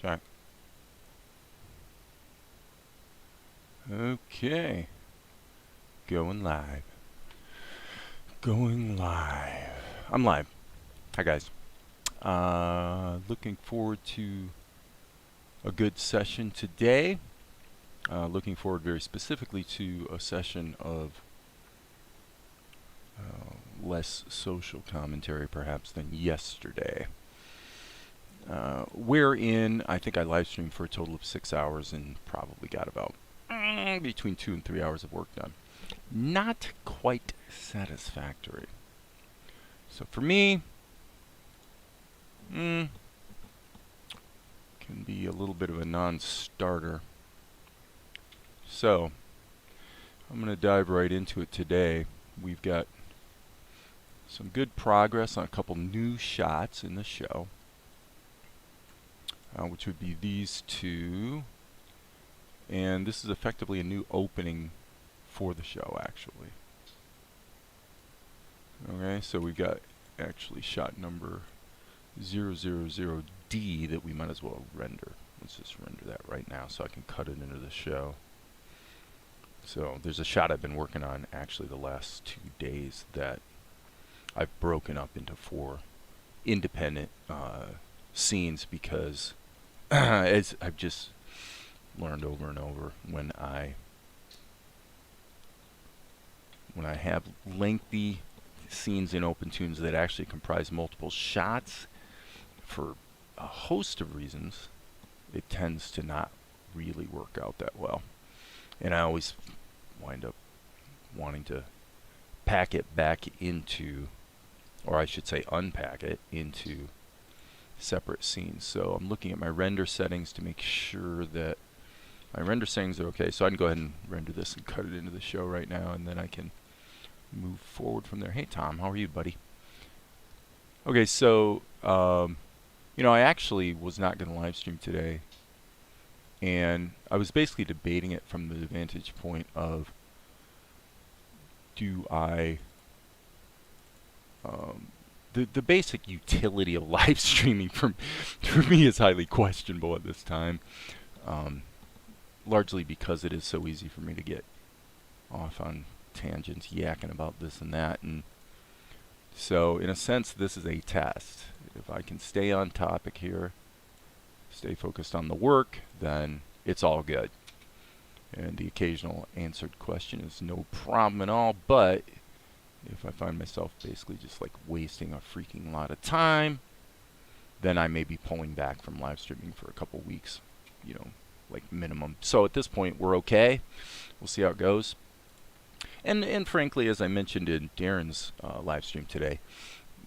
Jack. Okay. Going live. Going live. I'm live. Hi, guys. Looking forward to a good session today. Looking forward very specifically to a session of less social commentary, perhaps, than yesterday. Wherein I think I live streamed for a total of 6 hours and probably got about between 2 and 3 hours of work done. Not quite satisfactory. So for me, can be a little bit of a non-starter. So I'm going to dive right into it today. We've got some good progress on a couple new shots in the show, which would be these two. And this is effectively a new opening for the show, actually. Okay, so we've got actually shot number 000D that we might as well render. Let's just render that right now so I can cut it into the show. So there's a shot I've been working on actually the last 2 days that I've broken up into 4 independent scenes because as I've just learned over and over, when I have lengthy scenes in Opentoonz that actually comprise multiple shots for a host of reasons, it tends to not really work out that well. And I always wind up wanting to pack it back into, or I should say unpack it into separate scenes. So I'm looking at my render settings to make sure that my render settings are okay. So I can go ahead and render this and cut it into the show right now, and then I can move forward from there. Hey Tom, how are you, buddy? Okay, so I actually was not going to live stream today, and I was basically debating it from the vantage point of, do I the basic utility of live streaming for me is highly questionable at this time, largely because it is so easy for me to get off on tangents yakking about this and that. And so in a sense, this is a test. If I can stay on topic here, stay focused on the work, then it's all good. And the occasional answered question is no problem at all. But if I find myself basically just like wasting a freaking lot of time, then I may be pulling back from live streaming for a couple weeks, like minimum. So at this point, we're okay. We'll see how it goes. And frankly, as I mentioned in Darren's live stream today,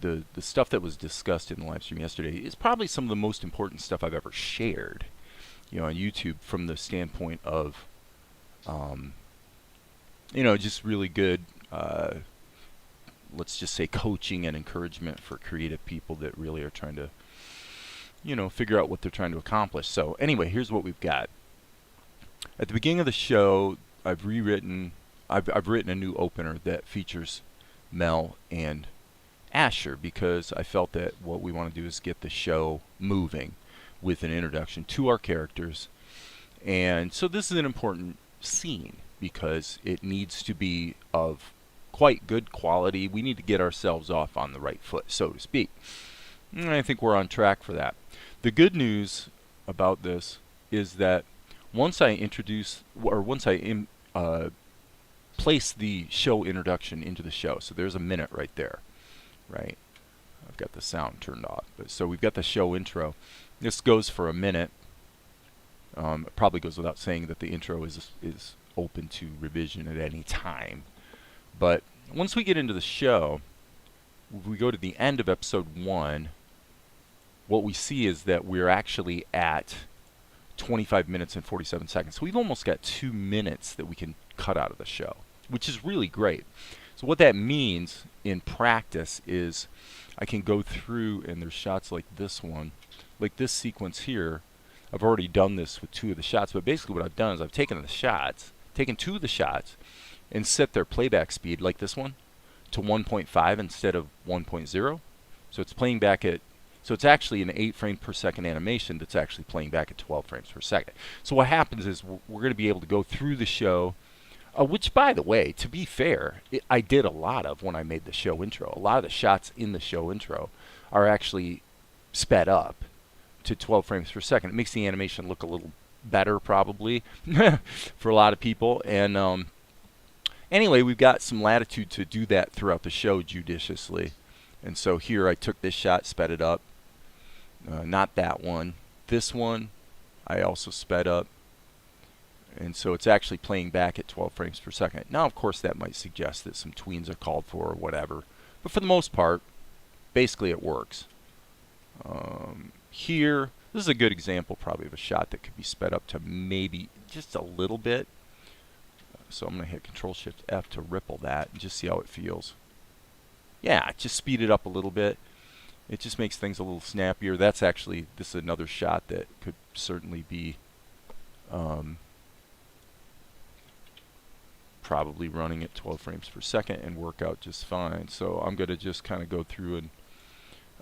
the stuff that was discussed in the live stream yesterday is probably some of the most important stuff I've ever shared, on YouTube, from the standpoint of, just really good, let's just say, coaching and encouragement for creative people that really are trying to, figure out what they're trying to accomplish. So anyway, here's what we've got. At the beginning of the show, I've written a new opener that features Mel and Asher, because I felt that what we want to do is get the show moving with an introduction to our characters. And so this is an important scene because it needs to be of quite good quality. We need to get ourselves off on the right foot, so to speak. And I think we're on track for that. The good news about this is that once I place the show introduction into the show, so there's a minute right there, right? I've got the sound turned off, but so we've got the show intro. This goes for a minute. It probably goes without saying that the intro is open to revision at any time. But once we get into the show, if we go to the end of episode 1, what we see is that we're actually at 25 minutes and 47 seconds. So we've almost got 2 minutes that we can cut out of the show, which is really great. So what that means in practice is I can go through, and there's shots like this one, like this sequence here. I've already done this with 2 of the shots, but basically what I've done is I've taken 2 of the shots and set their playback speed, like this one, to 1.5 instead of 1.0. So it's playing back at So it's actually an 8 frame per second animation that's actually playing back at 12 frames per second. So what happens is we're going to be able to go through the show, which, by the way, to be fair, I did a lot of when I made the show intro. A lot of the shots in the show intro are actually sped up to 12 frames per second. It makes the animation look a little better, probably, for a lot of people. And anyway, we've got some latitude to do that throughout the show judiciously. And so here I took this shot, sped it up. Not that one. This one I also sped up. And so it's actually playing back at 12 frames per second. Now, of course, that might suggest that some tweens are called for or whatever. But for the most part, basically it works. Here, this is a good example probably of a shot that could be sped up to maybe just a little bit. So I'm going to hit Control-Shift-F to ripple that and just see how it feels. Yeah, just speed it up a little bit. It just makes things a little snappier. This is another shot that could certainly be probably running at 12 frames per second and work out just fine. So I'm going to just kind of go through and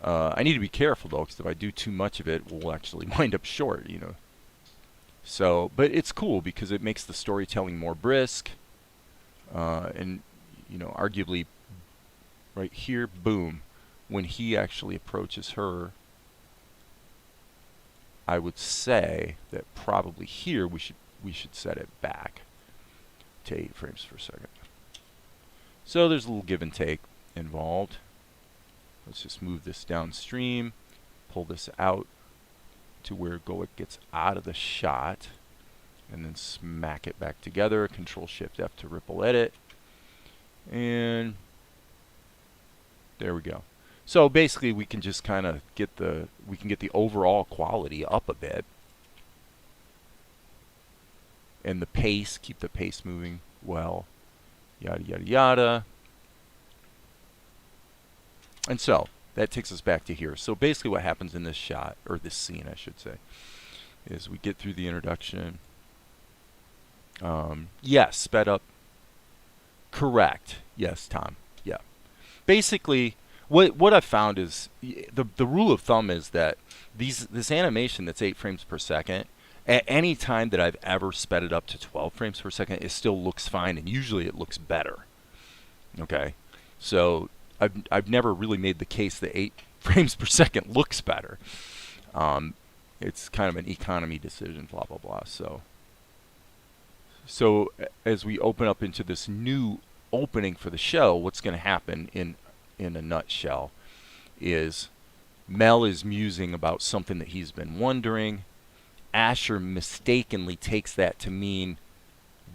I need to be careful though, because if I do too much of it, we'll actually wind up short, you know. So, but it's cool because it makes the storytelling more brisk, and you know, arguably, right here, boom, when he actually approaches her, I would say that probably here we should set it back to 8 frames per second. So there's a little give and take involved. Let's just move this downstream, pull this out to where it gets out of the shot, and then smack it back together. Control-Shift-F to ripple edit, and there we go. So basically, we can just kind of get the overall quality up a bit, and the pace, keep the pace moving well, yada yada yada. And so that takes us back to here. So basically what happens in this shot, or this scene I should say, is we get through the introduction. Yes, sped up. Correct. Yes, Tom. Yeah. Basically, what I've found is the rule of thumb is that this animation that's 8 frames per second, at any time that I've ever sped it up to 12 frames per second, it still looks fine, and usually it looks better. Okay? So I've never really made the case that 8 frames per second looks better. It's kind of an economy decision, blah, blah, blah. So as we open up into this new opening for the show, what's going to happen in a nutshell is Mel is musing about something that he's been wondering. Asher mistakenly takes that to mean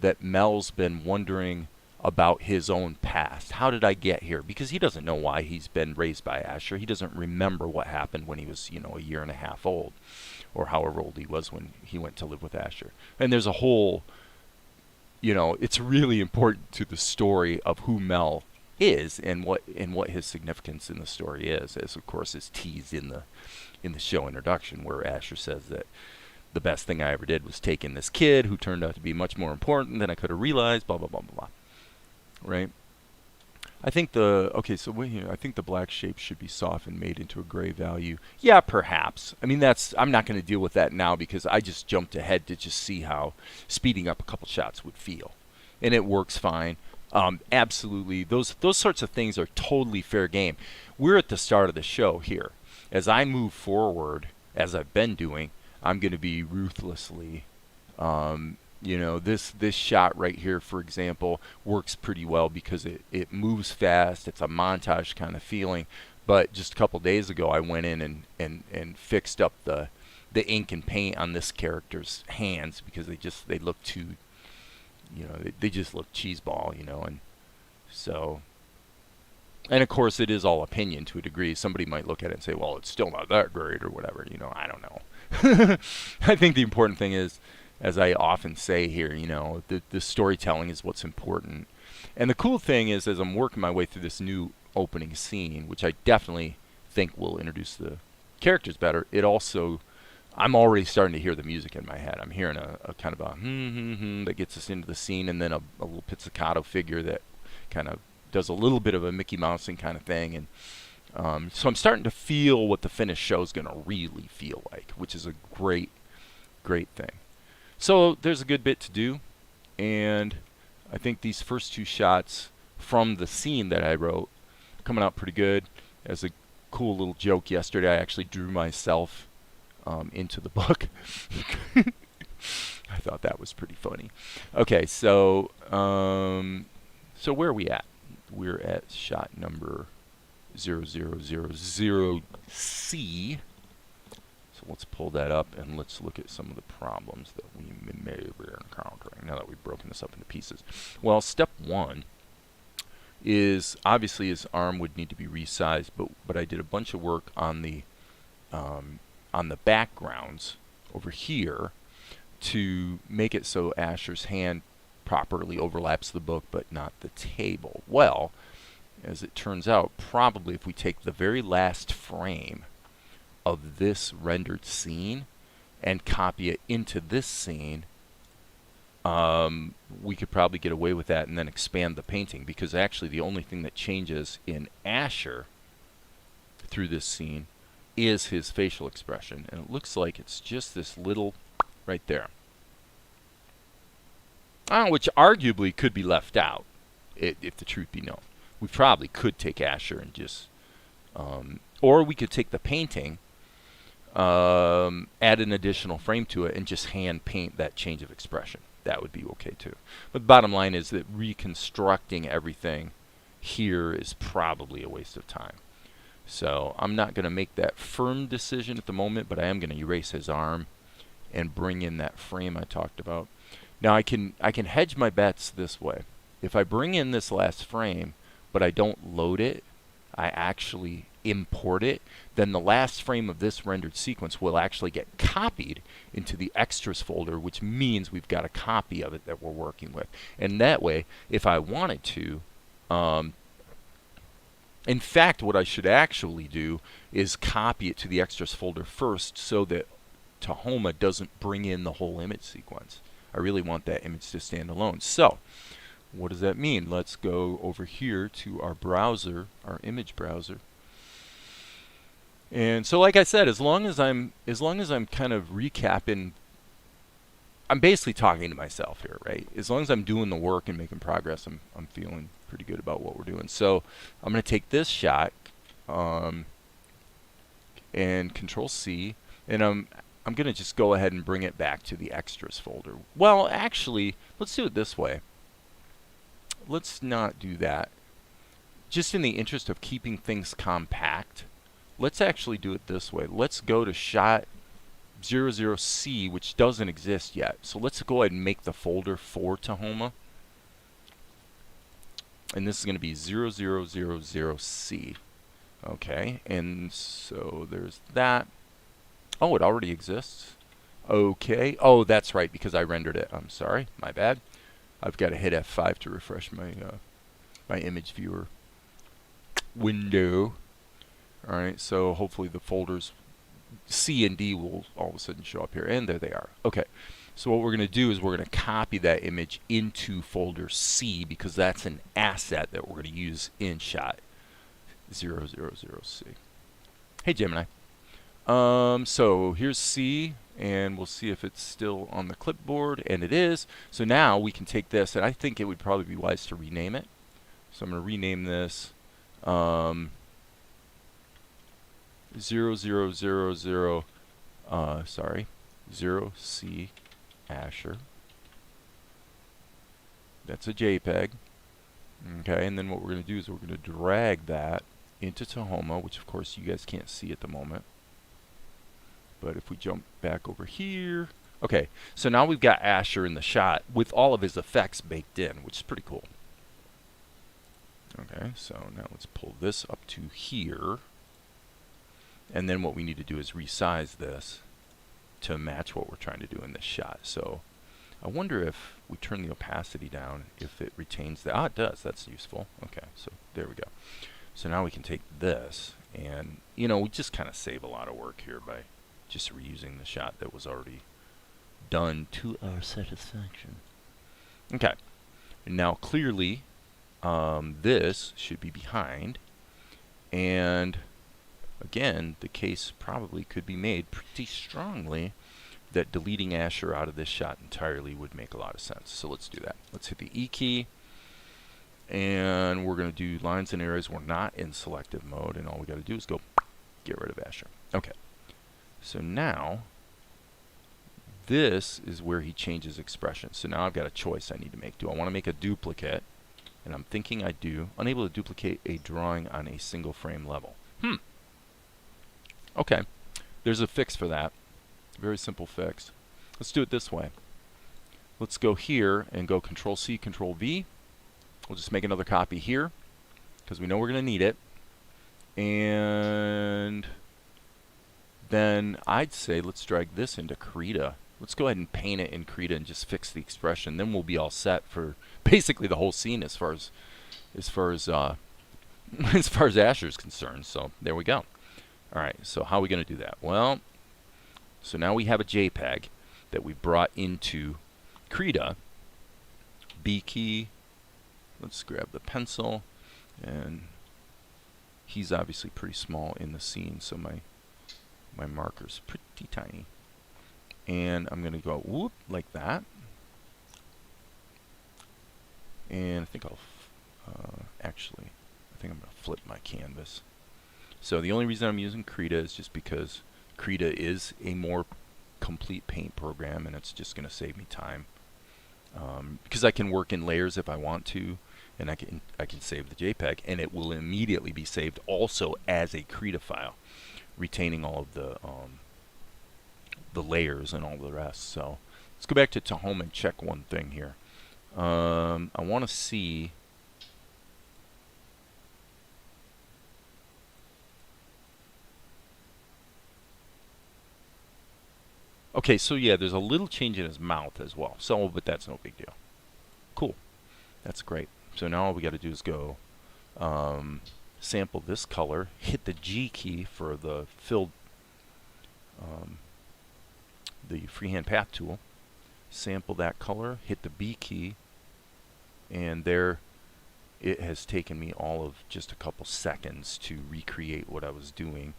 that Mel's been wondering about his own past. How did I get here? Because he doesn't know why he's been raised by Asher. He doesn't remember what happened when he was, you know, a year and a half old, or however old he was when he went to live with Asher. And there's a whole, you know, it's really important to the story of who Mel is and what his significance in the story is, as of course is teased in the show introduction, where Asher says that the best thing I ever did was take in this kid who turned out to be much more important than I could have realized, blah blah blah blah blah. Right? I think I think the black shape should be softened, made into a gray value. Yeah, perhaps. I mean, I'm not going to deal with that now because I just jumped ahead to just see how speeding up a couple shots would feel, and it works fine. Absolutely, those sorts of things are totally fair game. We're at the start of the show here. As I move forward, as I've been doing, I'm going to be ruthlessly. You know, this shot right here, for example, works pretty well because it moves fast. It's a montage kind of feeling. But just a couple days ago, I went in and fixed up the ink and paint on this character's hands because they look too, you know, they just look cheeseball, you know. And so, and of course, it is all opinion to a degree. Somebody might look at it and say, well, it's still not that great or whatever. You know, I don't know. I think the important thing is, as I often say here, you know, the storytelling is what's important. And the cool thing is, as I'm working my way through this new opening scene, which I definitely think will introduce the characters better, it also, I'm already starting to hear the music in my head. I'm hearing a kind of a that gets us into the scene, and then a little pizzicato figure that kind of does a little bit of a Mickey Mousing kind of thing. And So I'm starting to feel what the finished show is going to really feel like, which is a great, great thing. So there's a good bit to do, and I think these first two shots from the scene that I wrote are coming out pretty good. As a cool little joke yesterday, I actually drew myself into the book. I thought that was pretty funny. Okay, so so where are we at? We're at shot number 0000C. So let's pull that up and let's look at some of the problems that we may be encountering now that we've broken this up into pieces. Well, step one is obviously his arm would need to be resized, but I did a bunch of work on the backgrounds over here to make it so Asher's hand properly overlaps the book but not the table. Well, as it turns out, probably if we take the very last frame of this rendered scene and copy it into this scene, we could probably get away with that and then expand the painting, because actually the only thing that changes in Asher through this scene is his facial expression, and it looks like it's just this little right there, which arguably could be left out if the truth be known. We probably could take Asher and just or we could take the painting, add an additional frame to it, and just hand paint that change of expression. That would be okay too. But the bottom line is that reconstructing everything here is probably a waste of time. So I'm not going to make that firm decision at the moment, but I am going to erase his arm and bring in that frame I talked about. Now I can hedge my bets this way. If I bring in this last frame, but I don't load it, I actually import it, then the last frame of this rendered sequence will actually get copied into the extras folder, which means we've got a copy of it that we're working with. And that way, if I wanted to, in fact, what I should actually do is copy it to the extras folder first so that Tahoma doesn't bring in the whole image sequence. I really want that image to stand alone. So, what does that mean? Let's go over here to our browser, our image browser. And so, like I said, as long as I'm kind of recapping, I'm basically talking to myself here, right? As long as I'm doing the work and making progress, I'm feeling pretty good about what we're doing. So I'm going to take this shot and Control C, and I'm going to just go ahead and bring it back to the extras folder. Well, actually, let's do it this way. Let's not do that. Just in the interest of keeping things compact, let's actually do it this way. Let's go to shot 00C, which doesn't exist yet. So let's go ahead and make the folder for Tahoma. And this is going to be 0000C. Okay, and so there's that. Oh, it already exists. Okay. Oh, that's right, because I rendered it. I'm sorry, my bad. I've got to hit F5 to refresh my my image viewer window. All right, so hopefully the folders C and D will all of a sudden show up here, and there they are. Okay, so what we're going to do is we're going to copy that image into folder C, because that's an asset that we're going to use in shot 000C. Hey Gemini. So here's C, and we'll see if it's still on the clipboard, and it is. So now we can take this, and I think it would probably be wise to rename it. So I'm going to rename this 0000 0C Asher. That's a JPEG. Okay, and then what we're going to do is we're going to drag that into Tahoma, which of course you guys can't see at the moment. But if we jump back over here, okay, so now we've got Asher in the shot with all of his effects baked in, which is pretty cool. Okay, so now let's pull this up to here. And then what we need to do is resize this to match what we're trying to do in this shot. So I wonder if we turn the opacity down, if it retains that. Ah, it does. That's useful. Okay, so there we go. So now we can take this, and, you know, we just kind of save a lot of work here by just reusing the shot that was already done to our satisfaction. Okay, and now clearly this should be behind, And again, the case probably could be made pretty strongly that deleting Asher out of this shot entirely would make a lot of sense. So let's do that. Let's hit the E key, and we're going to do lines and arrows. We're not in selective mode, and all we got to do is go get rid of Asher. Okay. So now this is where he changes expression. So now I've got a choice I need to make. Do I want to make a duplicate? And I'm thinking I do. Unable to duplicate a drawing on a single frame level. Okay. There's a fix for that. Very simple fix. Let's do it this way. Let's go here and go Control C, Control V. We'll just make another copy here because we know we're going to need it. And then I'd say let's drag this into Krita. Let's go ahead and paint it in Krita and just fix the expression. Then we'll be all set for basically the whole scene as far as as far as Asher's concerned. So there we go. All right. So how are we going to do that? Well, so now we have a JPEG that we brought into Krita. B key. Let's grab the pencil, and he's obviously pretty small in the scene, so my marker's pretty tiny. And I'm going to go whoop like that. And I think I'll actually, I think I'm going to flip my canvas. So the only reason I'm using Krita is just because Krita is a more complete paint program, and it's just going to save me time. Because I can work in layers if I want to, and I can save the JPEG, and it will immediately be saved also as a Krita file, retaining all of the layers and all the rest. So let's go back to Tahoma and check one thing here. I want to see. Okay, so yeah, there's a little change in his mouth as well. So, but that's no big deal. Cool. That's great. So now all we got to do is go sample this color, hit the G key for the filled, the freehand path tool, sample that color, hit the B key, and there it has taken me all of just a couple seconds to recreate what I was doing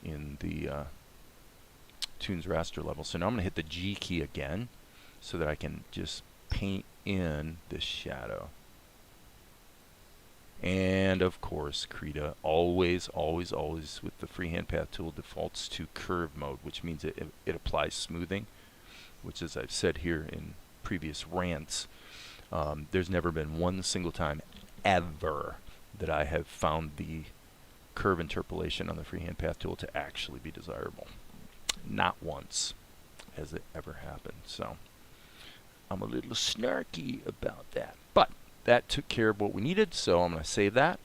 in the Toonz raster level. So now I'm going to hit the G key again so that I can just paint in this shadow. And of course, Krita always with the freehand path tool defaults to curve mode, which means it applies smoothing, which, as I've said here in previous rants, there's never been one single time ever that I have found the curve interpolation on the freehand path tool to actually be desirable. Not once has it ever happened. So I'm a little snarky about that. But that took care of what we needed, so I'm going to save that.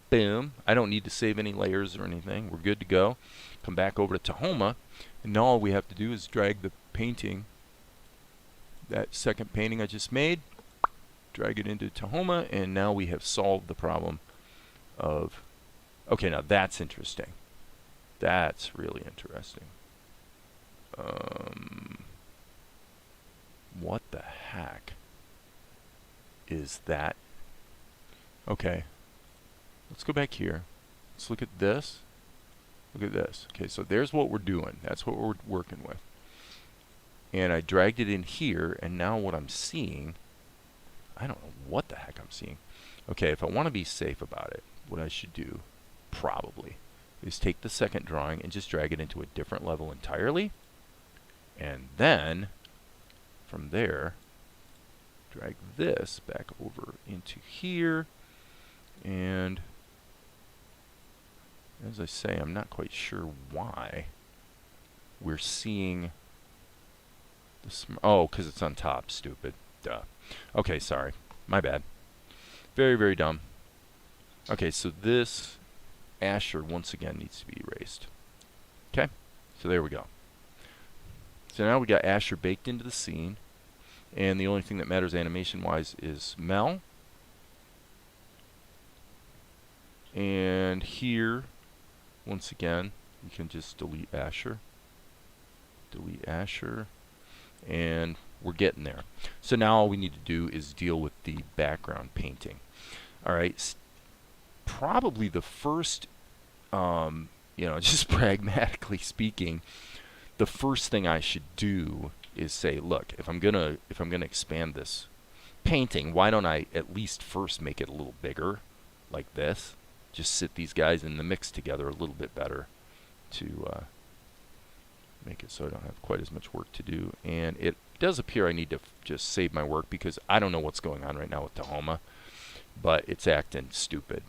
Boom. I don't need to save any layers or anything. We're good to go. Come back over to Tahoma, and now all we have to do is drag the painting, that second painting I just made, drag it into Tahoma, and now we have solved the problem of, okay, now that's interesting. That's really interesting. What the heck is that? Okay, let's go back here. Let's look at this. Look at this. Okay, so there's what we're doing. That's what we're working with. And I dragged it in here, and now what I'm seeing, I don't know what the heck I'm seeing. Okay, if I want to be safe about it, what I should do, probably, is take the second drawing and just drag it into a different level entirely, and then from there drag this back over into here, and as I say, I'm not quite sure why we're seeing this. Oh, because it's on top. Stupid. Duh. Okay, sorry, my bad. Very dumb. Okay, so this Asher once again needs to be erased. Okay, so there we go. So now we got Asher baked into the scene, and the only thing that matters animation wise is Mel. And here, once again, you can just delete Asher, and we're getting there. So now all we need to do is deal with the background painting. Alright, probably the first, you know, just pragmatically speaking, the first thing I should do is say, look, if I'm gonna expand this painting, why don't I at least first make it a little bigger, like this? Just sit these guys in the mix together a little bit better to make it so I don't have quite as much work to do. And it does appear I need to just save my work because I don't know what's going on right now with Tahoma, but it's acting stupid.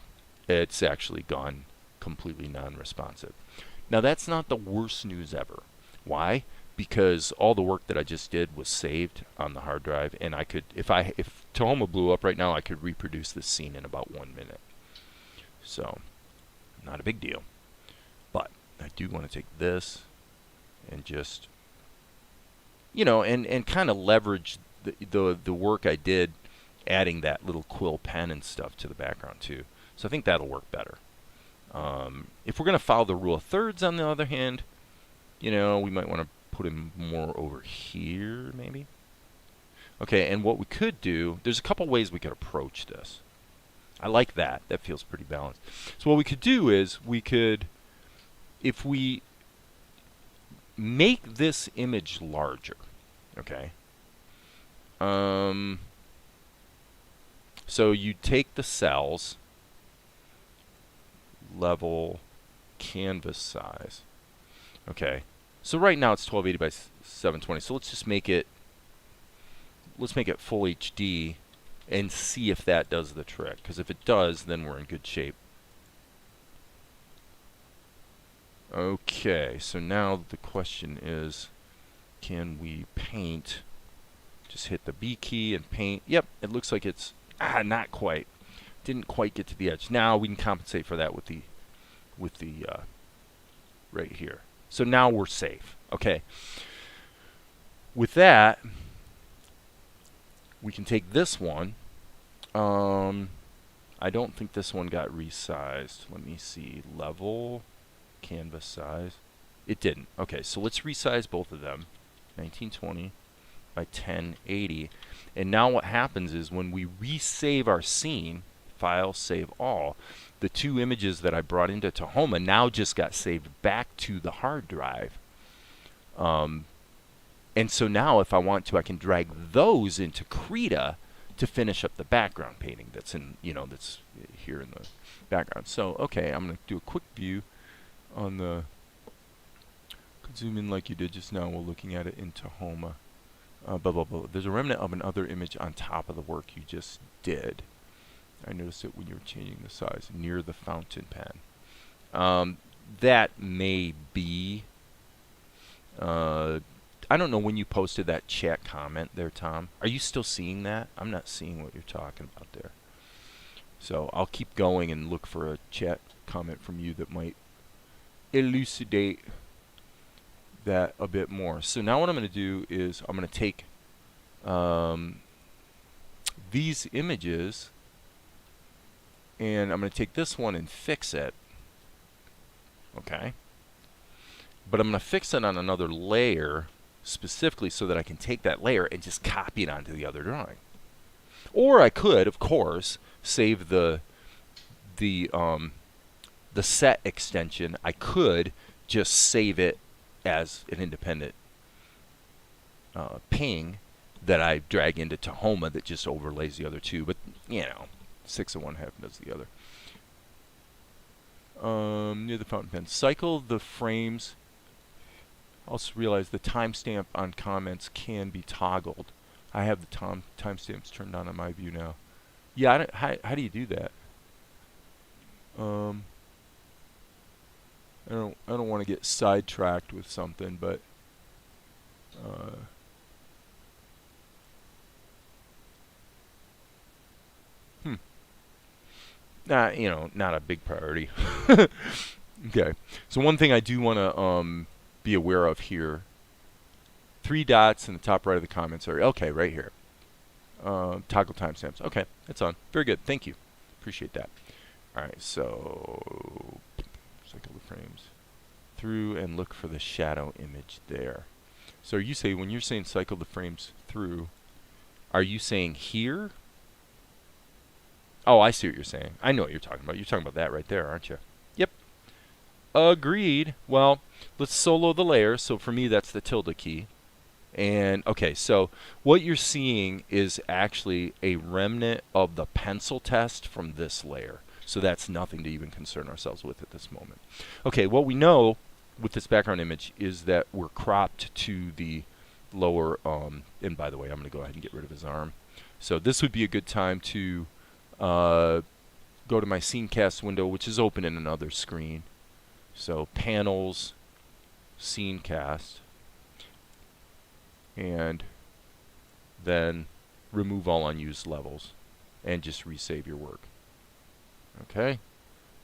It's actually gone completely non-responsive. Now that's not the worst news ever. Why? Because all the work that I just did was saved on the hard drive, and I could, if Tahoma blew up right now, I could reproduce this scene in about 1 minute. So, not a big deal. But I do want to take this and just, you know, and kind of leverage the work I did, adding that little quill pen and stuff to the background too. So I think that'll work better. If we're going to follow the rule of thirds, on the other hand, you know, we might want to put him more over here, maybe. Okay, and what we could do, there's a couple ways we could approach this. I like that. That feels pretty balanced. So what we could do is we could, if we make this image larger, okay? So you take the cells, level, canvas size. Okay. So right now it's 1280 by 720. So let's just make it, let's make it full HD and see if that does the trick. Because if it does, then we're in good shape. Okay, so now the question is, can we paint? Just hit the B key and paint. Yep, it looks like it's not quite. Didn't quite get to the edge. Now we can compensate for that with the right here. So now we're safe. Okay. With that, we can take this one. I don't think this one got resized. Let me see. Level, canvas size. It didn't. Okay, so let's resize both of them. 1920 by 1080. And now what happens is when we resave our scene, File, Save All, the two images that I brought into Tahoma now just got saved back to the hard drive. And so now if I want to, I can drag those into Krita to finish up the background painting that's in, you know, that's here in the background. So, okay, I'm going to do a quick view on the, could zoom in like you did just now while looking at it in Tahoma. Blah, blah, blah. There's a remnant of another image on top of the work you just did. I noticed it when you were changing the size near the fountain pen. That may be, I don't know when you posted that chat comment there, Tom. Are you still seeing that? I'm not seeing what you're talking about there. So I'll keep going and look for a chat comment from you that might elucidate that a bit more. So now what I'm going to do is I'm going to take these images and I'm going to take this one and fix it. Okay. But I'm going to fix it on another layer specifically so that I can take that layer and just copy it onto the other drawing. Or I could, of course, save the set extension. I could just save it as an independent ping that I drag into Tahoma that just overlays the other two. But, you know, 6 of one, half does the other. Near the fountain pen. Cycle the frames. Also realize the timestamp on comments can be toggled. I have the timestamps turned on my view now. Yeah, how do you do that? I don't want to get sidetracked with something, but you know, not a big priority. Okay. So one thing I do want to be aware of here. 3 dots in the top right of the comments area. Okay, right here. Toggle timestamps. Okay, it's on. Very good. Thank you. Appreciate that. All right, so cycle the frames through and look for the shadow image there. So you say, when you're saying cycle the frames through, are you saying here? Oh, I see what you're saying. I know what you're talking about. You're talking about that right there, aren't you? Yep. Agreed. Well, let's solo the layer. So for me, that's the tilde key. And okay, so what you're seeing is actually a remnant of the pencil test from this layer. So that's nothing to even concern ourselves with at this moment. Okay, what we know with this background image is that we're cropped to the lower, and by the way, I'm going to go ahead and get rid of his arm. So this would be a good time to go to my Scene-Cast window, which is open in another screen. So Panels, Scene-Cast, and then remove all unused levels and just resave your work. Okay,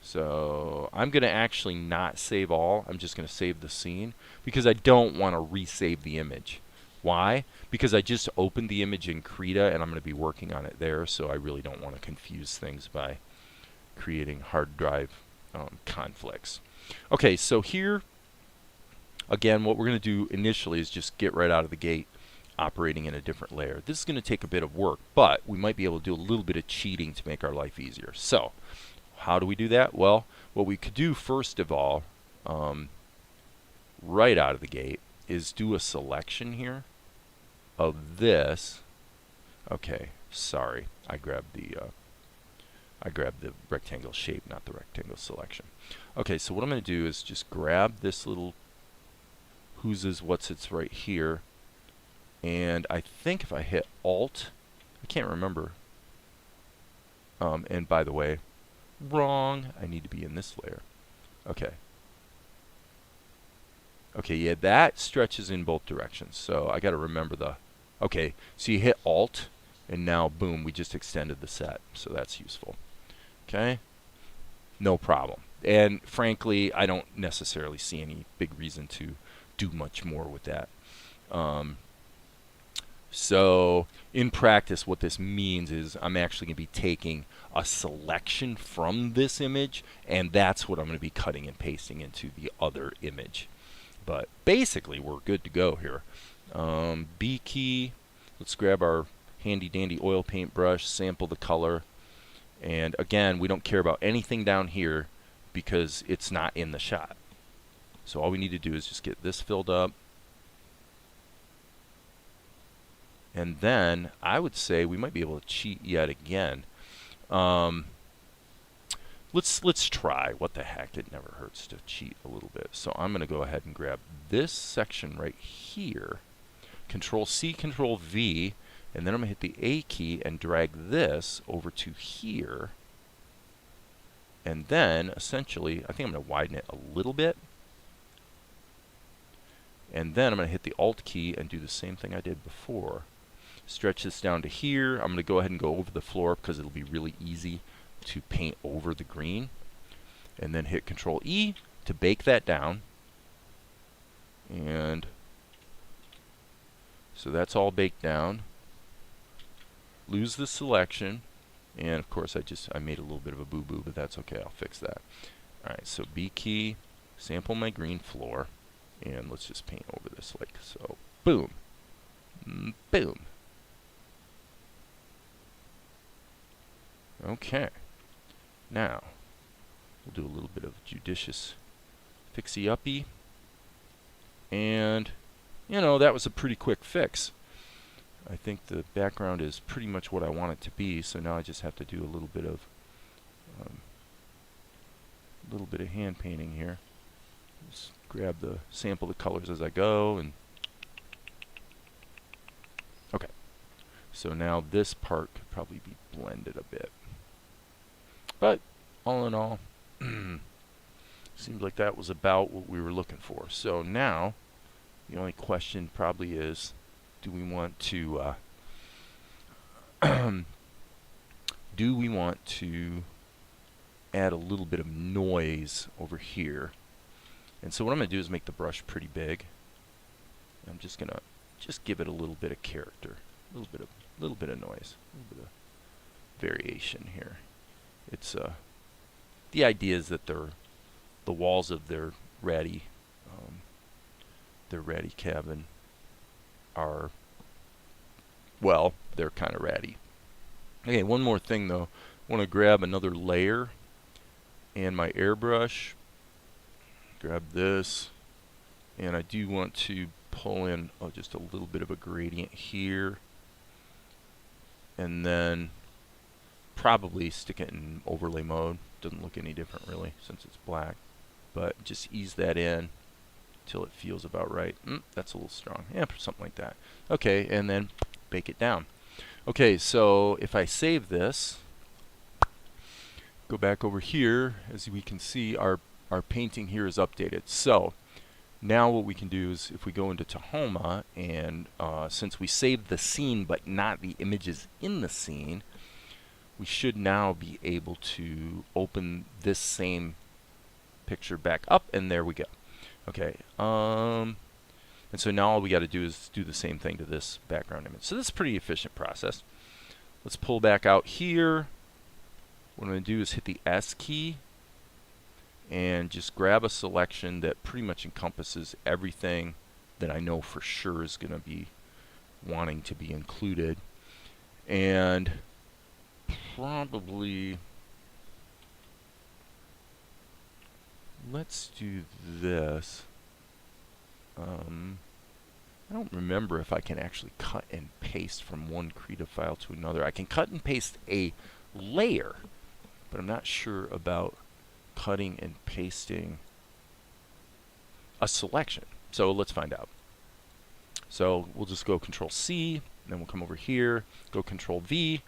so I'm going to actually not save all. I'm just going to save the scene because I don't want to resave the image. Why? Because I just opened the image in Krita and I'm going to be working on it there, so I really don't want to confuse things by creating hard drive conflicts. Okay, so here again, what we're going to do initially is just get right out of the gate operating in a different layer. This is going to take a bit of work, but we might be able to do a little bit of cheating to make our life easier. So how do we do that? Well, what we could do first of all, right out of the gate, is do a selection here of this. Okay, sorry, I grabbed the rectangle shape, not the rectangle selection. Okay, so what I'm going to do is just grab this little whose is what's it's right here, and I think if I hit Alt, I can't remember. And by the way, wrong. I need to be in this layer. Okay. Okay, yeah, that stretches in both directions. So I got to remember the. Okay, so you hit Alt, and now boom, we just extended the set. So that's useful. Okay. No problem. And frankly, I don't necessarily see any big reason to do much more with that. So in practice, what this means is I'm actually going to be taking a selection from this image, and that's what I'm going to be cutting and pasting into the other image. But basically, we're good to go here. B key, let's grab our handy dandy oil paint brush, sample the color, and again, we don't care about anything down here because it's not in the shot. So all we need to do is just get this filled up. And then I would say we might be able to cheat yet again. Let's try. What the heck? It never hurts to cheat a little bit. So I'm going to go ahead and grab this section right here. Control C, Control V, and then I'm going to hit the A key and drag this over to here. And then essentially, I think I'm going to widen it a little bit. And then I'm going to hit the Alt key and do the same thing I did before. Stretch this down to here. I'm going to go ahead and go over the floor because it'll be really easy to paint over the green. And then hit Control E to bake that down. And so that's all baked down. Lose the selection. And of course I made a little bit of a boo-boo, but that's okay. I'll fix that. Alright, so B key, sample my green floor. And let's just paint over this like so. Boom. Boom. Okay. Now, we'll do a little bit of judicious fixie-uppy. And, you know, that was a pretty quick fix. I think the background is pretty much what I want it to be, so now I just have to do a little bit of hand painting here. Just grab the sample the colors as I go, and okay. So now this part could probably be blended a bit. But all in all, seems like that was about what we were looking for. So now the only question probably is, do we want to add a little bit of noise over here? And so what I'm going to do is make the brush pretty big. I'm just going to give it a little bit of character, a little bit of noise, a little bit of variation here. It's the idea is that the walls of their ratty cabin are, well, they're kind of ratty. Okay, one more thing though. want to grab another layer and my airbrush. Grab this, and I do want to pull in just a little bit of a gradient here, and then probably stick it in overlay mode. Doesn't look any different really since it's black, but just ease that in till it feels about right. That's a little strong. Yeah, something like that. Okay, and then bake it down. Okay, so if I save this, go back over here, as we can see, our painting here is updated. So now what we can do is, if we go into Tahoma, and since we saved the scene but not the images in the scene, we should now be able to open this same picture back up, and there we go. Okay, and so now all we got to do is do the same thing to this background image. So this is a pretty efficient process. Let's pull back out here. What I'm going to do is hit the S key and just grab a selection that pretty much encompasses everything that I know for sure is going to be wanting to be included. And probably let's do this. I don't remember if I can actually cut and paste from one Krita file to another. I can cut and paste a layer, but I'm not sure about cutting and pasting a selection. So let's find out. So we'll just go Control C, and then we'll come over here, go Control V.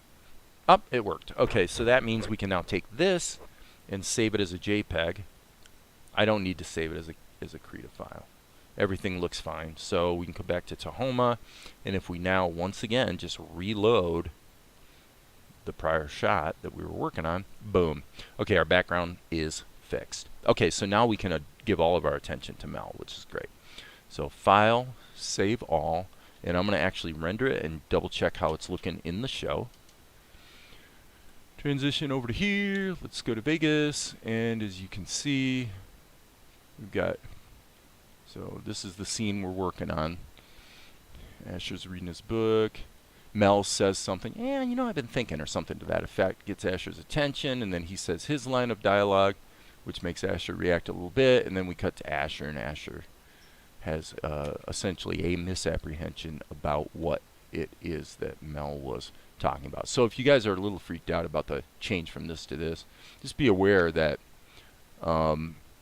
Up, it worked. Okay, so that means we can now take this and save it as a JPEG. I don't need to save it as a Krita file. Everything looks fine. So we can come back to Tahoma, and if we now once again just reload the prior shot that we were working on, boom. Okay, our background is fixed. Okay, so now we can give all of our attention to Mel, which is great. So File, Save All, and I'm going to actually render it and double check how it's looking in the show. Transition over to here. Let's go to Vegas, and as you can see, we've got, so this is the scene we're working on. Asher's reading his book. Mel says something, yeah, you know, I've been thinking, or something to that effect. Gets Asher's attention, and then he says his line of dialogue, which makes Asher react a little bit, and then we cut to Asher, and Asher has essentially a misapprehension about what it is that Mel was talking about. So if you guys are a little freaked out about the change from this to this, just be aware that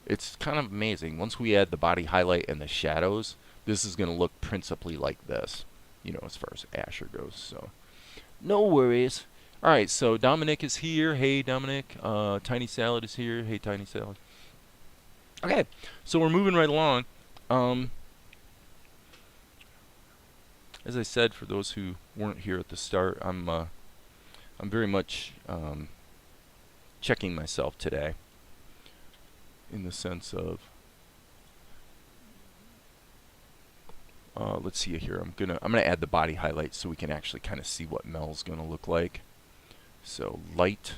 it's kind of amazing. Once we add the body highlight and the shadows, this is going to look principally like this, you know, as far as Asher goes. So no worries. All right, so Dominic is here. Hey, Dominic. Tiny Salad is here. Hey, Tiny Salad. Okay, so we're moving right along. As I said, for those who weren't here at the start, I'm very much checking myself today, in the sense of, let's see here. I'm gonna add the body highlights so we can actually kind of see what Mel's gonna look like. So light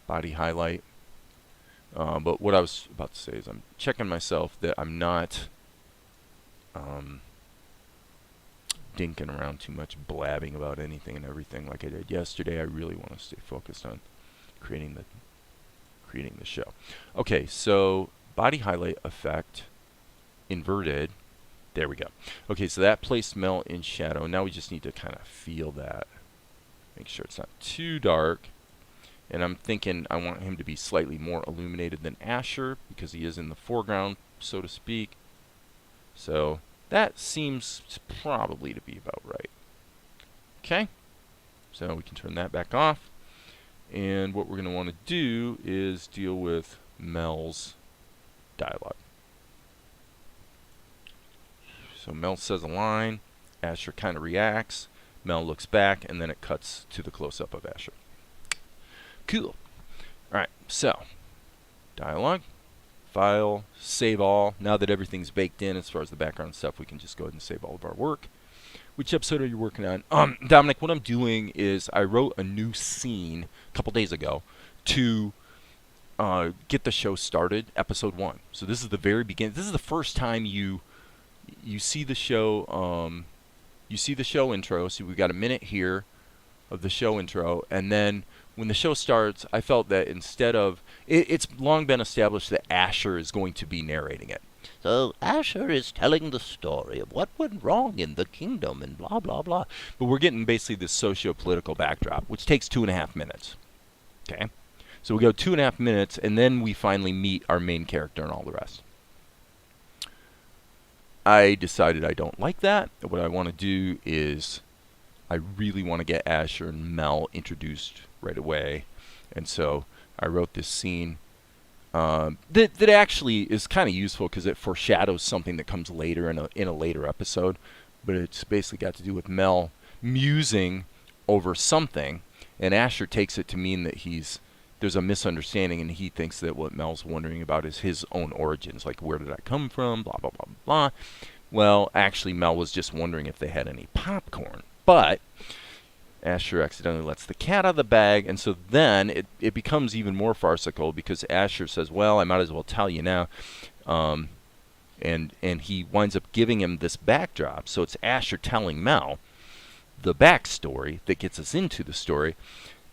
body highlight. But what I was about to say is I'm checking myself that I'm not dinking around too much, blabbing about anything and everything like I did yesterday. I really want to stay focused on creating the show. Okay, so body highlight effect, inverted. There we go. Okay, so that placed Mel in shadow. Now we just need to kind of feel that. Make sure it's not too dark. And I'm thinking I want him to be slightly more illuminated than Asher, because he is in the foreground, so to speak. So that seems probably to be about right. Okay, so we can turn that back off. And what we're going to want to do is deal with Mel's dialogue. So Mel says a line, Asher kind of reacts, Mel looks back, and then it cuts to the close-up of Asher. Cool. Alright, so dialogue, file, save all. Now that everything's baked in as far as the background stuff, we can just go ahead and save all of our work. Which episode are you working on? Dominic, what I'm doing is I wrote a new scene a couple days ago to get the show started, episode 1. So this is the very beginning. This is the first time you see the show. You see the show intro. So we've got a minute here of the show intro, and then when the show starts, I felt that instead of it's long been established that Asher is going to be narrating it. So Asher is telling the story of what went wrong in the kingdom and blah blah blah. But we're getting basically this socio-political backdrop, which takes 2.5 minutes. Okay, so we go 2.5 minutes, and then we finally meet our main character and all the rest. I decided I don't like that. What I want to do is I really want to get Asher and Mel introduced right away. And so I wrote this scene that actually is kind of useful because it foreshadows something that comes later in a later episode. But it's basically got to do with Mel musing over something, and Asher takes it to mean that there's a misunderstanding, and he thinks that what Mel's wondering about is his own origins, like where did I come from, blah, blah, blah, blah. Well, actually, Mel was just wondering if they had any popcorn. But Asher accidentally lets the cat out of the bag, and so then it becomes even more farcical because Asher says, well, I might as well tell you now. And he winds up giving him this backdrop. So it's Asher telling Mel the backstory that gets us into the story.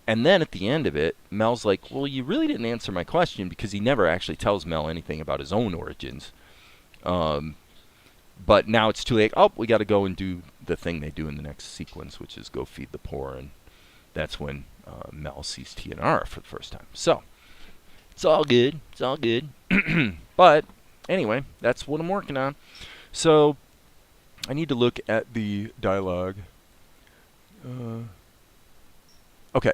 And then at the end of it, Mel's like, well, you really didn't answer my question, because he never actually tells Mel anything about his own origins. But now it's too late. Oh, we got to go and do the thing they do in the next sequence, which is go feed the poor. And that's when Mel sees TNR for the first time. So it's all good. It's all good. But anyway, that's what I'm working on. So I need to look at the dialogue. Okay.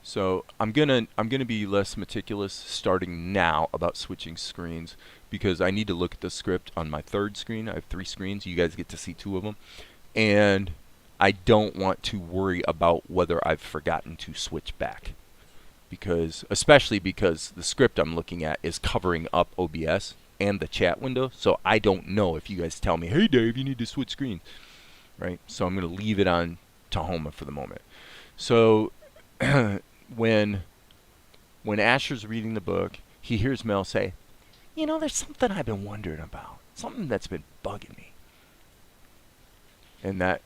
So I'm gonna be less meticulous starting now about switching screens, because I need to look at the script on my third screen. I have 3 screens. You guys get to see 2 of them. And I don't want to worry about whether I've forgotten to switch back. Especially because the script I'm looking at is covering up OBS and the chat window. So I don't know if you guys tell me, hey Dave, you need to switch screens. Right? So I'm going to leave it on Tahoma for the moment. So when Asher's reading the book, he hears Mel say, you know, there's something I've been wondering about. Something that's been bugging me. And that...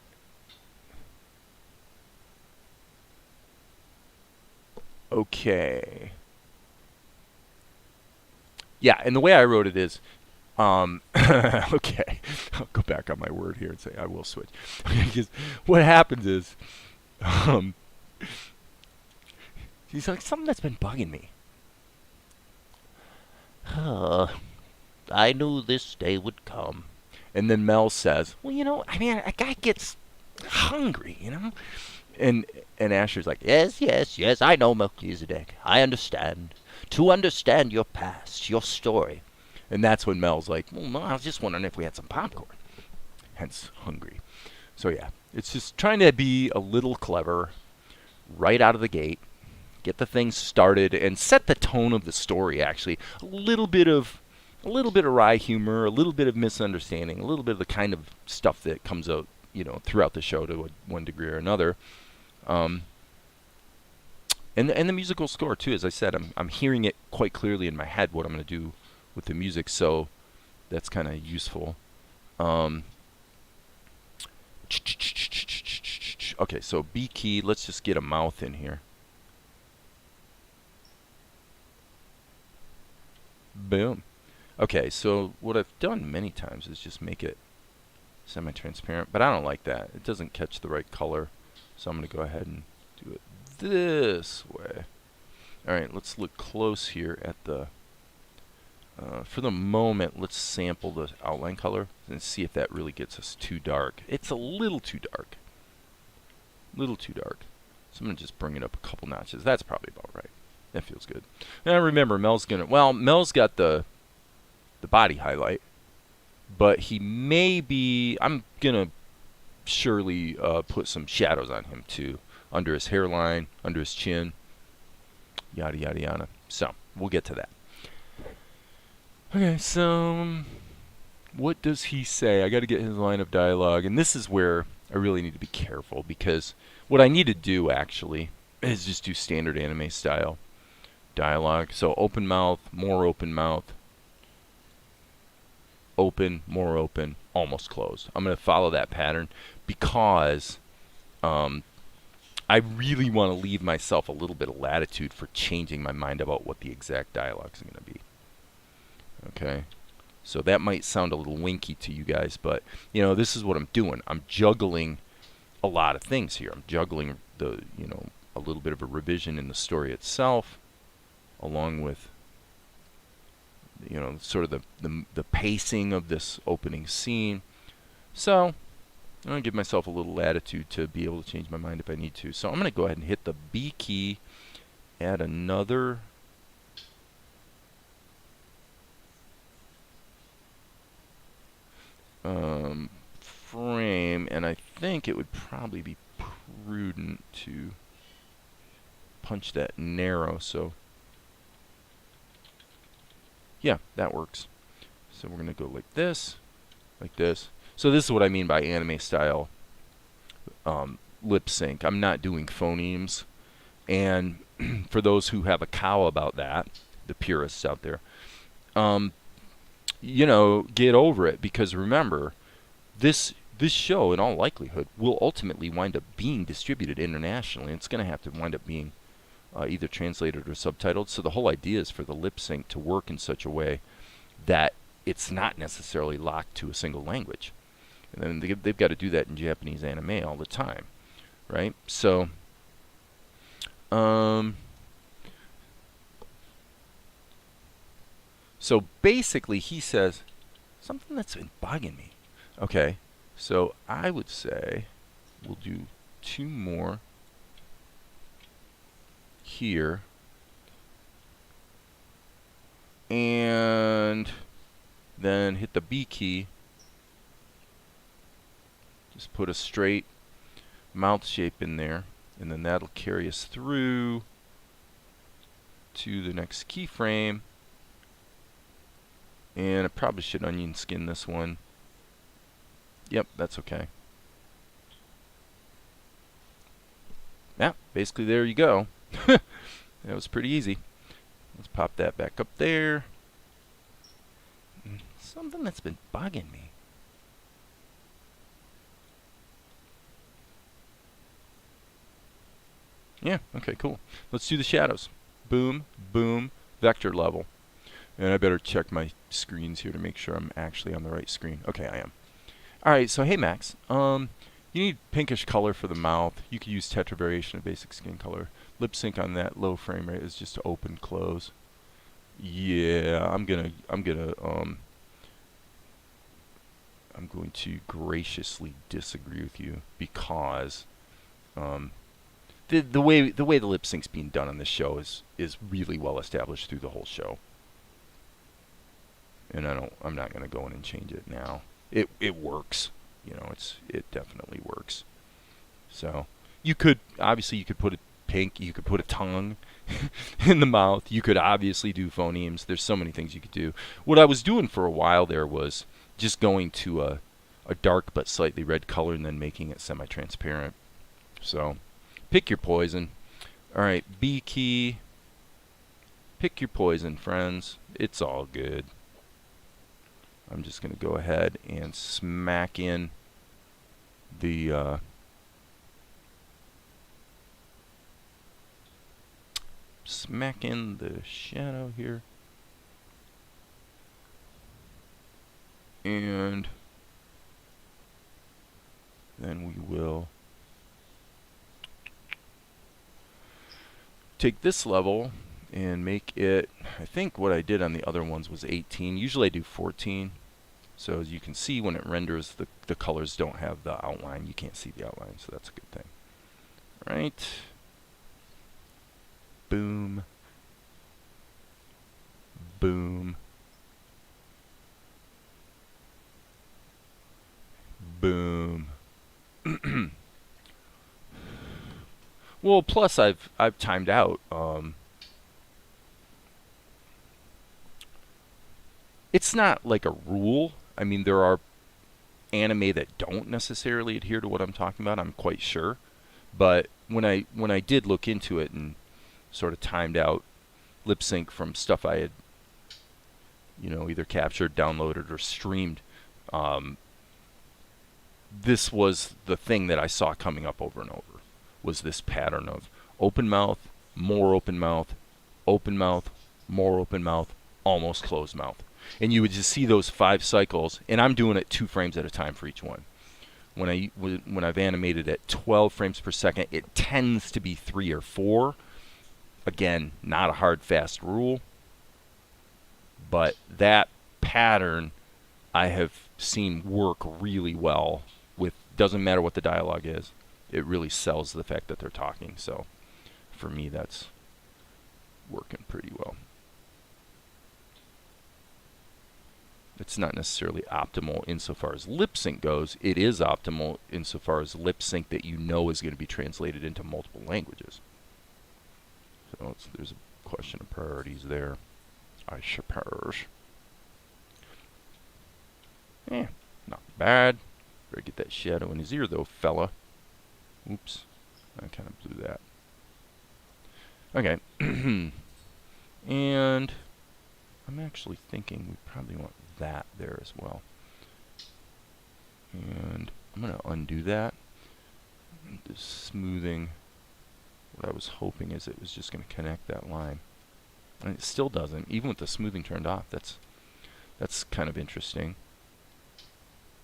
Okay. Yeah, and the way I wrote it is... okay. I'll go back on my word here and say I will switch. Because what happens is... he's like, something that's been bugging me. I knew this day would come. And then Mel says, well, you know, I mean, a guy gets hungry, you know? And Asher's like, yes, I know, Melchizedek. I understand. To understand your past, your story. And that's when Mel's like, well, no, I was just wondering if we had some popcorn. Hence, hungry. So, yeah, it's just trying to be a little clever right out of the gate. Get the thing started and set the tone of the story, actually. A little bit of wry humor, a little bit of misunderstanding, a little bit of the kind of stuff that comes out, you know, throughout the show to one degree or another. And the musical score too, as I said, I'm hearing it quite clearly in my head what I'm going to do with the music, so that's kind of useful. Okay, so B key, let's just get a mouth in here. Boom. Okay, so what I've done many times is just make it semi-transparent, but I don't like that. It doesn't catch the right color, so I'm going to go ahead and do it this way. Alright, let's look close here at the... for the moment, let's sample the outline color and see if that really gets us too dark. It's a little too dark. Little too dark. So I'm going to just bring it up a couple notches. That's probably about right. That feels good. Now remember, Mel's got the body highlight, but he may be, I'm going to surely put some shadows on him too, under his hairline, under his chin, yada yada yada. So, we'll get to that. Okay, so what does he say? I got to get his line of dialogue, and this is where I really need to be careful, because what I need to do actually is just do standard anime style dialogue. So open mouth, more open mouth, open, more open, almost closed. I'm going to follow that pattern because I really want to leave myself a little bit of latitude for changing my mind about what the exact dialogue is going to be. Okay? So that might sound a little winky to you guys, but you know, this is what I'm doing. I'm juggling a lot of things here. I'm juggling the, you know, a little bit of a revision in the story itself, along with, you know, sort of the pacing of this opening scene. So I'm going to give myself a little latitude to be able to change my mind if I need to. So I'm going to go ahead and hit the B key, add another frame, and I think it would probably be prudent to punch that narrow. So yeah, that works. So we're going to go like this, like this. So this is what I mean by anime style lip sync. I'm not doing phonemes. And for those who have a cow about that, the purists out there, you know, get over it, because remember, this show in all likelihood will ultimately wind up being distributed internationally. It's going to have to wind up being either translated or subtitled. So the whole idea is for the lip sync to work in such a way that it's not necessarily locked to a single language. And then they've got to do that in Japanese anime all the time, right? So, so basically he says, something that's been bugging me. Okay, so I would say we'll do 2 more here. And then hit the B key. Just put a straight mouth shape in there, and then that'll carry us through to the next keyframe. And I probably should onion skin this one. Yep, that's okay. Yeah, basically there you go. That was pretty easy. Let's pop that back up there. Something that's been bugging me. Yeah, okay, cool. Let's do the shadows. Boom, boom, vector level. And I better check my screens here to make sure I'm actually on the right screen. Okay, I am. Alright, so hey Max, you need pinkish color for the mouth. You could use tetra variation of basic skin color. Lip sync on that low frame rate is just open, close. Yeah, I'm going to graciously disagree with you, because the way the lip sync's being done on this show is really well established through the whole show. And I'm not going to go in and change it now. It works. You know, it definitely works. So you could put a pink, you could put a tongue in the mouth. You could obviously do phonemes. There's so many things you could do. What I was doing for a while there was just going to a dark but slightly red color and then making it semi-transparent. So pick your poison. All right, B key. Pick your poison, friends. It's all good. I'm just going to go ahead and smack in the shadow here. And then we will take this level and make it, I think what I did on the other ones was 18. Usually I do 14. So as you can see, when it renders, the colors don't have the outline. You can't see the outline, so that's a good thing. Right. Boom. Boom. Boom. Well, plus I've timed out. It's not like a rule. I mean, there are anime that don't necessarily adhere to what I'm talking about, I'm quite sure. But when I did look into it and sort of timed out lip sync from stuff I had, you know, either captured, downloaded, or streamed, this was the thing that I saw coming up over and over. was this pattern of open mouth, more open mouth, more open mouth, almost closed mouth. And you would just see those 5 cycles, and I'm doing it 2 frames at a time for each one. When I've animated at 12 frames per second, it tends to be 3 or 4. Again, not a hard, fast rule, but that pattern I have seen work really well with, doesn't matter what the dialogue is. It really sells the fact that they're talking. So for me, that's working pretty well. It's not necessarily optimal insofar as lip sync goes. It is optimal insofar as lip sync that you know is going to be translated into multiple languages. So there's a question of priorities there, I suppose. Not bad. Better get that shadow in his ear though, fella. Oops, I kind of blew that. Okay, and I'm actually thinking we probably want that there as well. And I'm going to undo that. Just smoothing. What I was hoping is it was just going to connect that line. And it still doesn't, even with the smoothing turned off. That's kind of interesting.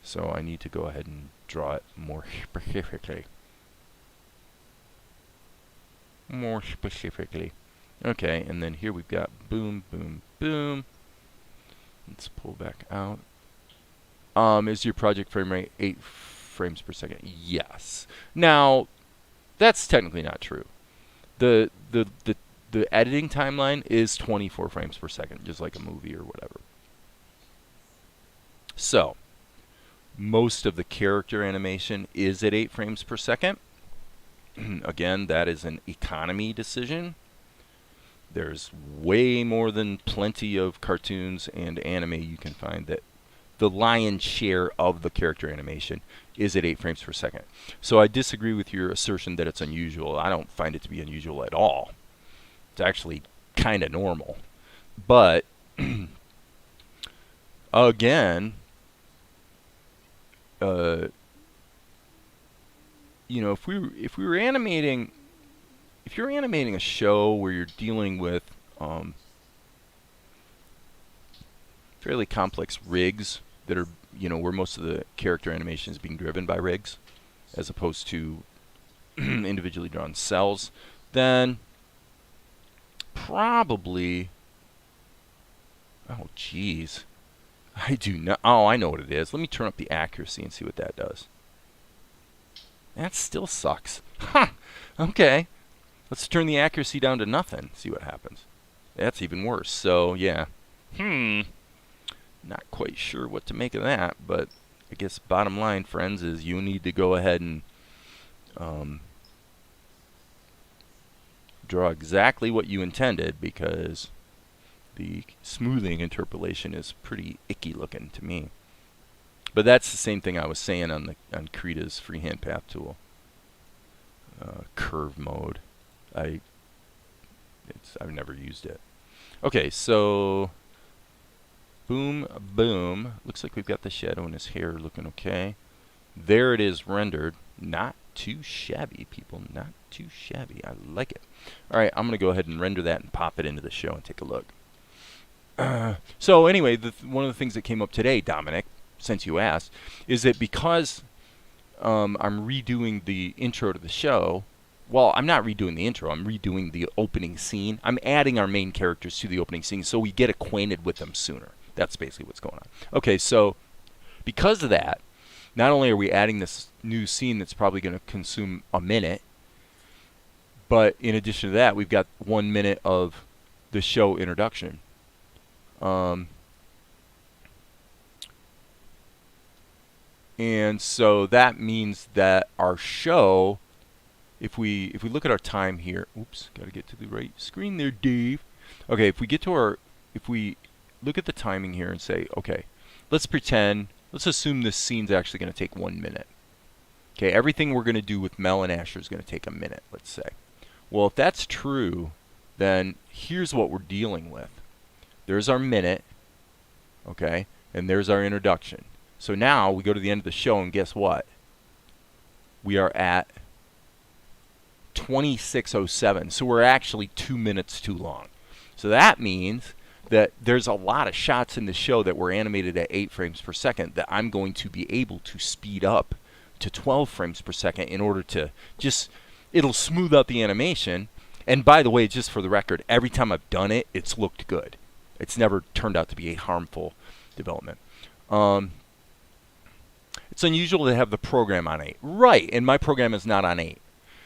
So I need to go ahead and draw it more specifically. Okay, and then here we've got boom, boom, boom. Let's pull back out. Is your project frame rate 8 frames per second? Yes. Now, that's technically not true. The editing timeline is 24 frames per second, just like a movie or whatever. So, most of the character animation is at 8 frames per second. Again, that is an economy decision. There's way more than plenty of cartoons and anime you can find that the lion's share of the character animation is at 8 frames per second. So I disagree with your assertion that it's unusual. I don't find it to be unusual at all. It's actually kind of normal. But again, you know, if we were animating, if you're animating a show where you're dealing with fairly complex rigs that are, you know, where most of the character animation is being driven by rigs as opposed to individually drawn cells, then probably, oh geez, I do not, oh, I know what it is. Let me turn up the accuracy and see what that does. That still sucks. Huh, okay. Let's turn the accuracy down to nothing, see what happens. That's even worse. So, yeah. Not quite sure what to make of that, but I guess bottom line, friends, is you need to go ahead and draw exactly what you intended, because the smoothing interpolation is pretty icky looking to me. But that's the same thing I was saying on Krita's freehand path tool. Curve mode. I've never used it. Okay, so boom, boom. Looks like we've got the shadow in his hair looking okay. There it is rendered. Not too shabby, people. Not too shabby. I like it. All right, I'm going to go ahead and render that and pop it into the show and take a look. So anyway, one of the things that came up today, Dominic, since you asked, is that because I'm redoing the intro to the show. Well, I'm not redoing the intro. I'm redoing the opening scene. I'm adding our main characters to the opening scene so we get acquainted with them sooner. That's basically what's going on. Okay, so because of that, not only are we adding this new scene that's probably going to consume a minute, but in addition to that, we've got 1 minute of the show introduction. And so that means that our show, if we look at our time here, oops, got to get to the right screen there, Dave. Okay, if we look at the timing here and say, okay, let's assume this scene's actually going to take 1 minute. Okay, everything we're going to do with Mel and Asher is going to take a minute, let's say. Well, if that's true, then here's what we're dealing with. There's our minute, okay, and there's our introduction. So now we go to the end of the show, and guess what? We are at 26:07. So we're actually 2 minutes too long. So that means that there's a lot of shots in the show that were animated at 8 frames per second that I'm going to be able to speed up to 12 frames per second in order to just, it'll smooth out the animation. And by the way, just for the record, every time I've done it, it's looked good. It's never turned out to be a harmful development. It's unusual to have the program on 8. Right, and my program is not on 8.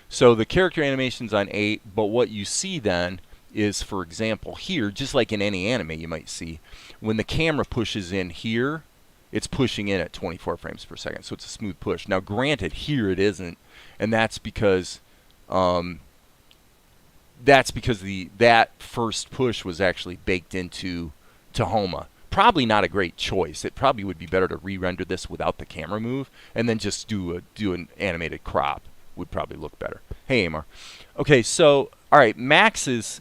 So the character animation's on 8, but what you see then is, for example, here, just like in any anime you might see, when the camera pushes in here, it's pushing in at 24 frames per second, so it's a smooth push. Now, granted, here it isn't, and that's because that first push was actually baked into Tahoma. Probably not a great choice. It probably would be better to re-render this without the camera move, and then just do an animated crop. Would probably look better. Hey, Amar. Okay, so all right, Max is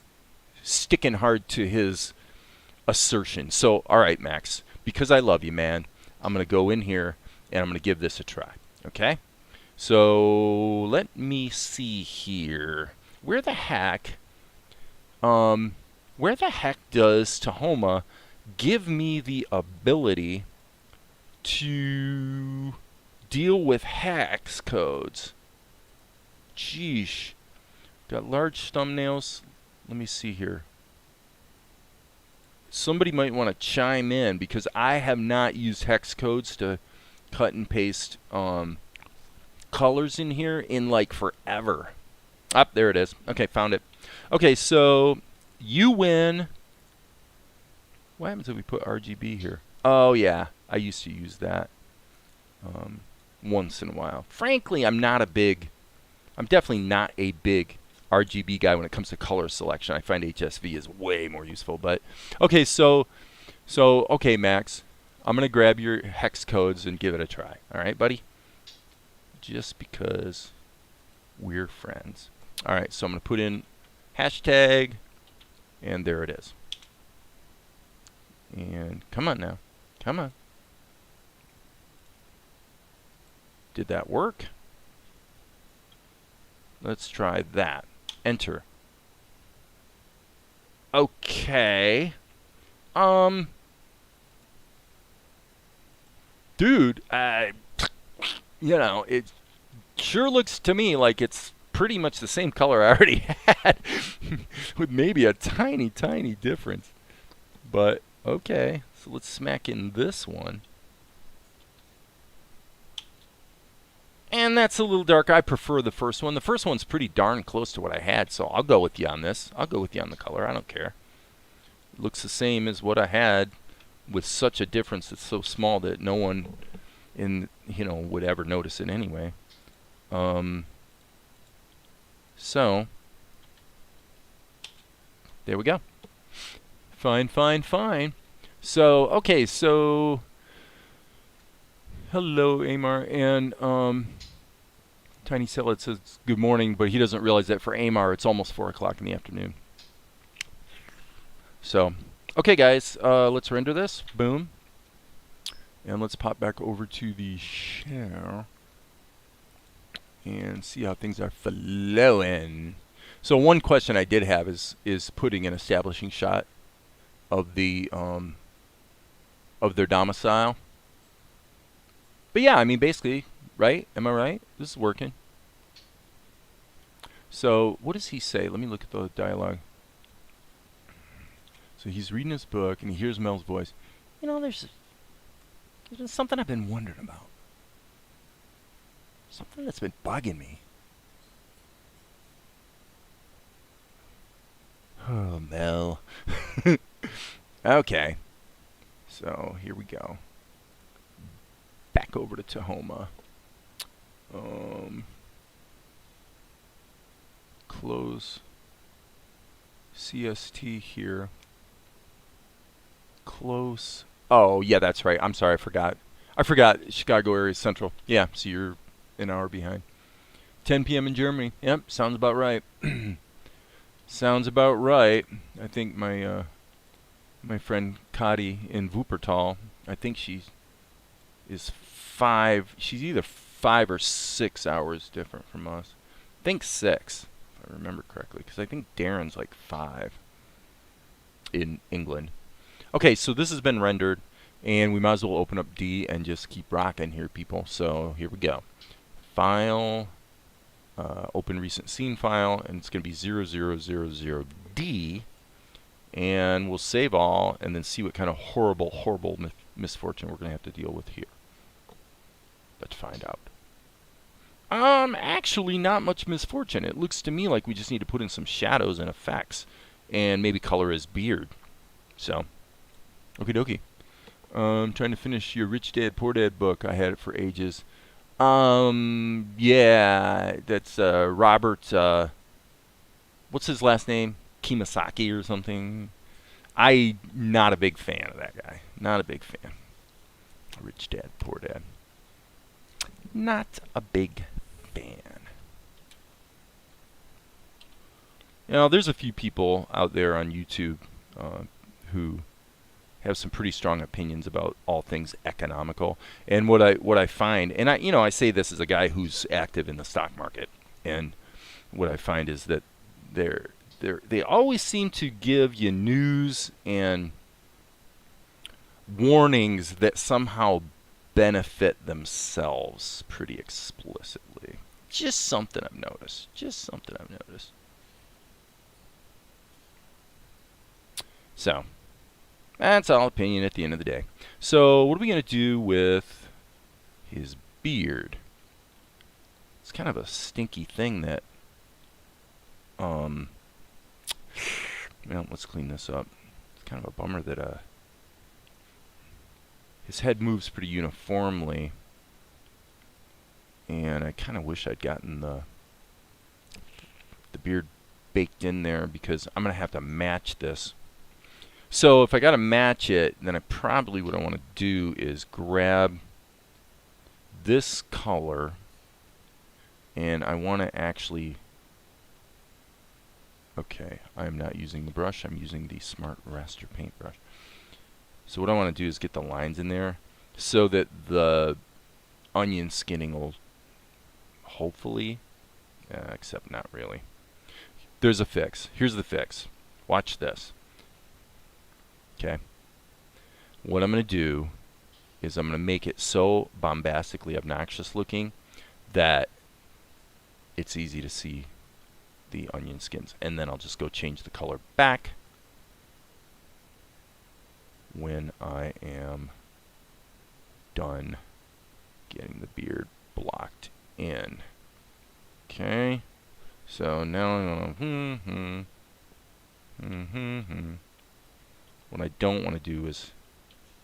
sticking hard to his assertion. So, all right, Max, because I love you, man, I'm going to go in here and I'm going to give this a try. Okay? So, let me see here. Where the heck does Tahoma give me the ability to deal with hex codes? Jeesh. Got large thumbnails. Let me see here. Somebody might want to chime in because I have not used hex codes to cut and paste colors in here in like forever. Ah, there it is. Okay, found it. Okay, so you win. What happens if we put RGB here? Oh yeah, I used to use that once in a while. Frankly, I'm definitely not a big RGB guy when it comes to color selection. I find HSV is way more useful. But okay, so okay, Max, I'm gonna grab your hex codes and give it a try. All right, buddy. Just because we're friends. All right, so I'm gonna put in hashtag, and there it is. And come on now, come on. Did that work? Let's try that. Enter. Okay. Dude, you know, it sure looks to me like it's pretty much the same color I already had with maybe a tiny, tiny difference. But, okay. So let's smack in this one. And that's a little dark. I prefer the first one. The first one's pretty darn close to what I had, so I'll go with you on this. I'll go with you on the color. I don't care. It looks the same as what I had with such a difference that's so small that no one would ever notice it anyway. So there we go. Fine, fine, fine. So, okay, so hello, Amar, and Tiny Salad says good morning, but he doesn't realize that for Amar it's almost 4 o'clock in the afternoon. So, okay, guys, let's render this. Boom. And let's pop back over to the share and see how things are flowing. So one question I did have is putting an establishing shot of the of their domicile. But yeah, I mean, basically, right? Am I right? This is working. So what does he say? Let me look at the dialogue. So he's reading his book and he hears Mel's voice. You know, there's something I've been wondering about. Something that's been bugging me. Oh, Mel. Okay. So here we go. Back over to Tahoma. Close CST here. Close. Oh, yeah, that's right. I'm sorry, I forgot. Chicago area central. Yeah, so you're an hour behind. 10 p.m. in Germany. Yep, sounds about right. Sounds about right. I think my my friend Kadi in Wuppertal, I think she is 5. She's either 5 or 6 hours different from us. I think 6. I remember correctly, because I think Darren's like 5 in England. Okay, so this has been rendered, and we might as well open up D and just keep rocking here, people. So here we go. File, open recent scene file, and it's going to be 0000D, and we'll save all, and then see what kind of horrible misfortune we're going to have to deal with here. Let's find out. Actually not much misfortune. It looks to me like we just need to put in some shadows and effects, and maybe color his beard. So, okie dokie. Trying to finish your Rich Dad Poor Dad book. I had it for ages. Yeah, that's Robert. What's his last name? Kimasaki or something. I'm not a big fan of that guy. Not a big fan. Rich Dad Poor Dad. Not a big fan. You know, there's a few people out there on YouTube who have some pretty strong opinions about all things economical. And what I find, and I say this as a guy who's active in the stock market, and what I find is that they always seem to give you news and warnings that somehow benefit themselves pretty explicitly. Just something I've noticed. So, that's all opinion at the end of the day. So, what are we going to do with his beard? It's kind of a stinky thing that, well, let's clean this up. It's kind of a bummer that, his head moves pretty uniformly, and I kind of wish I'd gotten the beard baked in there, because I'm going to have to match this. So if I got to match it, then what I want to do is grab this color, and I want to actually, okay, I'm not using the brush, I'm using the Smart Raster paintbrush. So what I want to do is get the lines in there so that the onion skinning will hopefully, except not really. There's a fix. Here's the fix. Watch this. Okay. What I'm going to do is I'm going to make it so bombastically obnoxious looking that it's easy to see the onion skins. And then I'll just go change the color back when I am done getting the beard blocked in. Okay, so now I'm gonna what I don't want to do is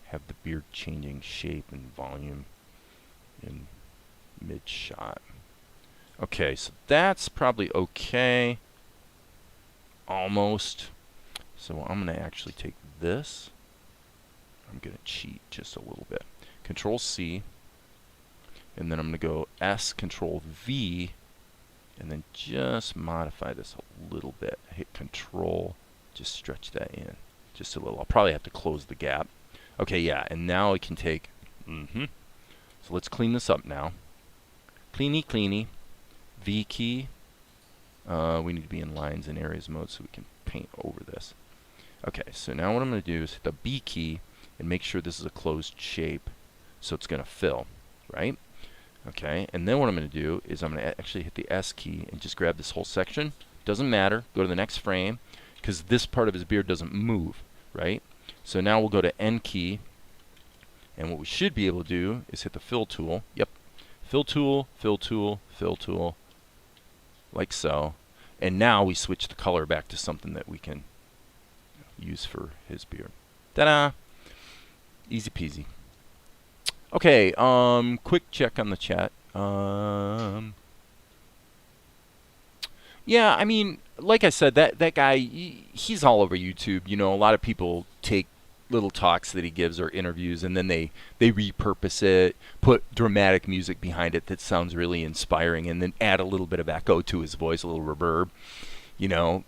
have the beard changing shape and volume in mid shot. Okay, so that's probably okay, almost. So I'm gonna actually take this, I'm going to cheat just a little bit. Control C, and then I'm going to go S, Control V, and then just modify this a little bit. Hit Control, just stretch that in just a little. I'll probably have to close the gap. Okay, yeah, and now I can take, so let's clean this up now. Cleany, V key. We need to be in lines and areas mode so we can paint over this. Okay, so now what I'm going to do is hit the B key and make sure this is a closed shape, so it's going to fill, right? Okay, and then what I'm going to do is I'm going to actually hit the S key and just grab this whole section. Doesn't matter, go to the next frame, because this part of his beard doesn't move, right? So now we'll go to N key, and what we should be able to do is hit the fill tool. Yep, fill tool, like so. And now we switch the color back to something that we can use for his beard. Ta-da! Easy peasy. Okay, quick check on the chat. Yeah, I mean, like I said, that guy, he's all over YouTube. You know, a lot of people take little talks that he gives or interviews, and then they repurpose it, put dramatic music behind it that sounds really inspiring, and then add a little bit of echo to his voice, a little reverb, you know.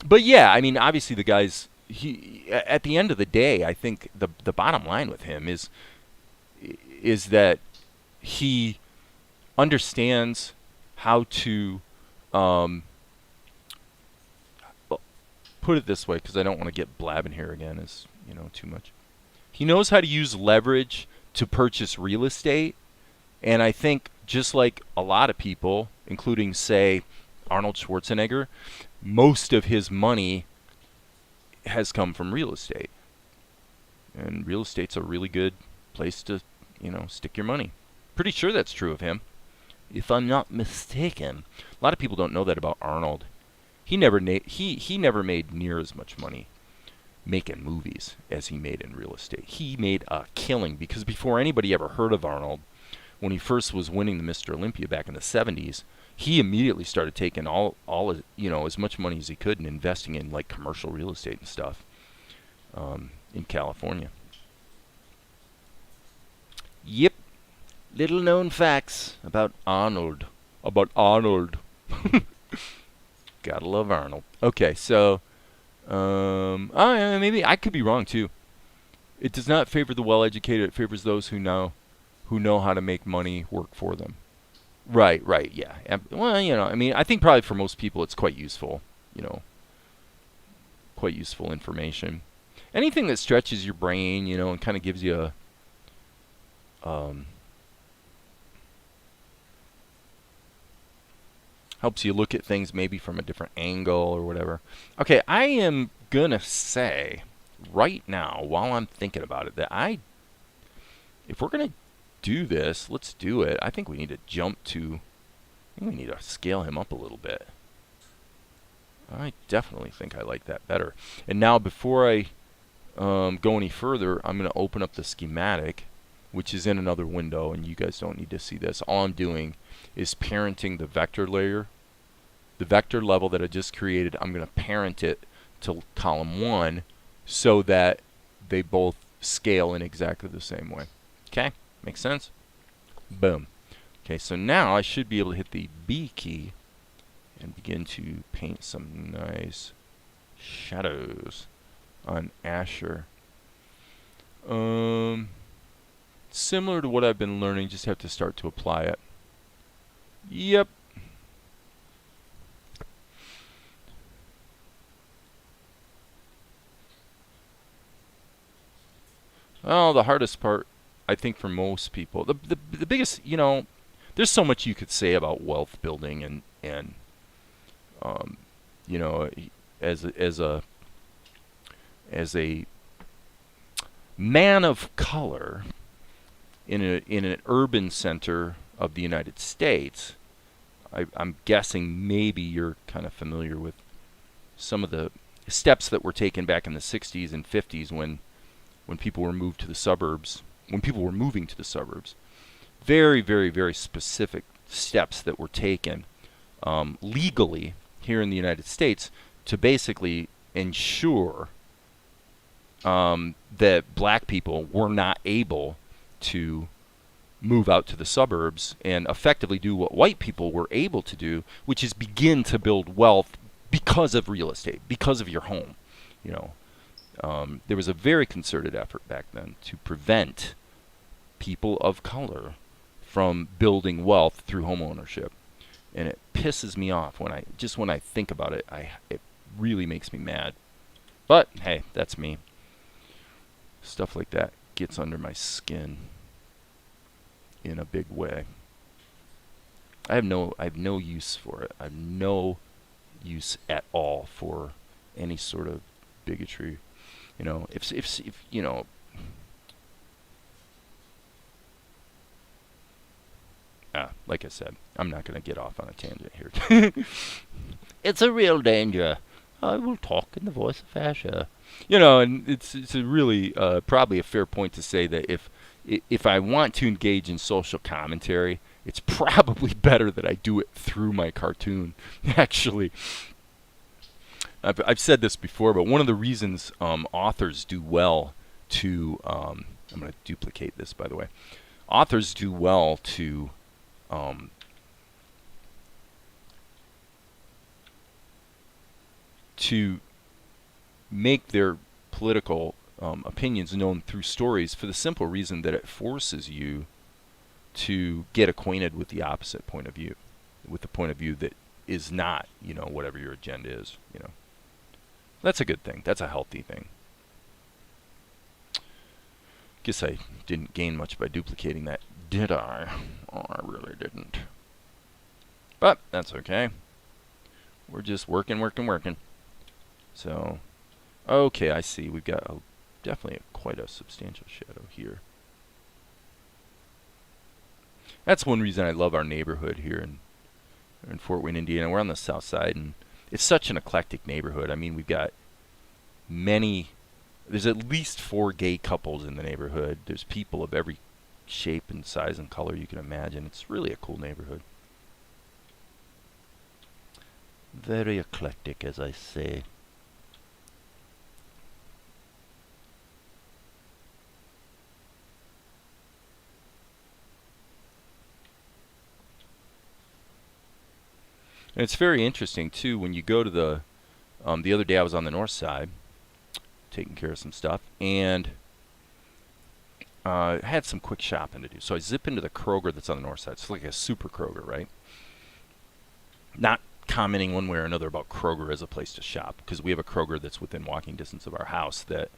But yeah, I mean, obviously the guy's, at the end of the day, I think the bottom line with him is that he understands how to um, put it this way, because I don't want to get blabbing here again, is too much. He knows how to use leverage to purchase real estate, and I think just like a lot of people, including say Arnold Schwarzenegger, most of his money has come from real estate, and real estate's a really good place to stick your money. Pretty sure that's true of him, if I'm not mistaken. A lot of people don't know that about Arnold. He never made near as much money making movies as he made in real estate. He made a killing, because before anybody ever heard of Arnold, when he first was winning the Mr. Olympia back in the 70s, he immediately started taking all as much money as he could and investing in like commercial real estate and stuff in California. Yep. Little known facts about Arnold. Gotta love Arnold. Okay, so maybe I could be wrong too. It does not favor the well-educated. It favors those who know how to make money work for them. Right, yeah. Well, I mean, I think probably for most people it's quite useful, quite useful information. Anything that stretches your brain, and kind of gives you a helps you look at things maybe from a different angle or whatever. Okay, I am gonna say right now, while I'm thinking about it, that if we're gonna do this, let's do it. I think we need to we need to scale him up a little bit. I definitely think I like that better. And now, before I go any further, I'm gonna open up the schematic, which is in another window, and you guys don't need to see this. All I'm doing is parenting the vector layer. The vector level that I just created, I'm going to parent it to column 1 so that they both scale in exactly the same way. Okay? Makes sense? Boom. Okay, so now I should be able to hit the B key and begin to paint some nice shadows on Asher. Similar to what I've been learning, just have to start to apply it. Yep. Well, the hardest part, I think, for most people, the biggest, there's so much you could say about wealth building and as a man of color in an urban center of the United States, I'm guessing maybe you're kind of familiar with some of the steps that were taken back in the 60s and 50s when people were moved to the suburbs, when people were moving to the suburbs. Very, very, very specific steps that were taken legally here in the United States to basically ensure that black people were not able to move out to the suburbs and effectively do what white people were able to do, which is begin to build wealth because of real estate, because of your home. There was a very concerted effort back then to prevent people of color from building wealth through home ownership, and it pisses me off when I think about it. It really makes me mad. But hey, that's me. Stuff like that gets under my skin in a big way. I have no use for it. I have no use at all for any sort of bigotry. If like I said, I'm not going to get off on a tangent here. It's a real danger. I will talk in the voice of Asher. And it's a really probably a fair point to say that if I want to engage in social commentary, it's probably better that I do it through my cartoon. Actually, I've said this before, but one of the reasons authors do well to I'm going to duplicate this, by the way. Authors do well to make their political opinions known through stories, for the simple reason that it forces you to get acquainted with the opposite point of view, with the point of view that is not, whatever your agenda is, That's a good thing. That's a healthy thing. Guess I didn't gain much by duplicating that, did I? Oh, I really didn't. But that's okay. We're just working. So, okay, I see. We've got definitely quite a substantial shadow here. That's one reason I love our neighborhood here in Fort Wayne, Indiana. We're on the south side, and it's such an eclectic neighborhood. I mean, we've got there's at least 4 gay couples in the neighborhood. There's people of every shape and size and color you can imagine. It's really a cool neighborhood. Very eclectic, as I say. And it's very interesting too when you go to the other day I was on the north side taking care of some stuff, and had some quick shopping to do. So I zip into the Kroger that's on the north side. It's like a super Kroger, right? Not commenting one way or another about Kroger as a place to shop, because we have a Kroger that's within walking distance of our house that,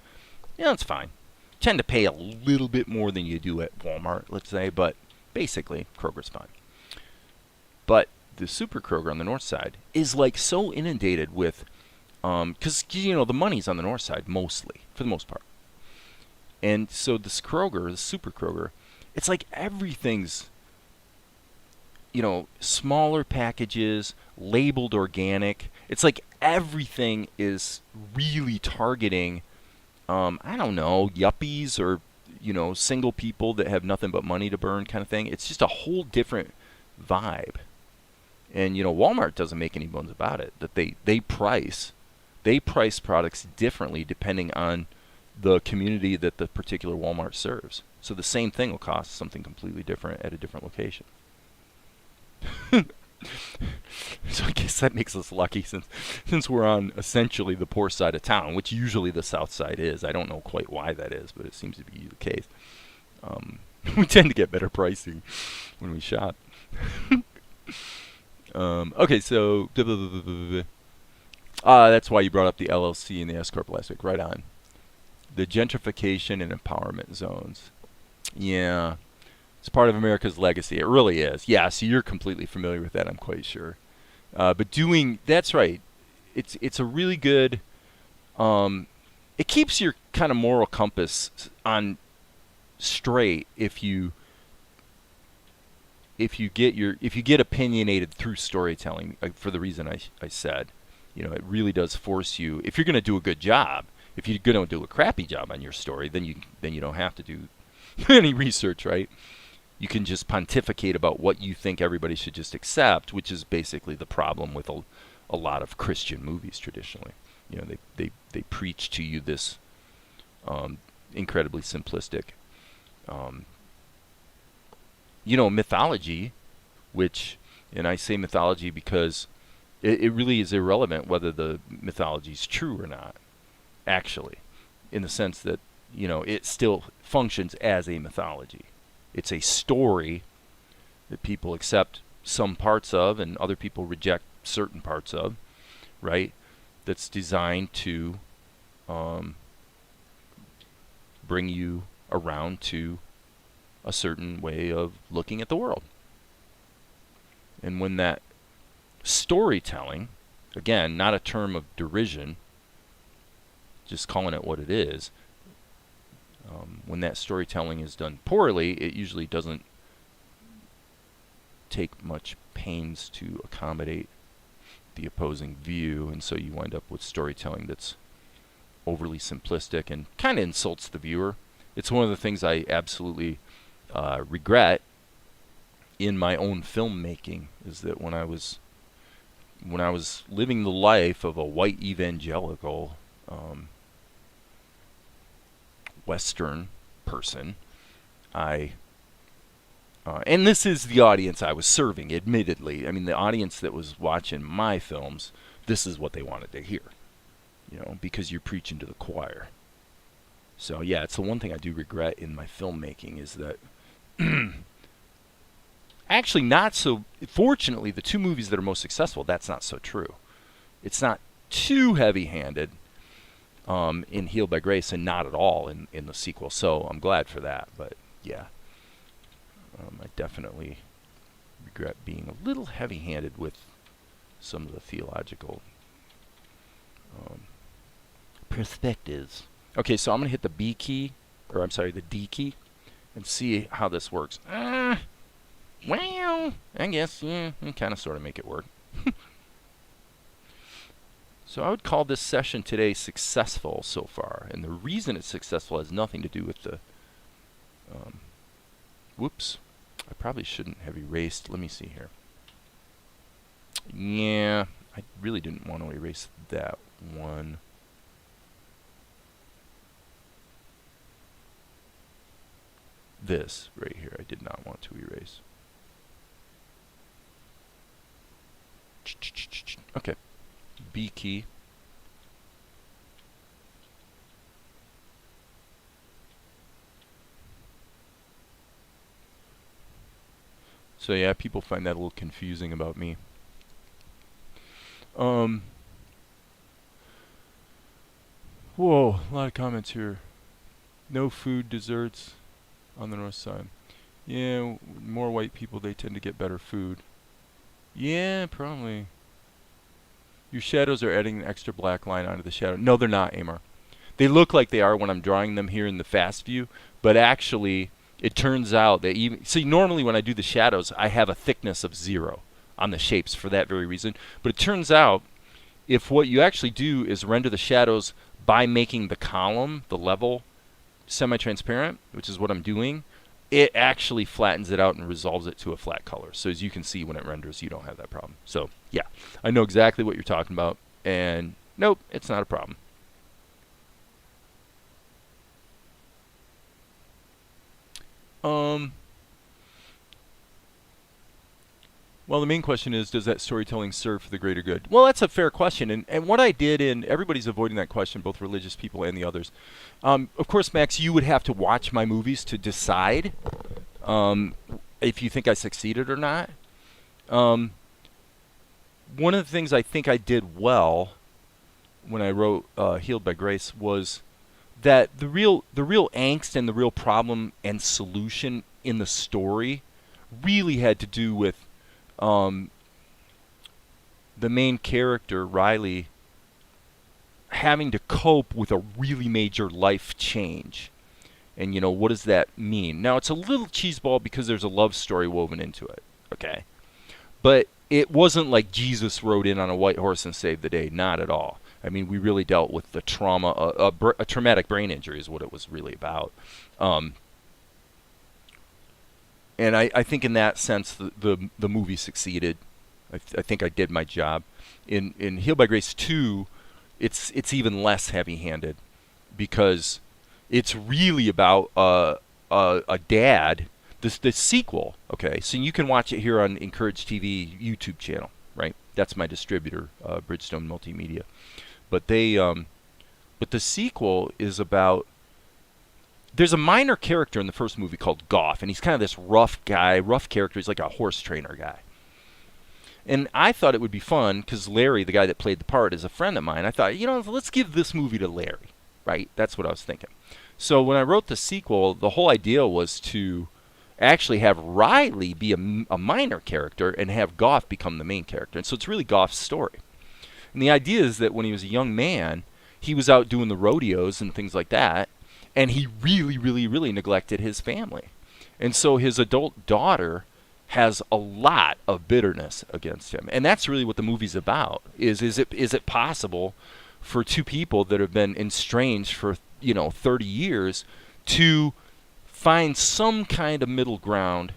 it's fine. You tend to pay a little bit more than you do at Walmart, let's say, but basically Kroger's fine. But the super Kroger on the north side is like so inundated with, because the money's on the north side mostly, for the most part. And so this Kroger, the super Kroger, it's like everything's, smaller packages, labeled organic. It's like everything is really targeting, I don't know, yuppies or, single people that have nothing but money to burn kind of thing. It's just a whole different vibe. And, Walmart doesn't make any bones about it, that they price products differently depending on the community that the particular Walmart serves. So the same thing will cost something completely different at a different location. So I guess that makes us lucky since we're on essentially the poor side of town, which usually the south side is. I don't know quite why that is, but it seems to be the case. We tend to get better pricing when we shop. Okay, so that's why you brought up the LLC and the S-Corp last week. Right on. The gentrification and empowerment zones. Yeah. It's part of America's legacy. It really is. Yeah, so you're completely familiar with that, I'm quite sure. But that's right. It's a really good, it keeps your kind of moral compass on straight if you get opinionated through storytelling, for the reason I said. It really does force you, if you're going to do a good job. If you're going to do a crappy job on your story, then you don't have to do any research, right? You can just pontificate about what you think everybody should just accept, which is basically the problem with a lot of Christian movies traditionally. They preach to you this incredibly simplistic, mythology, which, and I say mythology because it really is irrelevant whether the mythology is true or not, actually, in the sense that, it still functions as a mythology. It's a story that people accept some parts of and other people reject certain parts of, right? That's designed to bring you around to a certain way of looking at the world. And when that storytelling, again, not a term of derision, just calling it what it is, when that storytelling is done poorly, it usually doesn't take much pains to accommodate the opposing view, and so you wind up with storytelling that's overly simplistic and kind of insults the viewer. It's one of the things I absolutely regret in my own filmmaking, is that when I was living the life of a white evangelical Western person, and this is the audience I was serving, admittedly. I mean, the audience that was watching my films, this is what they wanted to hear, because you're preaching to the choir. So yeah, it's the one thing I do regret in my filmmaking, is that Actually, not so. Fortunately, the two movies that are most successful, that's not so true. It's not too heavy-handed in Healed by Grace, and not at all in the sequel. So I'm glad for that. But yeah, I definitely regret being a little heavy-handed with some of the theological perspectives. Okay, so I'm gonna hit the B key, or I'm sorry, the D key, and see how this works. Well, I guess, yeah, kind of sort of make it work. So I would call this session today successful so far. And the reason it's successful has nothing to do with the... whoops. I probably shouldn't have erased. Let me see here. Yeah, I really didn't want to erase that one. This right here, I did not want to erase. Okay, B key. So yeah, people find that a little confusing about me. Whoa, a lot of comments here. No food, desserts on the north side. Yeah, more white people, they tend to get better food. Yeah, probably. Your shadows are adding an extra black line onto the shadow. No, they're not, Amar. They look like they are when I'm drawing them here in the fast view, but actually, it turns out that even... See, normally when I do the shadows, I have a thickness of 0 on the shapes for that very reason. But it turns out, if what you actually do is render the shadows by making the column, the level, semi-transparent, which is what I'm doing, it actually flattens it out and resolves it to a flat color. So as you can see when it renders, you don't have that problem. So yeah, I know exactly what you're talking about. And nope, it's not a problem. Well, the main question is, does that storytelling serve for the greater good? Well, that's a fair question. And what I did, and everybody's avoiding that question, both religious people and the others. Of course, Max, you would have to watch my movies to decide if you think I succeeded or not. One of the things I think I did well when I wrote Healed by Grace was that the real angst and the real problem and solution in the story really had to do with the main character, Riley, having to cope with a really major life change. And, you know, what does that mean? Now, it's a little cheeseball because there's a love story woven into it, okay? But it wasn't like Jesus rode in on a white horse and saved the day. Not at all. I mean, we really dealt with the trauma, a traumatic brain injury is what it was really about. And I think in that sense, the movie succeeded. I think I did my job. In Healed by Grace 2, it's even less heavy-handed because it's really about a dad. The sequel, okay? So you can watch it here on Encourage TV YouTube channel, right? That's my distributor, Bridgestone Multimedia. But the sequel is about... There's a minor character in the first movie called Goff, and he's kind of this rough character. He's like a horse trainer guy. And I thought it would be fun, because Larry, the guy that played the part, is a friend of mine. I thought, you know, let's give this movie to Larry, right? That's what I was thinking. So when I wrote the sequel, the whole idea was to actually have Riley be a minor character and have Goff become the main character. And so it's really Goff's story. And the idea is that when he was a young man, he was out doing the rodeos and things like that, and he really, really, really neglected his family. And so his adult daughter has a lot of bitterness against him. And that's really what the movie's about. Is it possible for two people that have been estranged for, 30 years to find some kind of middle ground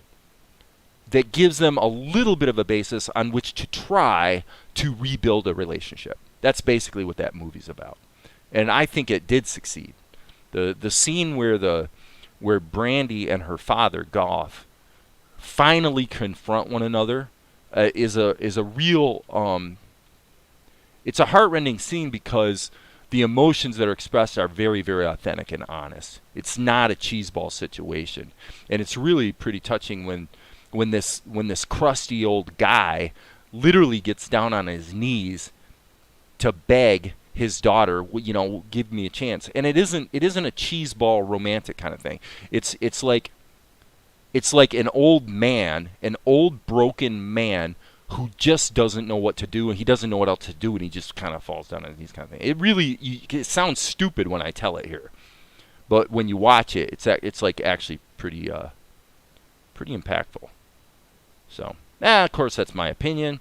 that gives them a little bit of a basis on which to try to rebuild a relationship? That's basically what that movie's about. And I think it did succeed. The scene where Brandy and her father, Goff, finally confront one another is a real it's a heartrending scene because the emotions that are expressed are very, very authentic and honest. It's not a cheeseball situation, and it's really pretty touching when when this crusty old guy literally gets down on his knees to beg his daughter, give me a chance. And it isn't a cheeseball romantic kind of thing. It's like an old man, an old broken man who just doesn't know what to do, and he doesn't know what else to do, and he just kind of falls down on his knees kind of thing. It sounds stupid when I tell it here, but when you watch it, it's like actually pretty impactful. So, of course, that's my opinion.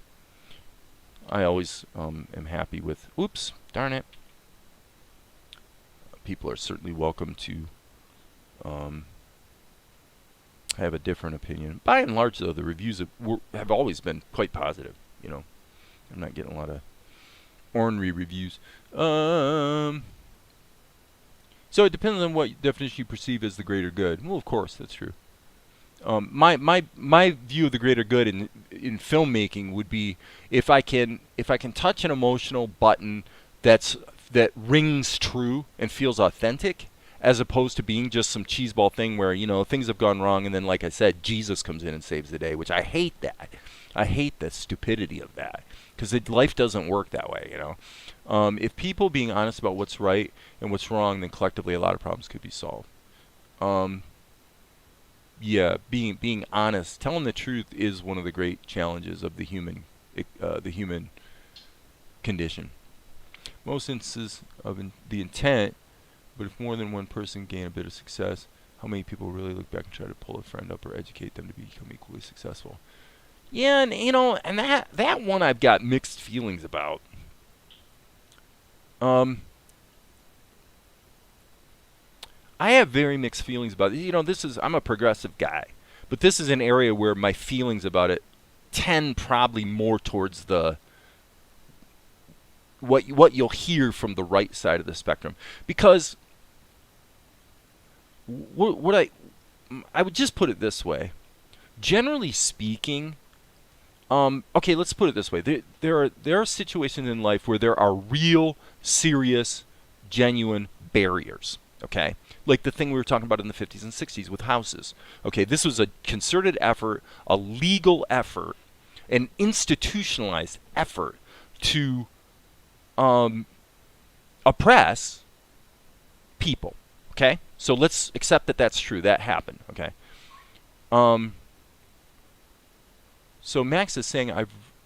I always am happy with, oops, darn it. People are certainly welcome to have a different opinion. By and large, though, the reviews have always been quite positive. I'm not getting a lot of ornery reviews. So it depends on what definition you perceive as the greater good. Well, of course, that's true. My view of the greater good in filmmaking would be if I can touch an emotional button that rings true and feels authentic, as opposed to being just some cheeseball thing where things have gone wrong and then, like I said, Jesus comes in and saves the day, which I hate that. I hate the stupidity of that, because life doesn't work that way. If people being honest about what's right and what's wrong, then collectively a lot of problems could be solved. Being honest, telling the truth is one of the great challenges of the human condition. Most instances of the intent, but if more than one person gain a bit of success, how many people really look back and try to pull a friend up or educate them to become equally successful? Yeah, and that one I've got mixed feelings about. I have very mixed feelings about it. I'm a progressive guy, but this is an area where my feelings about it tend probably more towards what you'll hear from the right side of the spectrum, because I would just put it this way. Generally speaking, okay, let's put it this way. There are situations in life where there are real, serious, genuine barriers. Okay, like the thing we were talking about in the 50s and 60s with houses. Okay, this was a concerted effort, a legal effort, an institutionalized effort to oppress people. Okay, so let's accept that that's true. That happened. Okay. So Max is saying,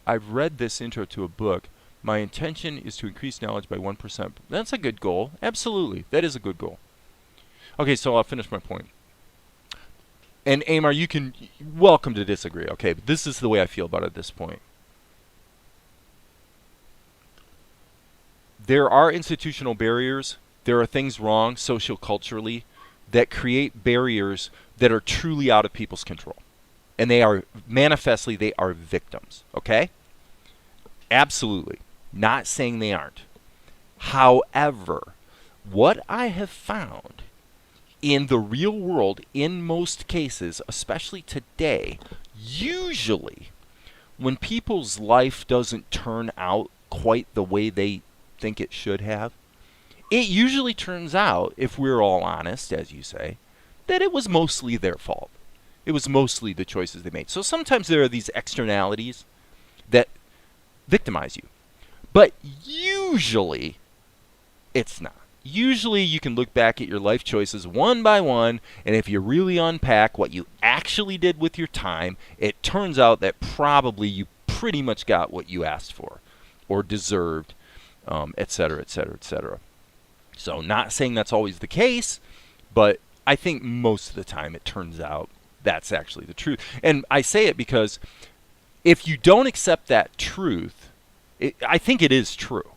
I've read this intro to a book. My intention is to increase knowledge by 1%. That's a good goal. Absolutely, that is a good goal. Okay, so I'll finish my point. And Amar, you can welcome to disagree. Okay, but this is the way I feel about it at this point. There are institutional barriers. There are things wrong socioculturally that create barriers that are truly out of people's control. And they are victims. Okay? Absolutely. Not saying they aren't. However, what I have found in the real world, in most cases, especially today, usually when people's life doesn't turn out quite the way they think it should have, it usually turns out, if we're all honest, as you say, that it was mostly their fault. It was mostly the choices they made. So sometimes there are these externalities that victimize you. But usually, it's not. Usually you can look back at your life choices one by one, and if you really unpack what you actually did with your time, it turns out that probably you pretty much got what you asked for or deserved, etc., etc., etc. So not saying that's always the case, but I think most of the time it turns out that's actually the truth. And I say it because if you don't accept that truth, I think it is true.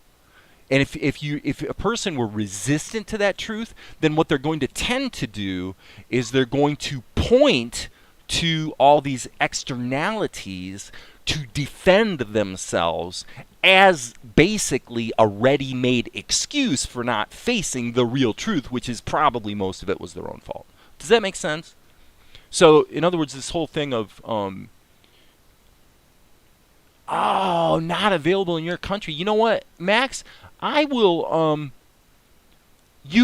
And if a person were resistant to that truth, then what they're going to tend to do is they're going to point to all these externalities to defend themselves as basically a ready-made excuse for not facing the real truth, which is probably most of it was their own fault. Does that make sense? So, in other words, this whole thing of, not available in your country. You know what, Max? I will, do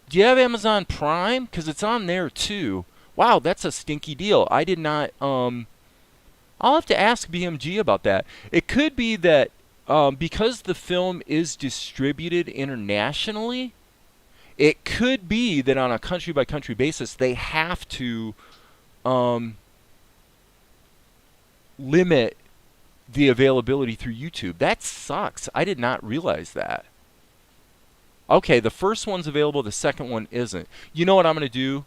you have Amazon Prime? Because it's on there too. Wow, that's a stinky deal. I did not. I'll have to ask BMG about that. It could be that because the film is distributed internationally, it could be that on a country by country basis they have to um, limit the availability through YouTube. That sucks. I did not realize that. Okay, the first one's available, the second one isn't. You know what I'm going to do?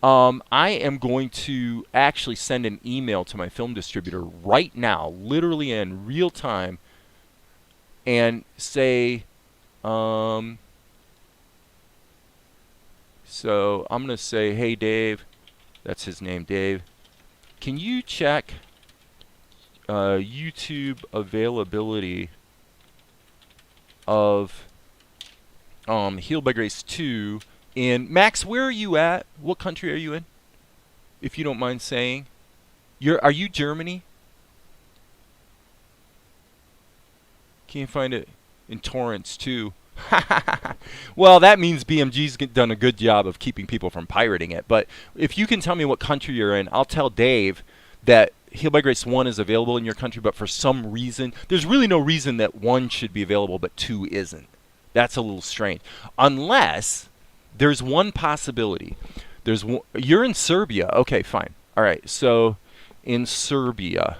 I am going to actually send an email to my film distributor right now, literally in real time, and say, so I'm going to say, hey, Dave, that's his name, Dave, can you check YouTube availability of Healed by Grace 2 in... Max, where are you at? What country are you in? If you don't mind saying. Are you Germany? Can you find it in torrents too? Well, that means BMG's done a good job of keeping people from pirating it. But if you can tell me what country you're in, I'll tell Dave that Healed by Grace 1 is available in your country, but for some reason, there's really no reason that 1 should be available but 2 isn't. That's a little strange. Unless there's one possibility. You're in Serbia. Okay, fine. All right. So in Serbia,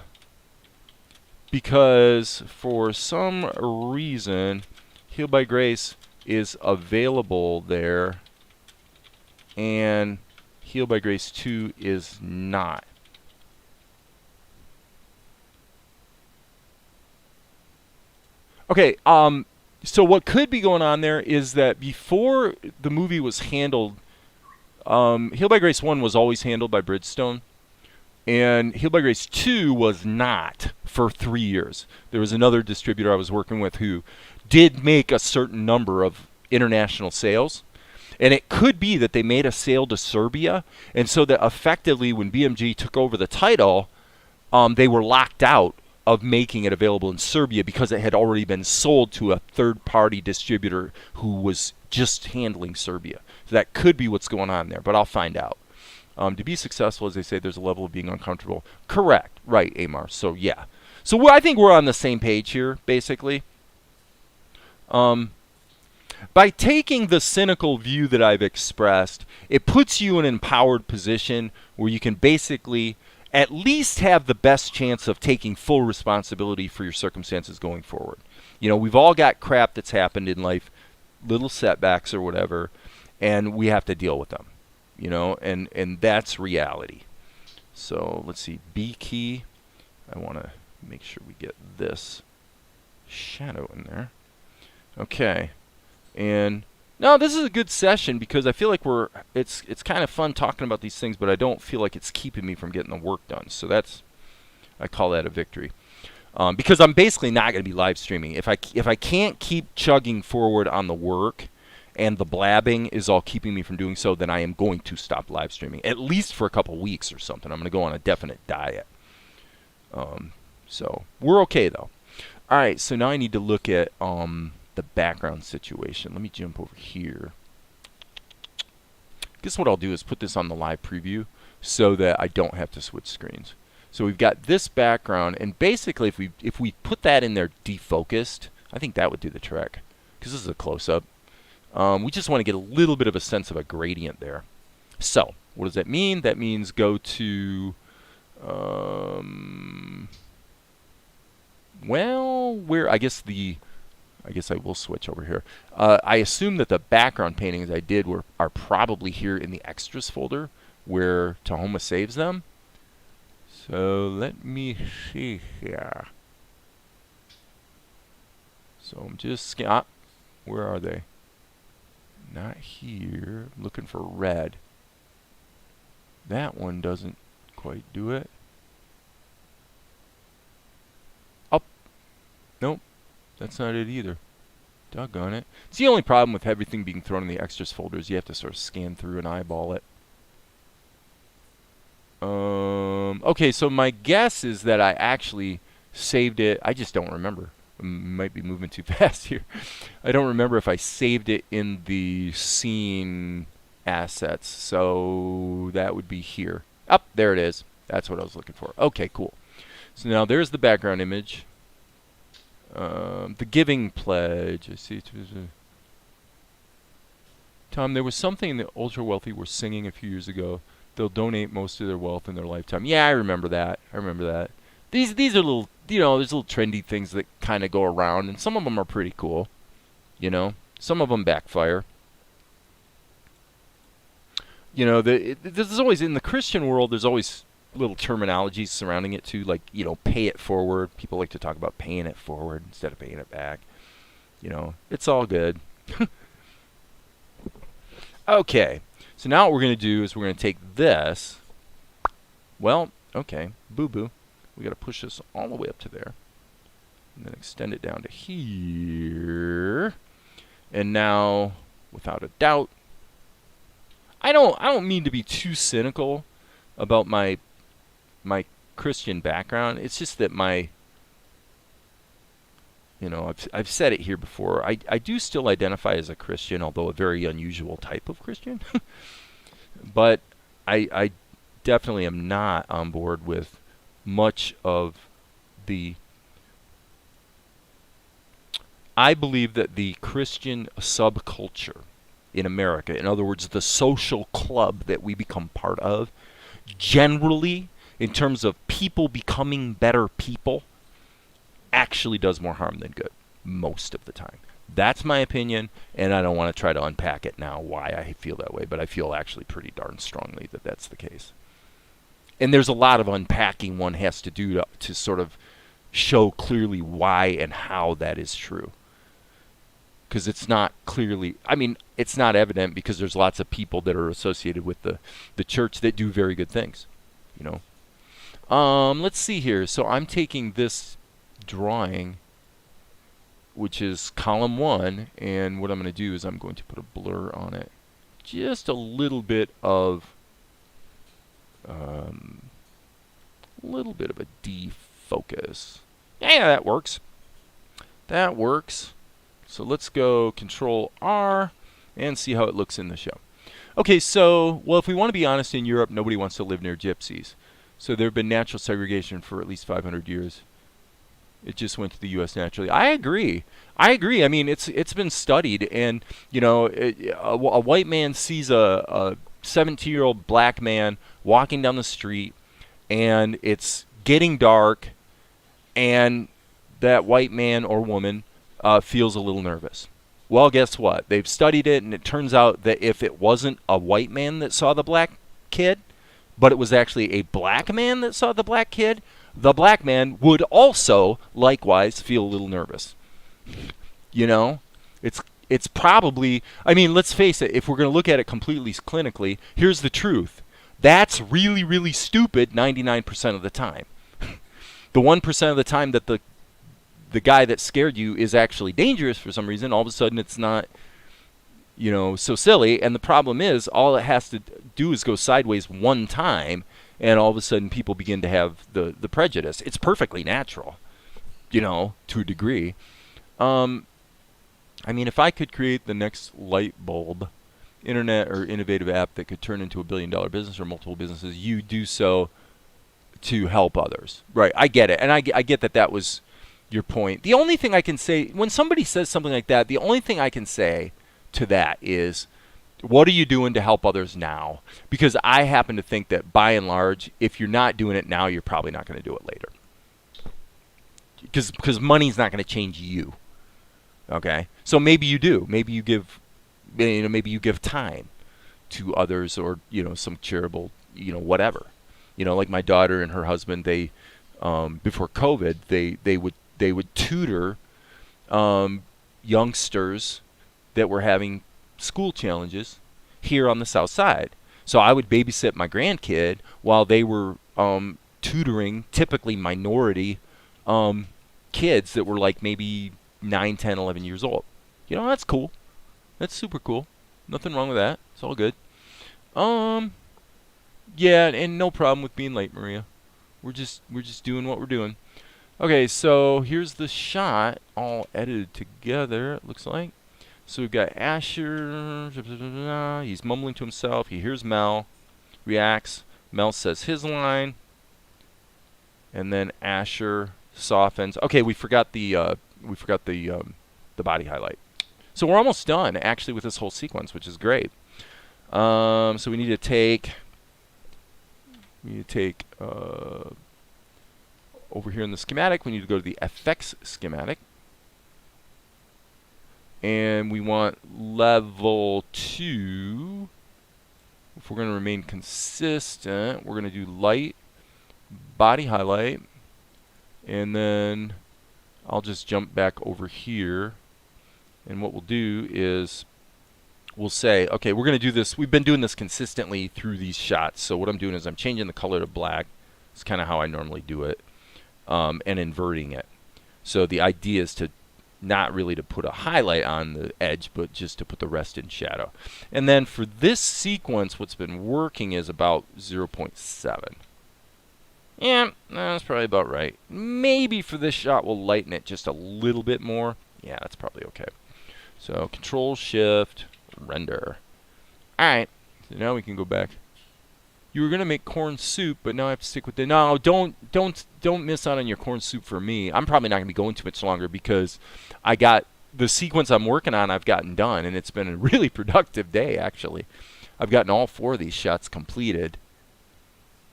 because for some reason Healed by Grace is available there and Healed by Grace 2 is not. Okay, so what could be going on there is that before the movie was handled, Healed by Grace 1 was always handled by Bridgestone, and Healed by Grace 2 was not for 3 years. There was another distributor I was working with who did make a certain number of international sales, and it could be that they made a sale to Serbia, and so that effectively when BMG took over the title, they were locked out of making it available in Serbia because it had already been sold to a third-party distributor who was just handling Serbia. So that could be what's going on there, but I'll find out. To be successful, as they say, there's a level of being uncomfortable. Correct. Right, Amar. So, yeah. So I think we're on the same page here, basically. By taking the cynical view that I've expressed, it puts you in an empowered position where you can basically at least have the best chance of taking full responsibility for your circumstances going forward. You know, we've all got crap that's happened in life, little setbacks or whatever, and we have to deal with them, you know, and that's reality. So let's see, B key. I want to make sure we get this shadow in there. Okay, and no, this is a good session because I feel like it's kind of fun talking about these things, but I don't feel like it's keeping me from getting the work done. So I call that a victory. Because I'm basically not going to be live streaming. If I can't keep chugging forward on the work and the blabbing is all keeping me from doing so, then I am going to stop live streaming, at least for a couple weeks or something. I'm going to go on a definite diet. So we're okay though. All right, so now I need to look at the background situation. Let me jump over here. Guess what I'll do is put this on the live preview so that I don't have to switch screens. So we've got this background, and basically if we put that in there defocused, I think that would do the trick because this is a close-up. We just want to get a little bit of a sense of a gradient there. So what does that mean? That means go to well, where I guess I will switch over here. I assume that the background paintings I did are probably here in the extras folder where Tahoma saves them. So let me see here. So I'm just where are they? Not here. I'm looking for red. That one doesn't quite do it. Oh, nope. That's not it either. Doggone it. It's the only problem with everything being thrown in the extras folder is you have to sort of scan through and eyeball it. Okay, so my guess is that I actually saved it. I just don't remember. I might be moving too fast here. I don't remember if I saved it in the scene assets. So that would be here. Up, there it is. That's what I was looking for. Okay, cool. So now there's the background image. The giving pledge. I see. Tom, there was something the ultra wealthy were singing a few years ago. They'll donate most of their wealth in their lifetime. Yeah, I remember that. These are little, there's little trendy things that kind of go around, and some of them are pretty cool. Some of them backfire. There's always, in the Christian world, there's always little terminologies surrounding it too, like, pay it forward. People like to talk about paying it forward instead of paying it back. It's all good. Okay, so now what we're going to do is we're going to take this. Well, okay, boo-boo. We got to push this all the way up to there. And then extend it down to here. And now, without a doubt, I don't mean to be too cynical about my Christian background. It's just that I've said it here before. I do still identify as a Christian, although a very unusual type of Christian. But I definitely am not on board with much of the... I believe that the Christian subculture in America, in other words, the social club that we become part of, generally, in terms of people becoming better people, actually does more harm than good most of the time. That's my opinion, and I don't want to try to unpack it now why I feel that way, but I feel actually pretty darn strongly that that's the case. And there's a lot of unpacking one has to do to sort of show clearly why and how that is true. Because it's not clearly, it's not evident because there's lots of people that are associated with the church that do very good things, Let's see here. So I'm taking this drawing, which is column 1, and what I'm going to do is I'm going to put a blur on it. Just a little bit of a defocus. Yeah, that works. That works. So let's go Control R and see how it looks in the show. Okay, so, well, if we want to be honest, in Europe, nobody wants to live near gypsies. So there have been natural segregation for at least 500 years. It just went to the U.S. naturally. I agree. It's been studied, and a white man sees a 17-year-old black man walking down the street, and it's getting dark, and that white man or woman feels a little nervous. Well, guess what? They've studied it, and it turns out that if it wasn't a white man that saw the black kid, but it was actually a black man that saw the black kid, the black man would also likewise feel a little nervous. It's probably, let's face it, if we're going to look at it completely clinically, here's the truth. That's really, really stupid 99% of the time. The 1% of the time that the guy that scared you is actually dangerous for some reason, all of a sudden it's not, so silly. And the problem is, all it has to do is go sideways one time, and all of a sudden people begin to have the prejudice. It's perfectly natural, to a degree. If I could create the next light bulb, internet or innovative app that could turn into $1 billion business or multiple businesses, you do so to help others. Right, I get it. And I get that was your point. The only thing I can say, when somebody says something like that, the only thing I can say to that is, what are you doing to help others now? Because I happen to think that by and large, if you're not doing it now, you're probably not going to do it later. Because money's not going to change you. Okay? So maybe you do. Maybe you give time to others, or some charitable, whatever. Like my daughter and her husband, they before COVID, they would tutor youngsters that were having school challenges here on the South Side. So I would babysit my grandkid while they were tutoring typically minority kids that were like maybe 9, 10, 11 years old. That's cool. That's super cool. Nothing wrong with that. It's all good. Yeah, and no problem with being late, Maria. We're just doing what we're doing. Okay, so here's the shot all edited together, it looks like. So we've got Asher. He's mumbling to himself. He hears Mel. Reacts. Mel says his line. And then Asher softens. Okay, we forgot the body highlight. So we're almost done actually with this whole sequence, which is great. So we need to take over here in the schematic. We need to go to the FX schematic, and we want level 2. If we're going to remain consistent, we're going to do light, body highlight, and then I'll just jump back over here, and what we'll do is we'll say, okay, we're going to do this. We've been doing this consistently through these shots. So what I'm doing is I'm changing the color to black. It's kind of how I normally do it, and inverting it. So the idea is to not really to put a highlight on the edge, but just to put the rest in shadow. And then for this sequence, what's been working is about 0.7. Yeah, that's probably about right. Maybe for this shot, we'll lighten it just a little bit more. Yeah, that's probably okay. So Control Shift Render. All right, so now we can go back. You were gonna make corn soup, but now I have to stick with the. No, don't miss out on your corn soup for me. I'm probably not gonna be going too much longer because I got the sequence I'm working on. I've gotten done, and it's been a really productive day actually. I've gotten all 4 of these shots completed,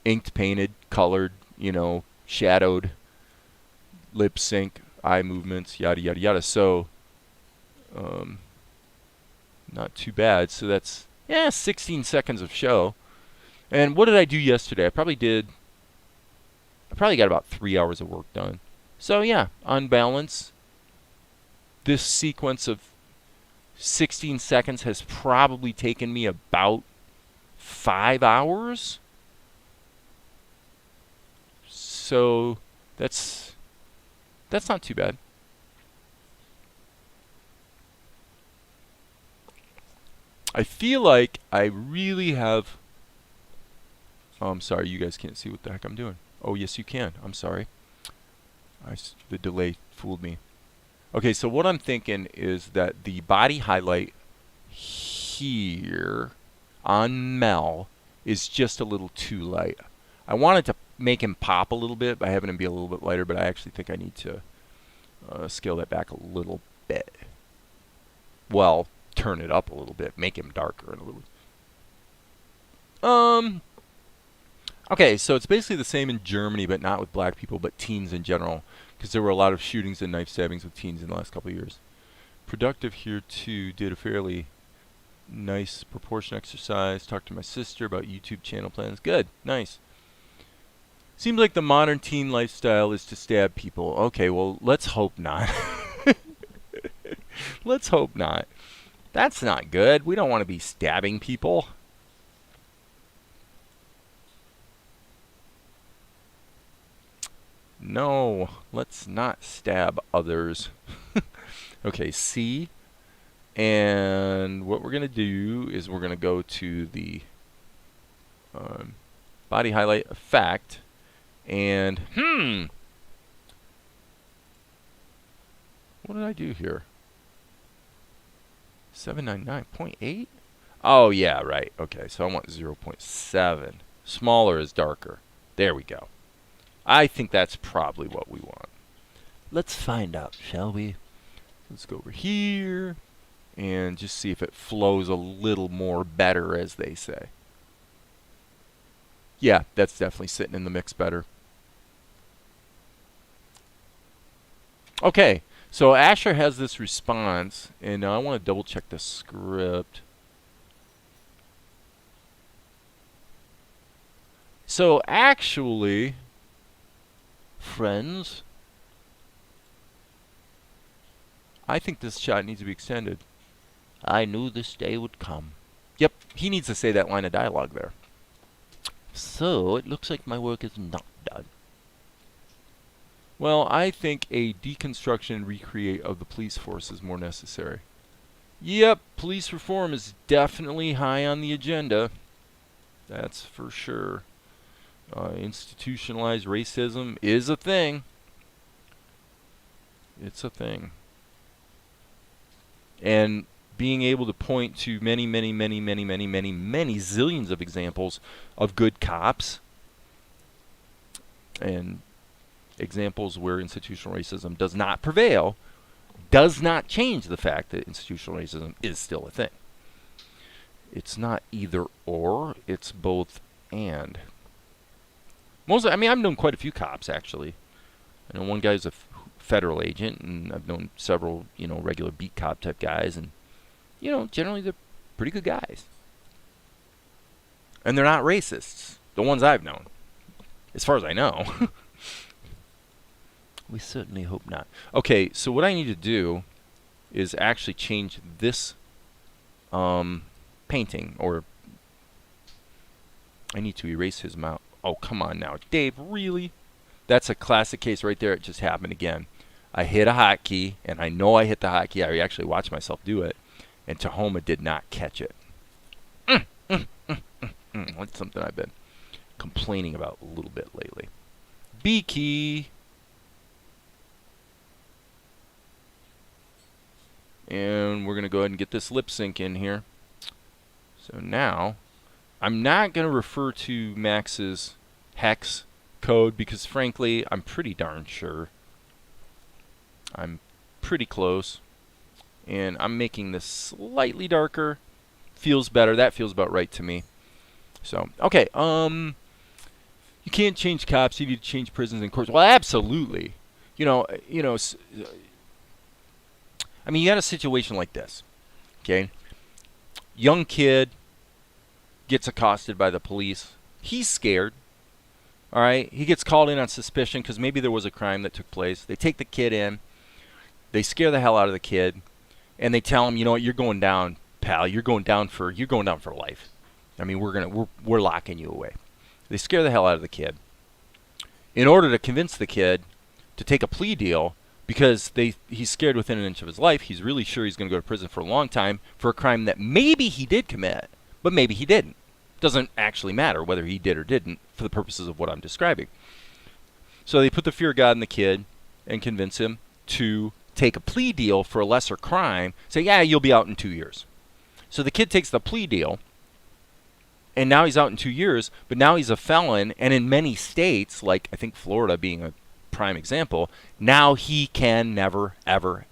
inked, painted, colored, you know, shadowed, lip sync, eye movements, yada yada yada. So, not too bad. So that's 16 seconds of show. And what did I do yesterday? I probably got about 3 hours of work done. So yeah, on balance, this sequence of 16 seconds has probably taken me about 5 hours. So that's not too bad. I feel like I really have. Oh, I'm sorry, you guys can't see what the heck I'm doing. Oh, yes, you can. I'm sorry. The delay fooled me. Okay, so what I'm thinking is that the body highlight here on Mel is just a little too light. I wanted to make him pop a little bit by having him be a little bit lighter, but I actually think I need to scale that back a little bit. Well, turn it up a little bit, make him darker and a little. Okay, so it's basically the same in Germany, but not with black people, but teens in general, because there were a lot of shootings and knife stabbings with teens in the last couple of years. Productive here too. Did a fairly nice proportion exercise. Talked to my sister about YouTube channel plans. Good, nice. Seems like the modern teen lifestyle is to stab people. Okay, well, let's hope not. Let's hope not. That's not good. We don't want to be stabbing people. No, let's not stab others. Okay, C. And what we're going to do is we're going to go to the body highlight effect. And, what did I do here? 799.8? Oh, yeah, right. Okay, so I want 0.7. Smaller is darker. There we go. I think that's probably what we want. Let's find out, shall we? Let's go over here and just see if it flows a little more better, as they say. Yeah, that's definitely sitting in the mix better. Okay, so Asher has this response, and now I want to double check the script. So actually, friends, I think this shot needs to be extended. I knew this day would come. Yep, he needs to say that line of dialogue there. So, it looks like my work is not done. Well, I think a deconstruction and recreate of the police force is more necessary. Yep, police reform is definitely high on the agenda. That's for sure. Institutionalized racism is a thing. It's a thing. And being able to point to many zillions of examples of good cops and examples where institutional racism does not prevail does not change the fact that institutional racism is still a thing. It's not either or, it's both and. Mostly, I mean, I've known quite a few cops, actually. I know one guy's a federal agent, and I've known several, regular beat cop type guys, and, generally they're pretty good guys. And they're not racists, the ones I've known, as far as I know. We certainly hope not. Okay, so what I need to do is actually change this painting, or I need to erase his mouth. Oh, come on now, Dave, really? That's a classic case right there. It just happened again. I hit a hotkey, and I know I hit the hotkey. I actually watched myself do it, and Tahoma did not catch it. That's something I've been complaining about a little bit lately. B key. And we're going to go ahead and get this lip sync in here. So now, I'm not going to refer to Max's hex code because, frankly, I'm pretty darn sure. I'm pretty close. And I'm making this slightly darker. Feels better. That feels about right to me. So, okay. You can't change cops. You need to change prisons and courts. Well, absolutely. I mean, you got a situation like this, okay? Young kid gets accosted by the police. He's scared, all right? He gets called in on suspicion because maybe there was a crime that took place. They take the kid in. They scare the hell out of the kid, and they tell him, you know what, you're going down, pal. You're going down for life. I mean, we're locking you away. They scare the hell out of the kid. In order to convince the kid to take a plea deal, because he's scared within an inch of his life. He's really sure he's going to go to prison for a long time for a crime that maybe he did commit, but maybe he didn't. Doesn't actually matter whether he did or didn't for the purposes of what I'm describing. So they put the fear of God in the kid and convince him to take a plea deal for a lesser crime. Say, yeah, you'll be out in 2 years. So the kid takes the plea deal, and now he's out in 2 years, but now he's a felon, and in many states, like I think Florida being a prime example, now he can never, ever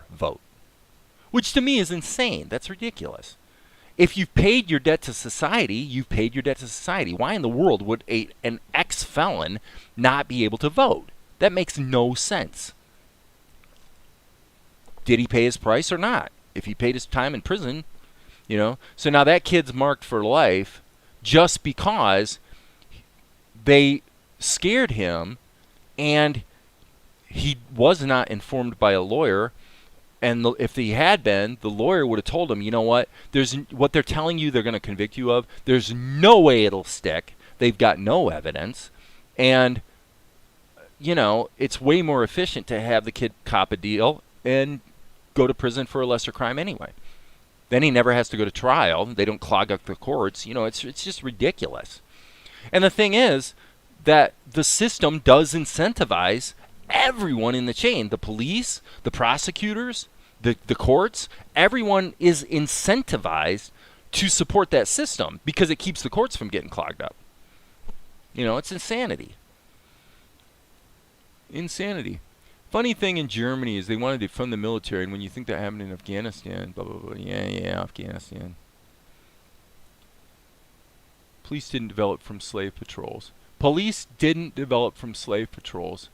vote. Which to me is insane. That's ridiculous. If you've paid your debt to society, you've paid your debt to society. Why in the world would an ex-felon not be able to vote? That makes no sense. Did he pay his price or not? If he paid his time in prison, So now that kid's marked for life just because they scared him and he was not informed by a lawyer. And if he had been, the lawyer would have told him, you know what, what they're telling you they're going to convict you of, there's no way it'll stick. They've got no evidence. And, it's way more efficient to have the kid cop a deal and go to prison for a lesser crime anyway. Then he never has to go to trial. They don't clog up the courts. It's just ridiculous. And the thing is that the system does incentivize everyone in the chain. The police, the prosecutors, the courts, everyone is incentivized to support that system because it keeps the courts from getting clogged up. It's insanity. Insanity. Funny thing in Germany is they wanted to fund the military, and when you think that happened in Afghanistan, blah, blah, blah, yeah, Afghanistan. Police didn't develop from slave patrols. Police didn't develop from slave patrols.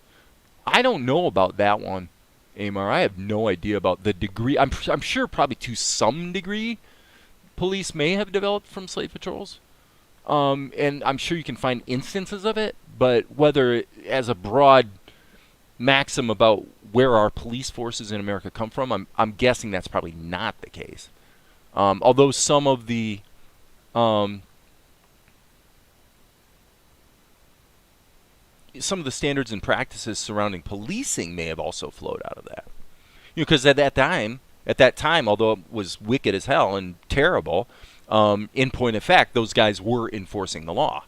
I don't know about that one, Amar. I have no idea about the degree. I'm sure probably to some degree police may have developed from slave patrols. And I'm sure you can find instances of it, but whether as a broad maxim about where our police forces in America come from, I'm guessing that's probably not the case. Although some of the standards and practices surrounding policing may have also flowed out of that. Because at that time, although it was wicked as hell and terrible, in point of fact, those guys were enforcing the law,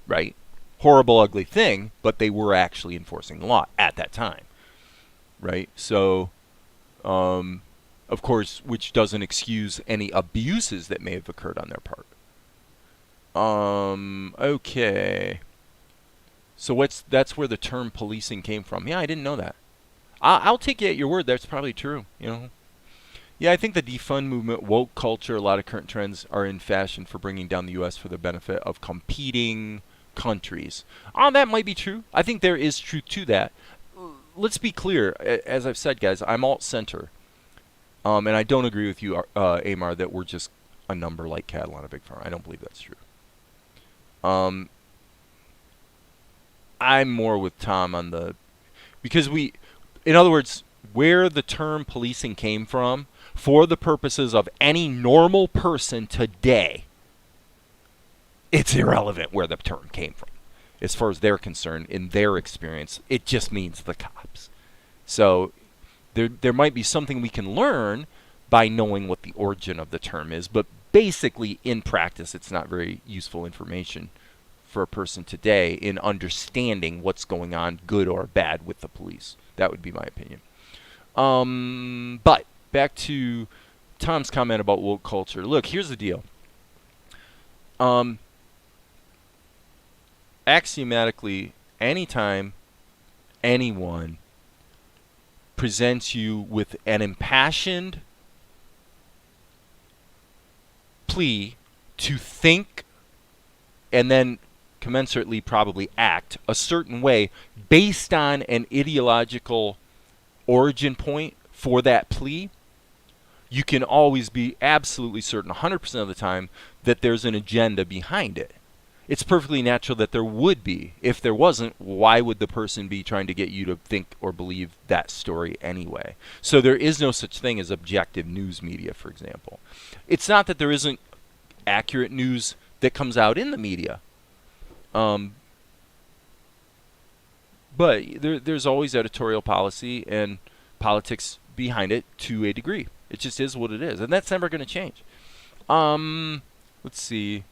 right? Horrible, ugly thing, but they were actually enforcing the law at that time, right? So, Of course, which doesn't excuse any abuses that may have occurred on their part. Okay. So that's where the term policing came from. Yeah, I didn't know that. I'll take you at your word. That's probably true. You know. Yeah, I think the defund movement, woke culture, a lot of current trends are in fashion for bringing down the U.S. for the benefit of competing countries. That might be true. I think there is truth to that. Let's be clear. As I've said, guys, I'm alt-center. And I don't agree with you, Amar, that we're just a number like cattle on a big farm. I don't believe that's true. I'm more with Tom on the... Because in other words, where the term policing came from, for the purposes of any normal person today, it's irrelevant where the term came from. As far as they're concerned, in their experience, it just means the cops. So there might be something we can learn by knowing what the origin of the term is, but basically in practice it's not very useful information for a person today in understanding what's going on, good or bad, with the police. That would be my opinion. But back to Tom's comment about woke culture. Look, here's the deal. Axiomatically, anytime anyone presents you with an impassioned plea to think and then commensurately probably act a certain way based on an ideological origin point for that plea, you can always be absolutely certain 100% of the time that there's an agenda behind it. It's perfectly natural that there would be. If there wasn't, why would the person be trying to get you to think or believe that story anyway? So there is no such thing as objective news media, for example. It's not that there isn't accurate news that comes out in the media. But there's always editorial policy and politics behind it to a degree. It just is what it is, and that's never going to change. Let's see.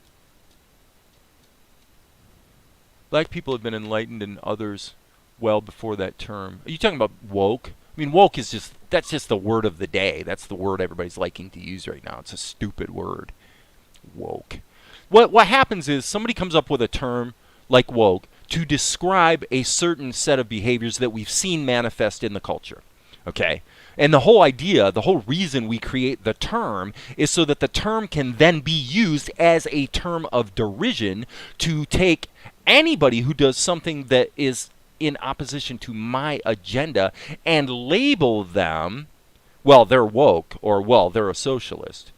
Black people have been enlightened and others well before that term. Are you talking about woke? I mean, woke is that's just the word of the day. That's the word everybody's liking to use right now. It's a stupid word. Woke. What happens is somebody comes up with a term like woke to describe a certain set of behaviors that we've seen manifest in the culture. Okay? And the whole idea, the whole reason we create the term is so that the term can then be used as a term of derision to take anybody who does something that is in opposition to my agenda and label them, well, they're woke, or, well, they're a socialist,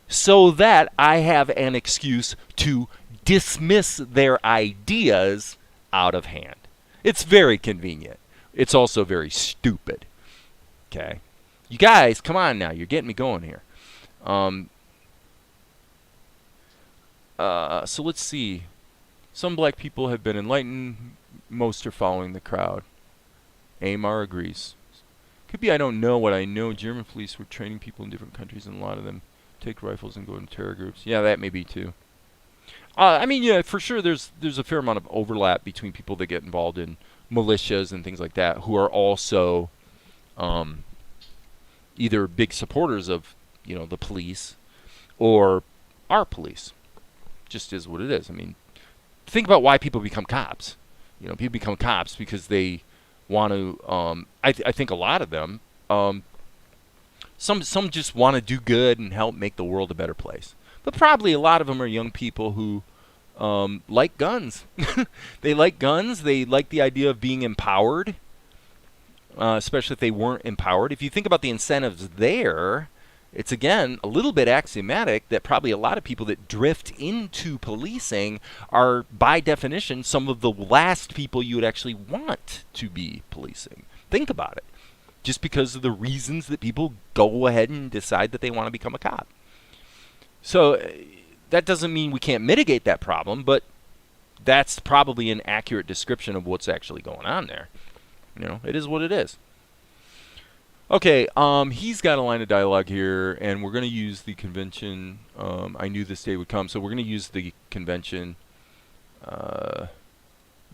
so that I have an excuse to dismiss their ideas out of hand. It's very convenient. It's also very stupid. Okay? You guys, come on now. You're getting me going here. So let's see. Some black people have been enlightened. Most are following the crowd. Amar agrees. Could be I don't know what I know. German police were training people in different countries, and a lot of them take rifles and go into terror groups. Yeah, that may be too. I mean, yeah, for sure there's a fair amount of overlap between people that get involved in militias and things like that who are also either big supporters of, the police or our police. Just is what it is. I mean, think about why people become cops. People become cops because they want to, I think a lot of them, some just want to do good and help make the world a better place. But probably a lot of them are young people who like guns. They like guns. They like the idea of being empowered, especially if they weren't empowered. If you think about the incentives there, it's, again, a little bit axiomatic that probably a lot of people that drift into policing are, by definition, some of the last people you would actually want to be policing. Think about it. Just because of the reasons that people go ahead and decide that they want to become a cop. So that doesn't mean we can't mitigate that problem, but that's probably an accurate description of what's actually going on there. It is what it is. Okay, he's got a line of dialogue here, and we're going to use the convention. I knew this day would come, so we're going to use the convention that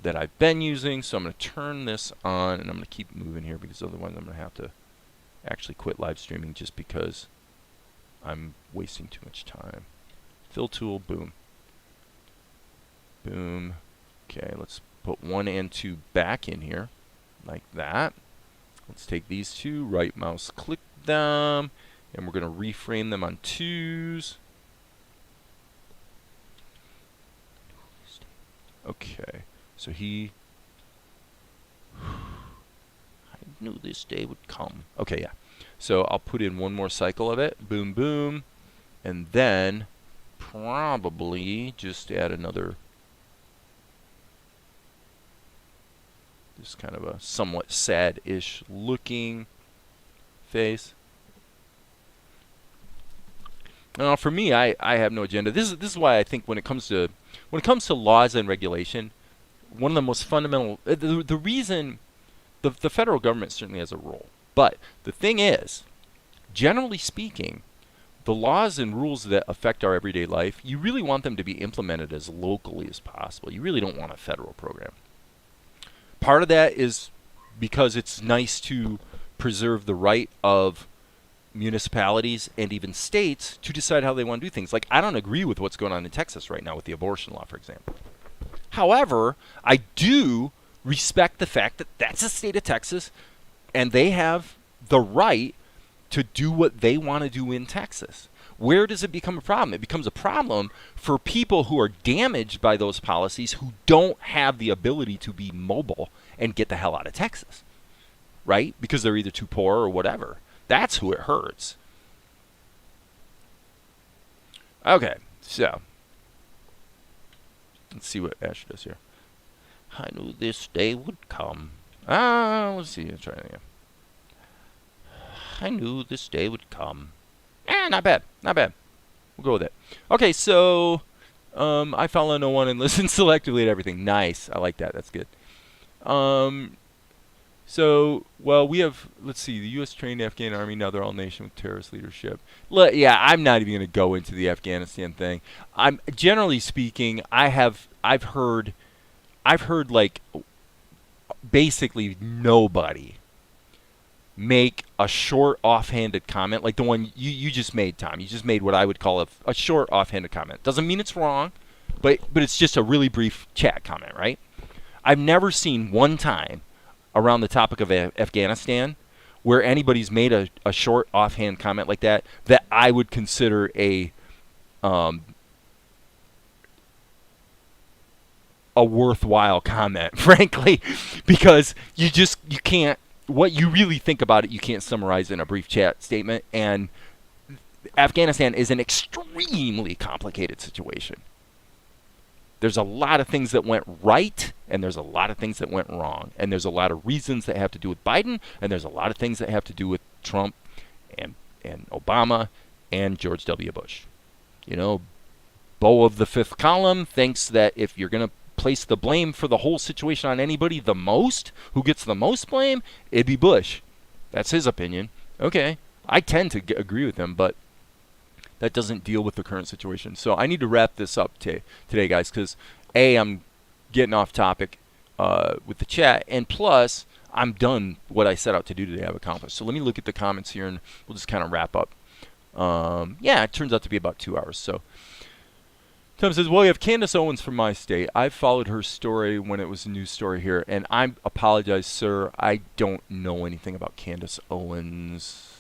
I've been using. So I'm going to turn this on, and I'm going to keep moving here because otherwise I'm going to have to actually quit live streaming just because I'm wasting too much time. Fill tool, boom. Boom. Okay, let's put 1 and 2 back in here, like that. Let's take these two, right mouse click them, and we're going to reframe them on 2s. Okay, so I knew this day would come. Okay, yeah. So I'll put in one more cycle of it, boom, boom, and then probably just add another, just kind of a somewhat sad-ish looking face. Now, for me, I have no agenda. This is why I think when it comes to laws and regulation, one of the most fundamental, the reason the federal government certainly has a role, but the thing is, generally speaking, the laws and rules that affect our everyday life, you really want them to be implemented as locally as possible. You really don't want a federal program. Part of that is because it's nice to preserve the right of municipalities and even states to decide how they want to do things. Like, I don't agree with what's going on in Texas right now with the abortion law, for example. However, I do respect the fact that that's the state of Texas, and they have the right to do what they want to do in Texas. Where does it become a problem? It becomes a problem for people who are damaged by those policies, who don't have the ability to be mobile and get the hell out of Texas, right? Because they're either too poor or whatever. That's who it hurts. Okay, so let's see what Ash does here. I knew this day would come. Let's see. Let's try it again. I knew this day would come. Not bad. Not bad. We'll go with it. Okay, so I follow no one and listen selectively to everything. Nice. I like that. That's good. So, well, we have, let's see, the U.S. trained Afghan army, now they're all nation with terrorist leadership. Yeah, I'm not even going to go into the Afghanistan thing. I'm generally speaking, I've heard like basically nobody make a short offhanded comment like the one you just made, Tom. You just made what I would call a short offhanded comment. Doesn't mean it's wrong, but it's just a really brief chat comment, right? I've never seen one time around the topic of Afghanistan where anybody's made a short offhand comment like that I would consider a worthwhile comment, frankly, because you can't, what you really think about it, you can't summarize in a brief chat statement. And Afghanistan is an extremely complicated situation. There's a lot of things that went right, and there's a lot of things that went wrong. And there's a lot of reasons that have to do with Biden, and there's a lot of things that have to do with Trump and Obama and George W. Bush. You know, Beau of the fifth column thinks that if you're going to place the blame for the whole situation on anybody the most, who gets the most blame, it'd be Bush. That's his opinion. Okay, I tend to agree with him, but that doesn't deal with the current situation. So I need to wrap this up today, guys, because A, I'm getting off topic with the chat, and plus, I'm done what I set out to do today. I've accomplished. So let me look at the comments here, and we'll just kind of wrap up. Yeah, it turns out to be about 2 hours. So Tom says, well, you have Candace Owens from my state. I followed her story when it was a news story here, and I apologize, sir. I don't know anything about Candace Owens.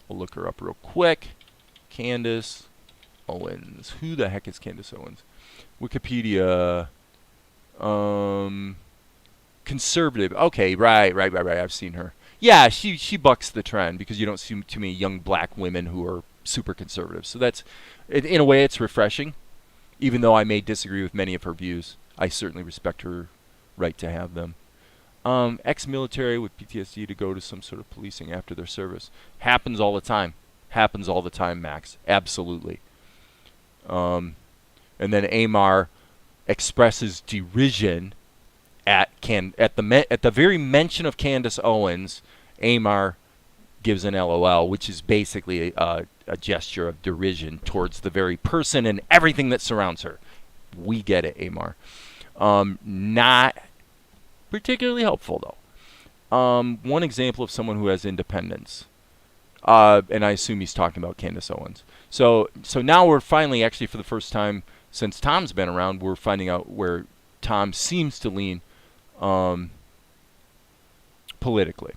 I'll look her up real quick. Candace Owens. Who the heck is Candace Owens? Wikipedia. Conservative. Okay, right. I've seen her. Yeah, she bucks the trend because you don't see too many young black women who are super conservative. So that's, in a way, it's refreshing. Even though I may disagree with many of her views, I certainly respect her right to have them. Ex-military with PTSD to go to some sort of policing after their service. Happens all the time. Happens all the time, Max. Absolutely. And then Amar expresses derision at the very mention of Candace Owens. Amar gives an LOL, which is basically a gesture of derision towards the very person and everything that surrounds her. We get it, Amar. Not particularly helpful, though. One example of someone who has independence. And I assume he's talking about Candace Owens. So now we're finally, actually for the first time since Tom's been around, we're finding out where Tom seems to lean politically.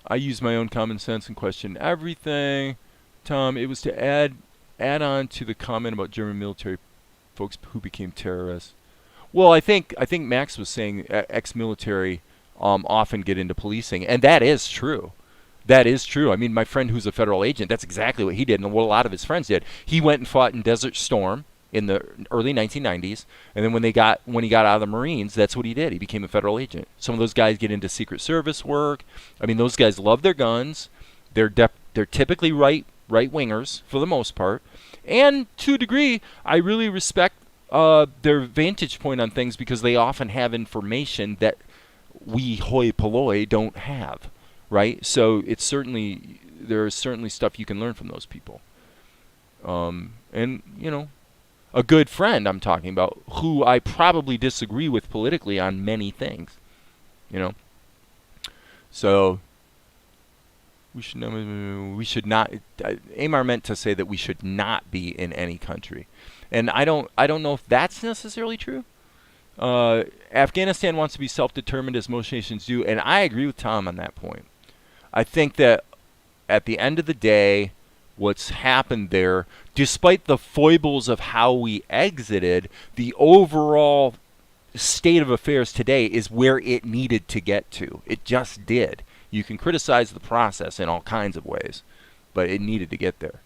I use my own common sense and question everything. Tom, it was to add on to the comment about German military folks who became terrorists. Well, I think Max was saying ex-military often get into policing, and that is true. That is true. I mean, my friend who's a federal agent, that's exactly what he did, and what a lot of his friends did. He went and fought in Desert Storm in the early 1990s, and then when he got out of the Marines, that's what he did. He became a federal agent. Some of those guys get into Secret Service work. I mean, those guys love their guns. They're typically right wingers for the most part, and to a degree, I really respect their vantage point on things because they often have information that we hoi polloi don't have, right? So there's certainly stuff you can learn from those people. And a good friend I'm talking about, who I probably disagree with politically on many things, So we should not. Amar meant to say that we should not be in any country, and I don't know if that's necessarily true. Afghanistan wants to be self-determined, as most nations do, and I agree with Tom on that point. I think that at the end of the day, what's happened there, despite the foibles of how we exited, the overall state of affairs today is where it needed to get to. It just did. You can criticize the process in all kinds of ways, but it needed to get there.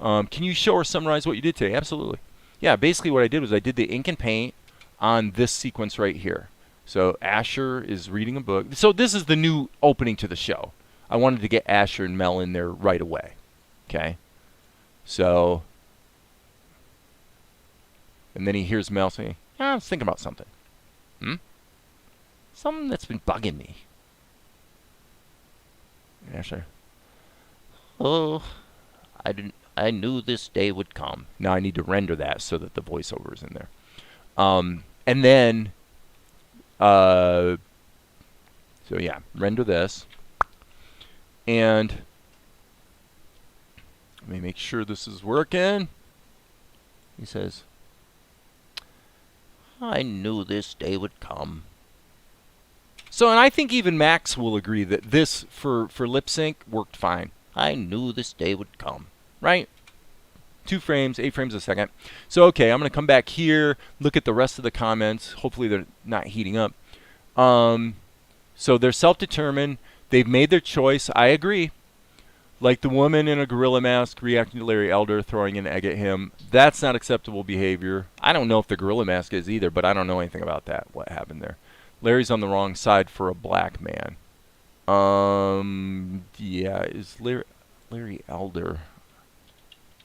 Can you show or summarize what you did today? Absolutely. Yeah, basically what I did was I did the ink and paint on this sequence right here. So Asher is reading a book. So this is the new opening to the show. I wanted to get Asher and Mel in there right away. Okay? So, and then he hears Mel saying, I was thinking about something. Something that's been bugging me. Asher, oh, I knew this day would come. Now I need to render that so that the voiceover is in there. And then, so yeah, render this. And let me make sure this is working. He says, I knew this day would come. So, and I think even Max will agree that this, for lip sync, worked fine. I knew this day would come. Right? 2 frames, 8 frames a second. So, okay, I'm going to come back here, look at the rest of the comments. Hopefully they're not heating up. So they're self-determined. They've made their choice. I agree. Like the woman in a gorilla mask reacting to Larry Elder, throwing an egg at him. That's not acceptable behavior. I don't know if the gorilla mask is either, but I don't know anything about that, what happened there. Larry's on the wrong side for a black man. Yeah, is Larry Elder...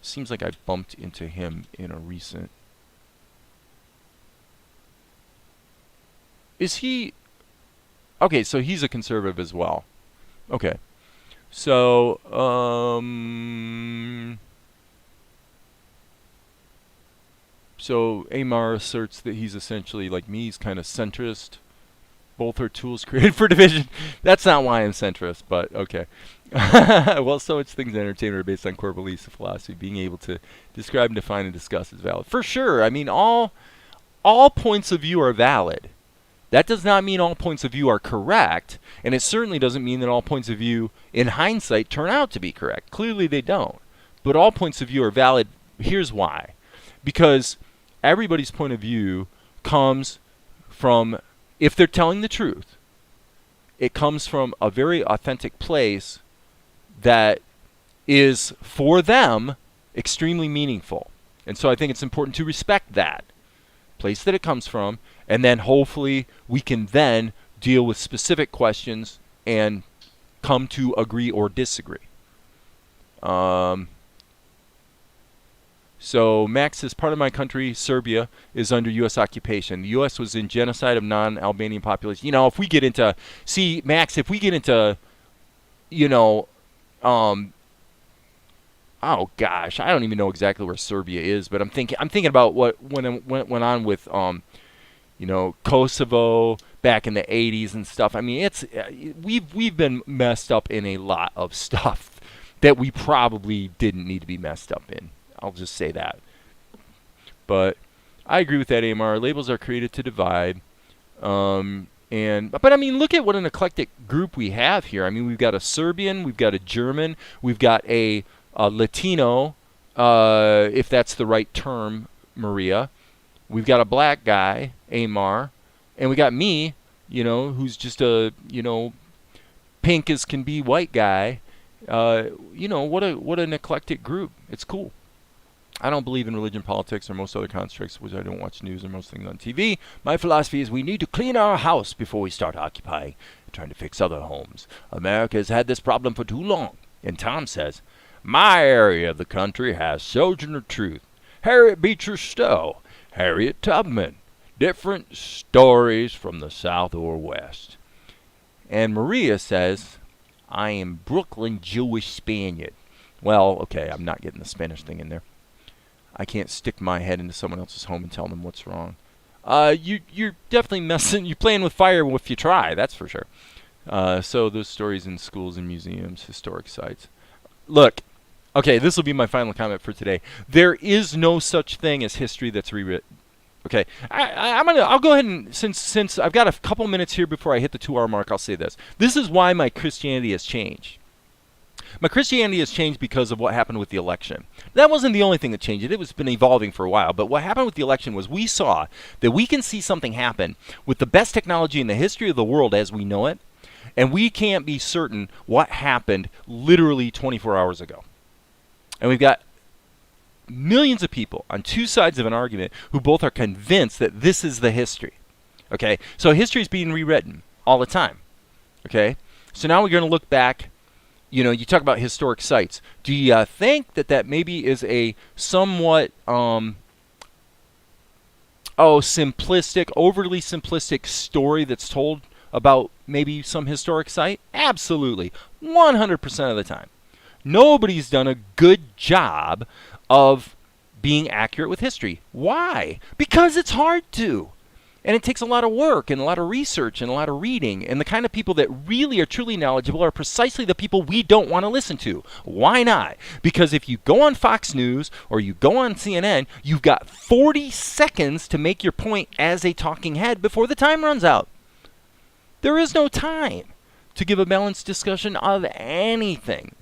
Seems like I bumped into him in a recent... Is he... Okay, so he's a conservative as well. Okay. So, so Amar asserts that he's essentially like me. He's kind of centrist. Both are tools created for division. That's not why I'm centrist, but okay. Well, so much things in entertainment are based on core beliefs and philosophy. Being able to describe and define and discuss is valid. For sure. I mean, all points of view are valid. That does not mean all points of view are correct, and it certainly doesn't mean that all points of view, in hindsight, turn out to be correct. Clearly they don't. But all points of view are valid. Here's why. Because everybody's point of view comes from, if they're telling the truth, it comes from a very authentic place that is, for them, extremely meaningful. And so I think it's important to respect that place that it comes from, and then hopefully we can then deal with specific questions and come to agree or disagree. So Max says, part of my country, Serbia, is under U.S. occupation. The U.S. was in genocide of non-Albanian population. You know, if we get into, see, Max, if we get into, you know, oh gosh, I don't even know exactly where Serbia is, but I'm thinking about what went on with, you know, Kosovo, back in the 80s and stuff. I mean, it's we've been messed up in a lot of stuff that we probably didn't need to be messed up in. I'll just say that. But I agree with that, Amar. Labels are created to divide. But I mean, look at what an eclectic group we have here. I mean, we've got a Serbian, we've got a German, we've got a Latino, if that's the right term, Maria. We've got a black guy, Amar, and we got me, who's just a, pink as can be white guy. What an eclectic group. It's cool. I don't believe in religion, politics, or most other constructs, which I don't watch news or most things on TV. My philosophy is we need to clean our house before we start occupying and trying to fix other homes. America has had this problem for too long. And Tom says, my area of the country has Sojourner Truth, Harriet Beecher Stowe, Harriet Tubman. Different stories from the South or West. And Maria says, I am Brooklyn Jewish Spaniard. Well, okay, I'm not getting the Spanish thing in there. I can't stick my head into someone else's home and tell them what's wrong. You're definitely messing. You're playing with fire if you try. That's for sure. So those stories in schools and museums, historic sites. Look, okay, this will be my final comment for today. There is no such thing as history that's rewritten. Okay, I'll go ahead and since I've got a couple minutes here before I hit the 2-hour mark, I'll say this. This is why my Christianity has changed. My Christianity has changed because of what happened with the election. That wasn't the only thing that changed it. It was been evolving for a while. But what happened with the election was we saw that we can see something happen with the best technology in the history of the world as we know it, and we can't be certain what happened literally 24 hours ago. And we've got millions of people on two sides of an argument who both are convinced that this is the history. Okay? So history is being rewritten all the time. Okay? So now we're going to look back. You talk about historic sites. Do you think that maybe is a somewhat simplistic, overly simplistic story that's told about maybe some historic site? Absolutely. 100% of the time. Nobody's done a good job of being accurate with history. Why? Because it's hard to. And it takes a lot of work and a lot of research and a lot of reading. And the kind of people that really are truly knowledgeable are precisely the people we don't want to listen to. Why not? Because if you go on Fox News or you go on CNN, you've got 40 seconds to make your point as a talking head before the time runs out. There is no time to give a balanced discussion of anything.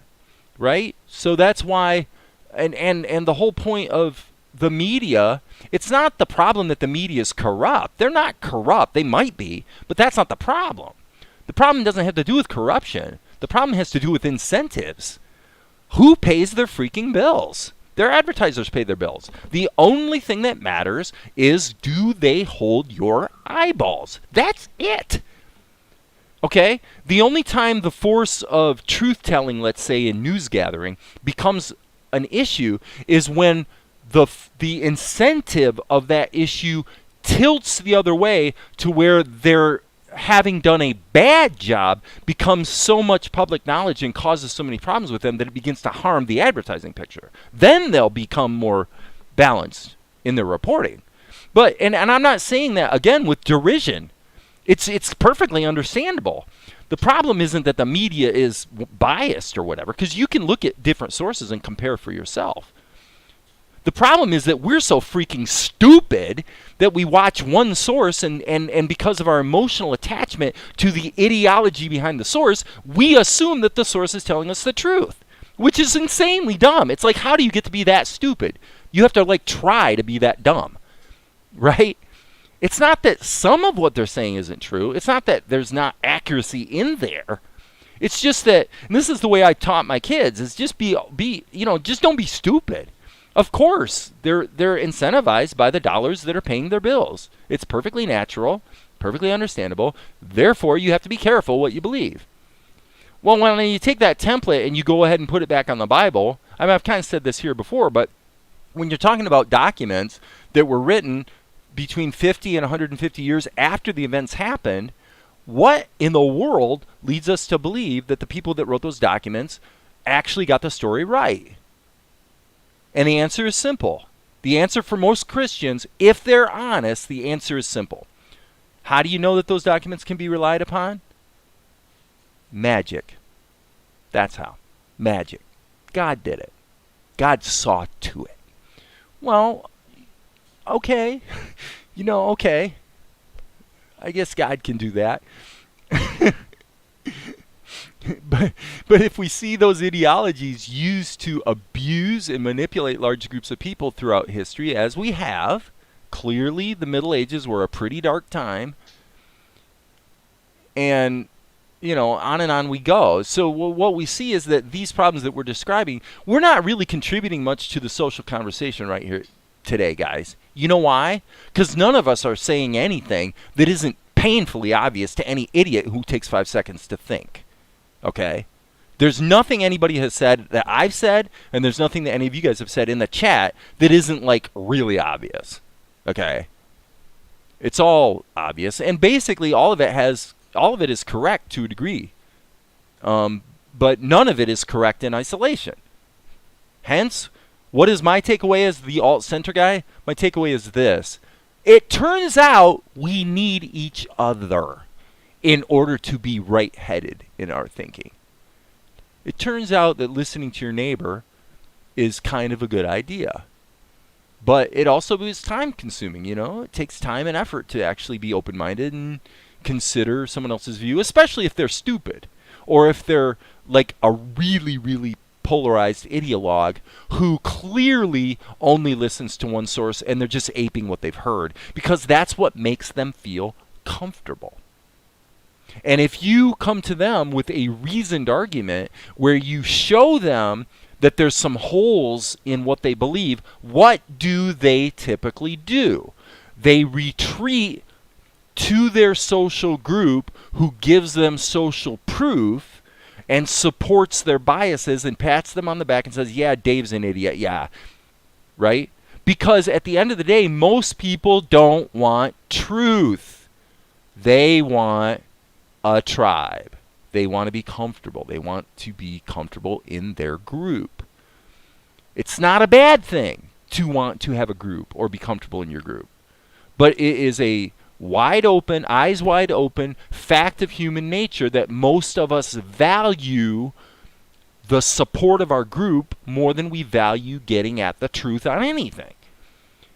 Right? So that's why, and the whole point of the media, it's not the problem that the media is corrupt. They're not corrupt. They might be, but that's not the problem. The problem doesn't have to do with corruption. The problem has to do with incentives. Who pays their freaking bills? Their advertisers pay their bills. The only thing that matters is, do they hold your eyeballs? That's it. Okay? The only time the force of truth-telling, let's say, in news gathering becomes an issue is when the incentive of that issue tilts the other way to where they're having done a bad job becomes so much public knowledge and causes so many problems with them that it begins to harm the advertising picture. Then they'll become more balanced in their reporting. But and I'm not saying that again with derision. It's perfectly understandable. The problem isn't that the media is biased or whatever, because you can look at different sources and compare for yourself. The problem is that we're so freaking stupid that we watch one source and because of our emotional attachment to the ideology behind the source, we assume that the source is telling us the truth, which is insanely dumb. It's like, how do you get to be that stupid? You have to try to be that dumb, right? It's not that some of what they're saying isn't true. It's not that there's not accuracy in there. It's just that, and this is the way I taught my kids, is just just don't be stupid. Of course, they're incentivized by the dollars that are paying their bills. It's perfectly natural, perfectly understandable. Therefore, you have to be careful what you believe. Well, when you take that template and you go ahead and put it back on the Bible, I mean, I've kind of said this here before, but when you're talking about documents that were written between 50 and 150 years after the events happened, what in the world leads us to believe that the people that wrote those documents actually got the story right? And the answer is simple. The answer for most Christians, if they're honest, the answer is simple. How do you know that those documents can be relied upon? Magic. That's how. Magic. God did it. God saw to it. Well, okay. Okay. I guess God can do that. But if we see those ideologies used to abuse and manipulate large groups of people throughout history, as we have, clearly the Middle Ages were a pretty dark time. And, on and on we go. So what we see is that these problems that we're describing, we're not really contributing much to the social conversation right here today, guys. You know why? Because none of us are saying anything that isn't painfully obvious to any idiot who takes 5 seconds to think. Okay? There's nothing anybody has said that I've said, and there's nothing that any of you guys have said in the chat that isn't, like, really obvious. Okay? It's all obvious. And basically all of it is correct to a degree. But none of it is correct in isolation. Hence, what is my takeaway as the alt-center guy? My takeaway is this. It turns out we need each other in order to be right-headed in our thinking. It turns out that listening to your neighbor is kind of a good idea. But it also is time-consuming, It takes time and effort to actually be open-minded and consider someone else's view, especially if they're stupid. Or if they're like a really, really polarized ideologue who clearly only listens to one source and they're just aping what they've heard. Because that's what makes them feel comfortable. And if you come to them with a reasoned argument where you show them that there's some holes in what they believe, what do they typically do? They retreat to their social group who gives them social proof and supports their biases and pats them on the back and says, yeah, Dave's an idiot, yeah. Right? Because at the end of the day, most people don't want truth. They want a tribe. They want to be comfortable. They want to be comfortable in their group. It's not a bad thing to want to have a group or be comfortable in your group. But it is a wide open, eyes wide open fact of human nature that most of us value the support of our group more than we value getting at the truth on anything.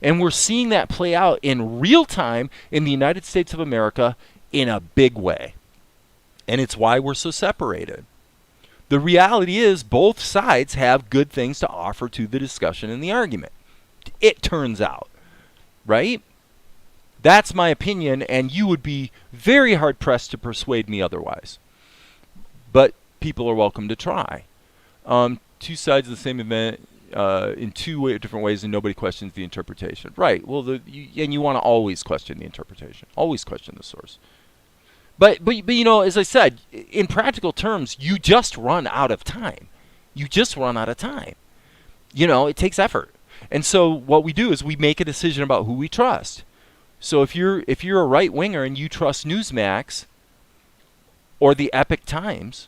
And we're seeing that play out in real time in the United States of America in a big way. And it's why we're so separated. The reality is both sides have good things to offer to the discussion and the argument. It turns out. Right? That's my opinion, and you would be very hard-pressed to persuade me otherwise. But people are welcome to try. Two sides of the same event in different ways, and nobody questions the interpretation. Right. Well, and you want to always question the interpretation. Always question the source. But as I said, in practical terms, you just run out of time. You just run out of time. It takes effort. And so what we do is we make a decision about who we trust. So if you're a right-winger and you trust Newsmax or the Epic Times,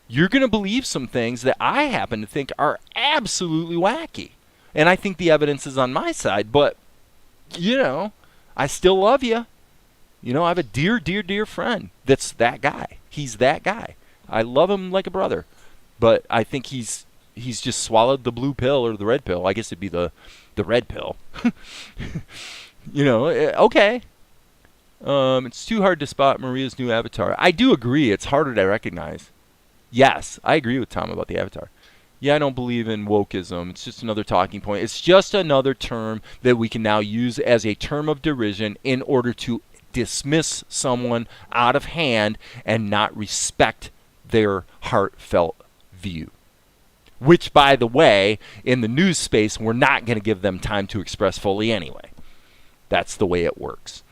you're going to believe some things that I happen to think are absolutely wacky. And I think the evidence is on my side, but, I still love you. I have a dear, dear, dear friend that's that guy. He's that guy. I love him like a brother. But I think he's just swallowed the blue pill or the red pill. I guess it'd be the red pill. Okay. It's too hard to spot Maria's new avatar. I do agree. It's harder to recognize. Yes, I agree with Tom about the avatar. Yeah, I don't believe in wokeism. It's just another talking point. It's just another term that we can now use as a term of derision in order to dismiss someone out of hand and not respect their heartfelt view. Which, by the way, in the news space, we're not going to give them time to express fully anyway. That's the way it works.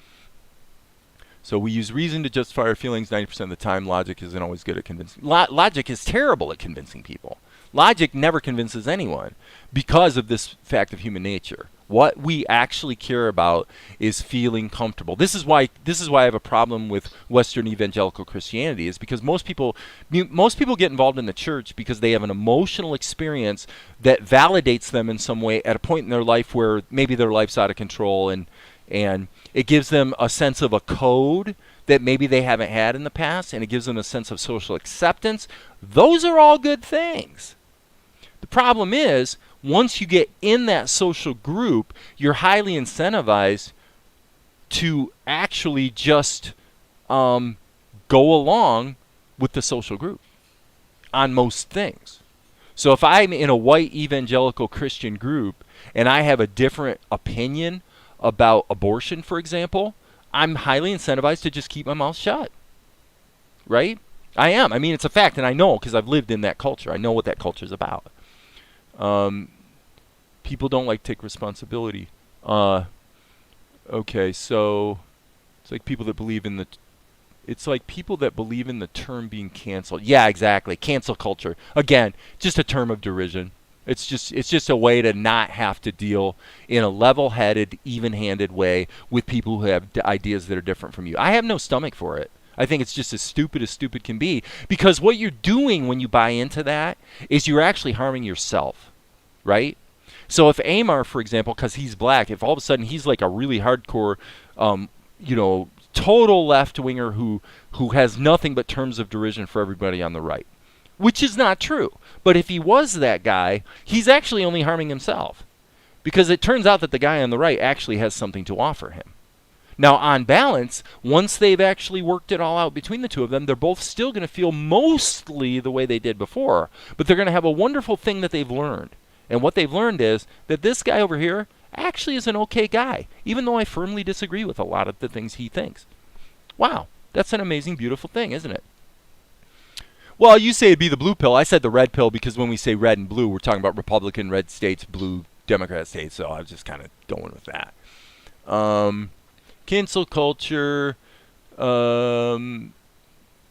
So we use reason to justify our feelings 90% of the time. Logic isn't always good at convincing. Logic is terrible at convincing people. Logic never convinces anyone because of this fact of human nature. What we actually care about is feeling comfortable. This is why I have a problem with Western evangelical Christianity, is because most people get involved in the church because they have an emotional experience that validates them in some way at a point in their life where maybe their life's out of control and And it gives them a sense of a code that maybe they haven't had in the past, and it gives them a sense of social acceptance. Those are all good things. The problem is, once you get in that social group, you're highly incentivized to actually just go along with the social group on most things. So if I'm in a white evangelical Christian group and I have a different opinion about abortion, for example, I'm highly incentivized to just keep my mouth shut. Right? I am. I mean, it's a fact, and I know because I've lived in that culture. I know what that culture is about. People don't like to take responsibility. Okay, so it's like people that believe in the term being canceled. Yeah, exactly. Cancel culture. Again, just a term of derision. It's just a way to not have to deal in a level-headed, even-handed way with people who have ideas that are different from you. I have no stomach for it. I think it's just as stupid can be, because what you're doing when you buy into that is you're actually harming yourself, right? So if Amar, for example, because he's black, if all of a sudden he's like a really hardcore, total left-winger who has nothing but terms of derision for everybody on the right, which is not true. But if he was that guy, he's actually only harming himself, because it turns out that the guy on the right actually has something to offer him. Now, on balance, once they've actually worked it all out between the two of them, they're both still going to feel mostly the way they did before, but they're going to have a wonderful thing that they've learned. And what they've learned is that this guy over here actually is an okay guy, even though I firmly disagree with a lot of the things he thinks. Wow, that's an amazing, beautiful thing, isn't it? Well, you say it'd be the blue pill. I said the red pill because when we say red and blue, we're talking about Republican red states, blue Democrat states, so I was just kind of going with that. Cancel culture. I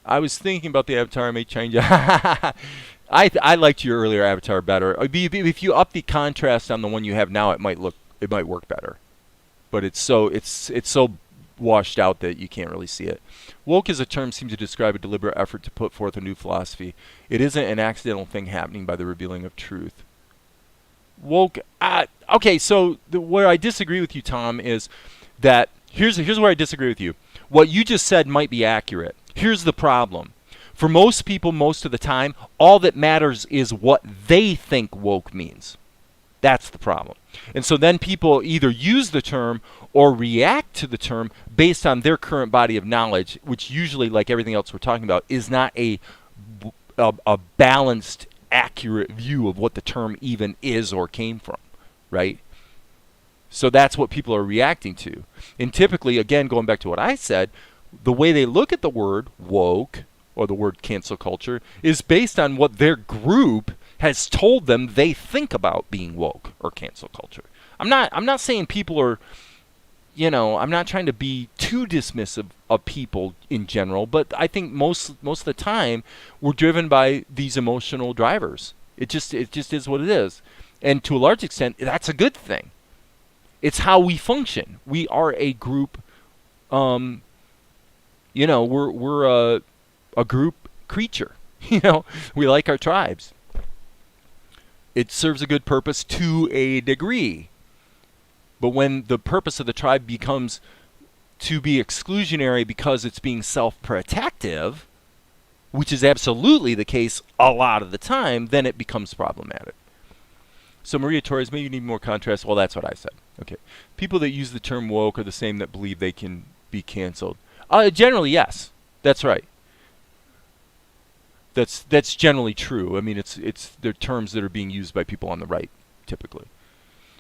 was thinking about the avatar. I may change it. I liked your earlier avatar better. If you up the contrast on the one you have now, it might work better. But it's so washed out that you can't really see it. Woke as a term seems to describe a deliberate effort to put forth a new philosophy. It isn't an accidental thing happening by the revealing of truth. Woke. Okay, so where I disagree with you, Tom, is that here's where I disagree with you. What you just said might be accurate. Here's the problem. For most people, most of the time, all that matters is what they think woke means. That's the problem. And so then people either use the term or react to the term based on their current body of knowledge, which usually, like everything else we're talking about, is not a balanced, accurate view of what the term even is or came from, right? So that's what people are reacting to. And typically, again, going back to what I said, the way they look at the word woke or the word cancel culture is based on what their group has told them they think about being woke or cancel culture. I'm not saying people are, I'm not trying to be too dismissive of people in general, but I think most of the time we're driven by these emotional drivers. It just is what it is. And to a large extent, that's a good thing. It's how we function. We are a group. We're a group creature. We like our tribes. It serves a good purpose to a degree. But when the purpose of the tribe becomes to be exclusionary because it's being self-protective, which is absolutely the case a lot of the time, then it becomes problematic. So Maria Torres, maybe you need more contrast. Well, that's what I said. Okay. People that use the term woke are the same that believe they can be canceled. Generally, yes. That's right. That's generally true. I mean, they're terms that are being used by people on the right, typically.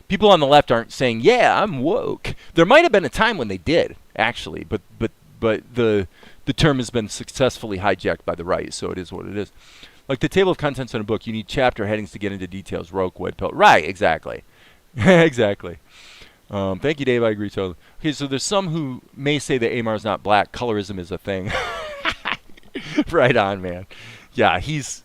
People on the left aren't saying, "Yeah, I'm woke." There might have been a time when they did, actually, but the term has been successfully hijacked by the right, so it is what it is. Like the table of contents in a book, you need chapter headings to get into details. Woke, red pill. Right, exactly. Exactly. Thank you, Dave. I agree totally. Okay, so there's some who may say that Amar is not black. Colorism is a thing. Right on, man. Yeah, he's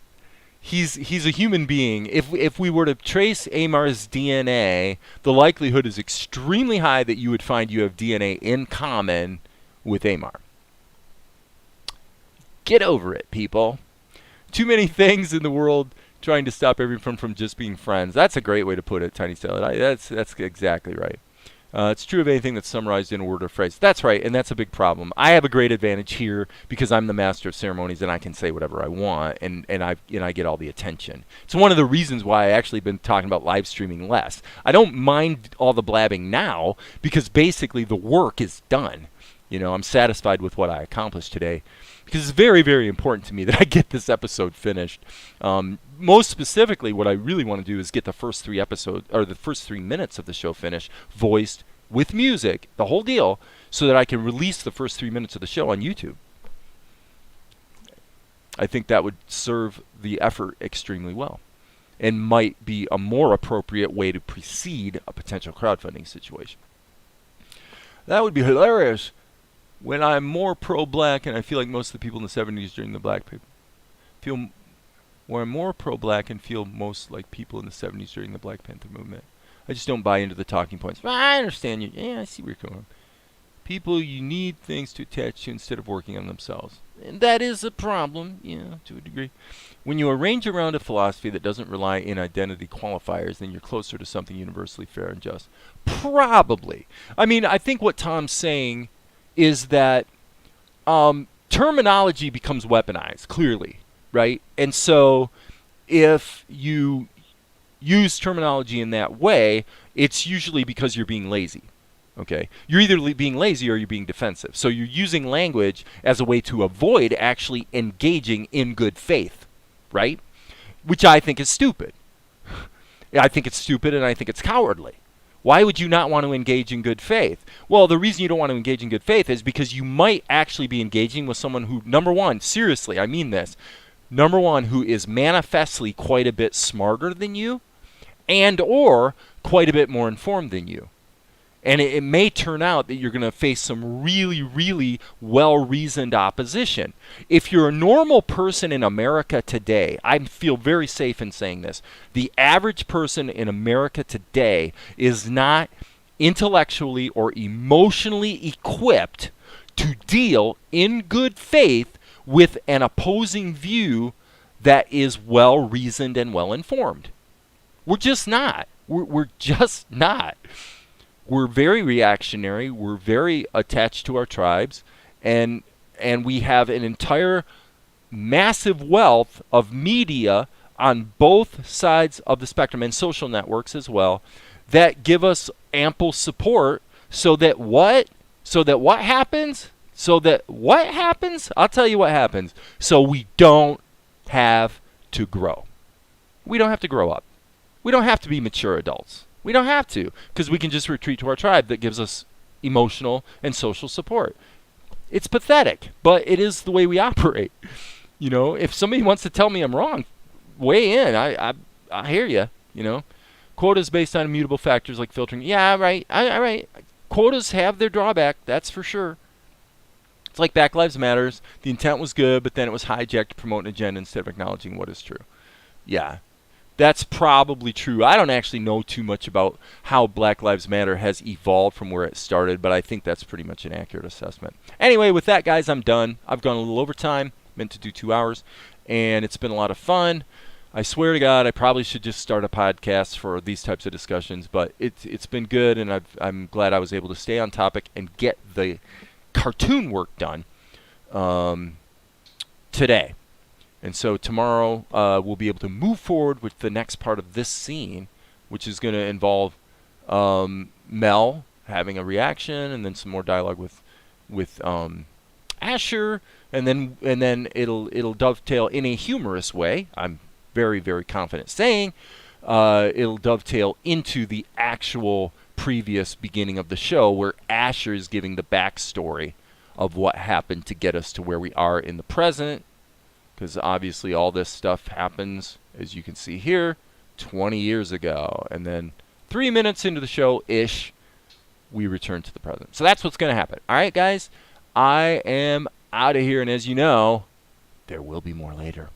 a human being. If we were to trace Amar's DNA, the likelihood is extremely high that you would find you have DNA in common with Amar. Get over it, people. Too many things in the world trying to stop everyone from just being friends. That's a great way to put it, Tiny Salad. That's exactly right. It's true of anything that's summarized in a word or phrase. That's right, and that's a big problem. I have a great advantage here because I'm the master of ceremonies and I can say whatever I want, and I get all the attention. It's one of the reasons why I actually been talking about live streaming less. I don't mind all the blabbing now because basically the work is done. You know, I'm satisfied with what I accomplished today because it's very, very important to me that I get this episode finished. Most specifically, what I really want to do is get the first 3 episodes, or the first 3 minutes of the show finished, voiced with music, the whole deal, so that I can release the first 3 minutes of the show on YouTube. I think that would serve the effort extremely well and might be a more appropriate way to precede a potential crowdfunding situation. That would be hilarious. When I'm more pro-black, and I feel like most of the people in the 70s during the black people feel, where I'm more pro-black and feel most like people in the 70s during the Black Panther movement. I just don't buy into the talking points. But I understand you. Yeah, I see where you're going. People, you need things to attach to instead of working on themselves. And that is a problem, yeah, to a degree. When you arrange around a philosophy that doesn't rely in identity qualifiers, then you're closer to something universally fair and just. Probably. I mean, I think what Tom's saying is that terminology becomes weaponized, clearly, right? And so if you use terminology in that way, it's usually because you're being lazy. Okay, you're either being lazy or you're being defensive. So you're using language as a way to avoid actually engaging in good faith, right? Which I think is stupid. I think it's stupid and I think it's cowardly. Why would you not want to engage in good faith? Well, the reason you don't want to engage in good faith is because you might actually be engaging with someone who, number one, seriously, I mean this, number one, who is manifestly quite a bit smarter than you and or quite a bit more informed than you. And it may turn out that you're going to face some really, really well-reasoned opposition. If you're a normal person in America today, I feel very safe in saying this, the average person in America today is not intellectually or emotionally equipped to deal in good faith with an opposing view that is well-reasoned and well-informed. We're just not. We're just not. We're very reactionary. We're very attached to our tribes, and we have an entire massive wealth of media on both sides of the spectrum and social networks as well that give us ample support so that what happens? I'll tell you what happens. So we don't have to grow. We don't have to grow up. We don't have to be mature adults. We don't have to, because we can just retreat to our tribe that gives us emotional and social support. It's pathetic, but it is the way we operate. You know, if somebody wants to tell me I'm wrong, weigh in. I hear you. You know, quotas based on immutable factors like filtering. Yeah, right. All right. Quotas have their drawback. That's for sure. It's like Black Lives Matters. The intent was good, but then it was hijacked to promote an agenda instead of acknowledging what is true. Yeah. That's probably true. I don't actually know too much about how Black Lives Matter has evolved from where it started, but I think that's pretty much an accurate assessment. Anyway, with that, guys, I'm done. I've gone a little over time, meant to do 2 hours, and it's been a lot of fun. I swear to God, I probably should just start a podcast for these types of discussions, but it's been good, and I'm glad I was able to stay on topic and get the cartoon work done today. And so tomorrow we'll be able to move forward with the next part of this scene, which is going to involve Mel having a reaction and then some more dialogue with Asher, and then it'll dovetail in a humorous way. I'm very, very confident saying it'll dovetail into the actual previous beginning of the show where Asher is giving the backstory of what happened to get us to where we are in the present. Because obviously all this stuff happens, as you can see here, 20 years ago. And then 3 minutes into the show-ish, we return to the present. So that's what's going to happen. All right, guys? I am out of here. And as you know, there will be more later.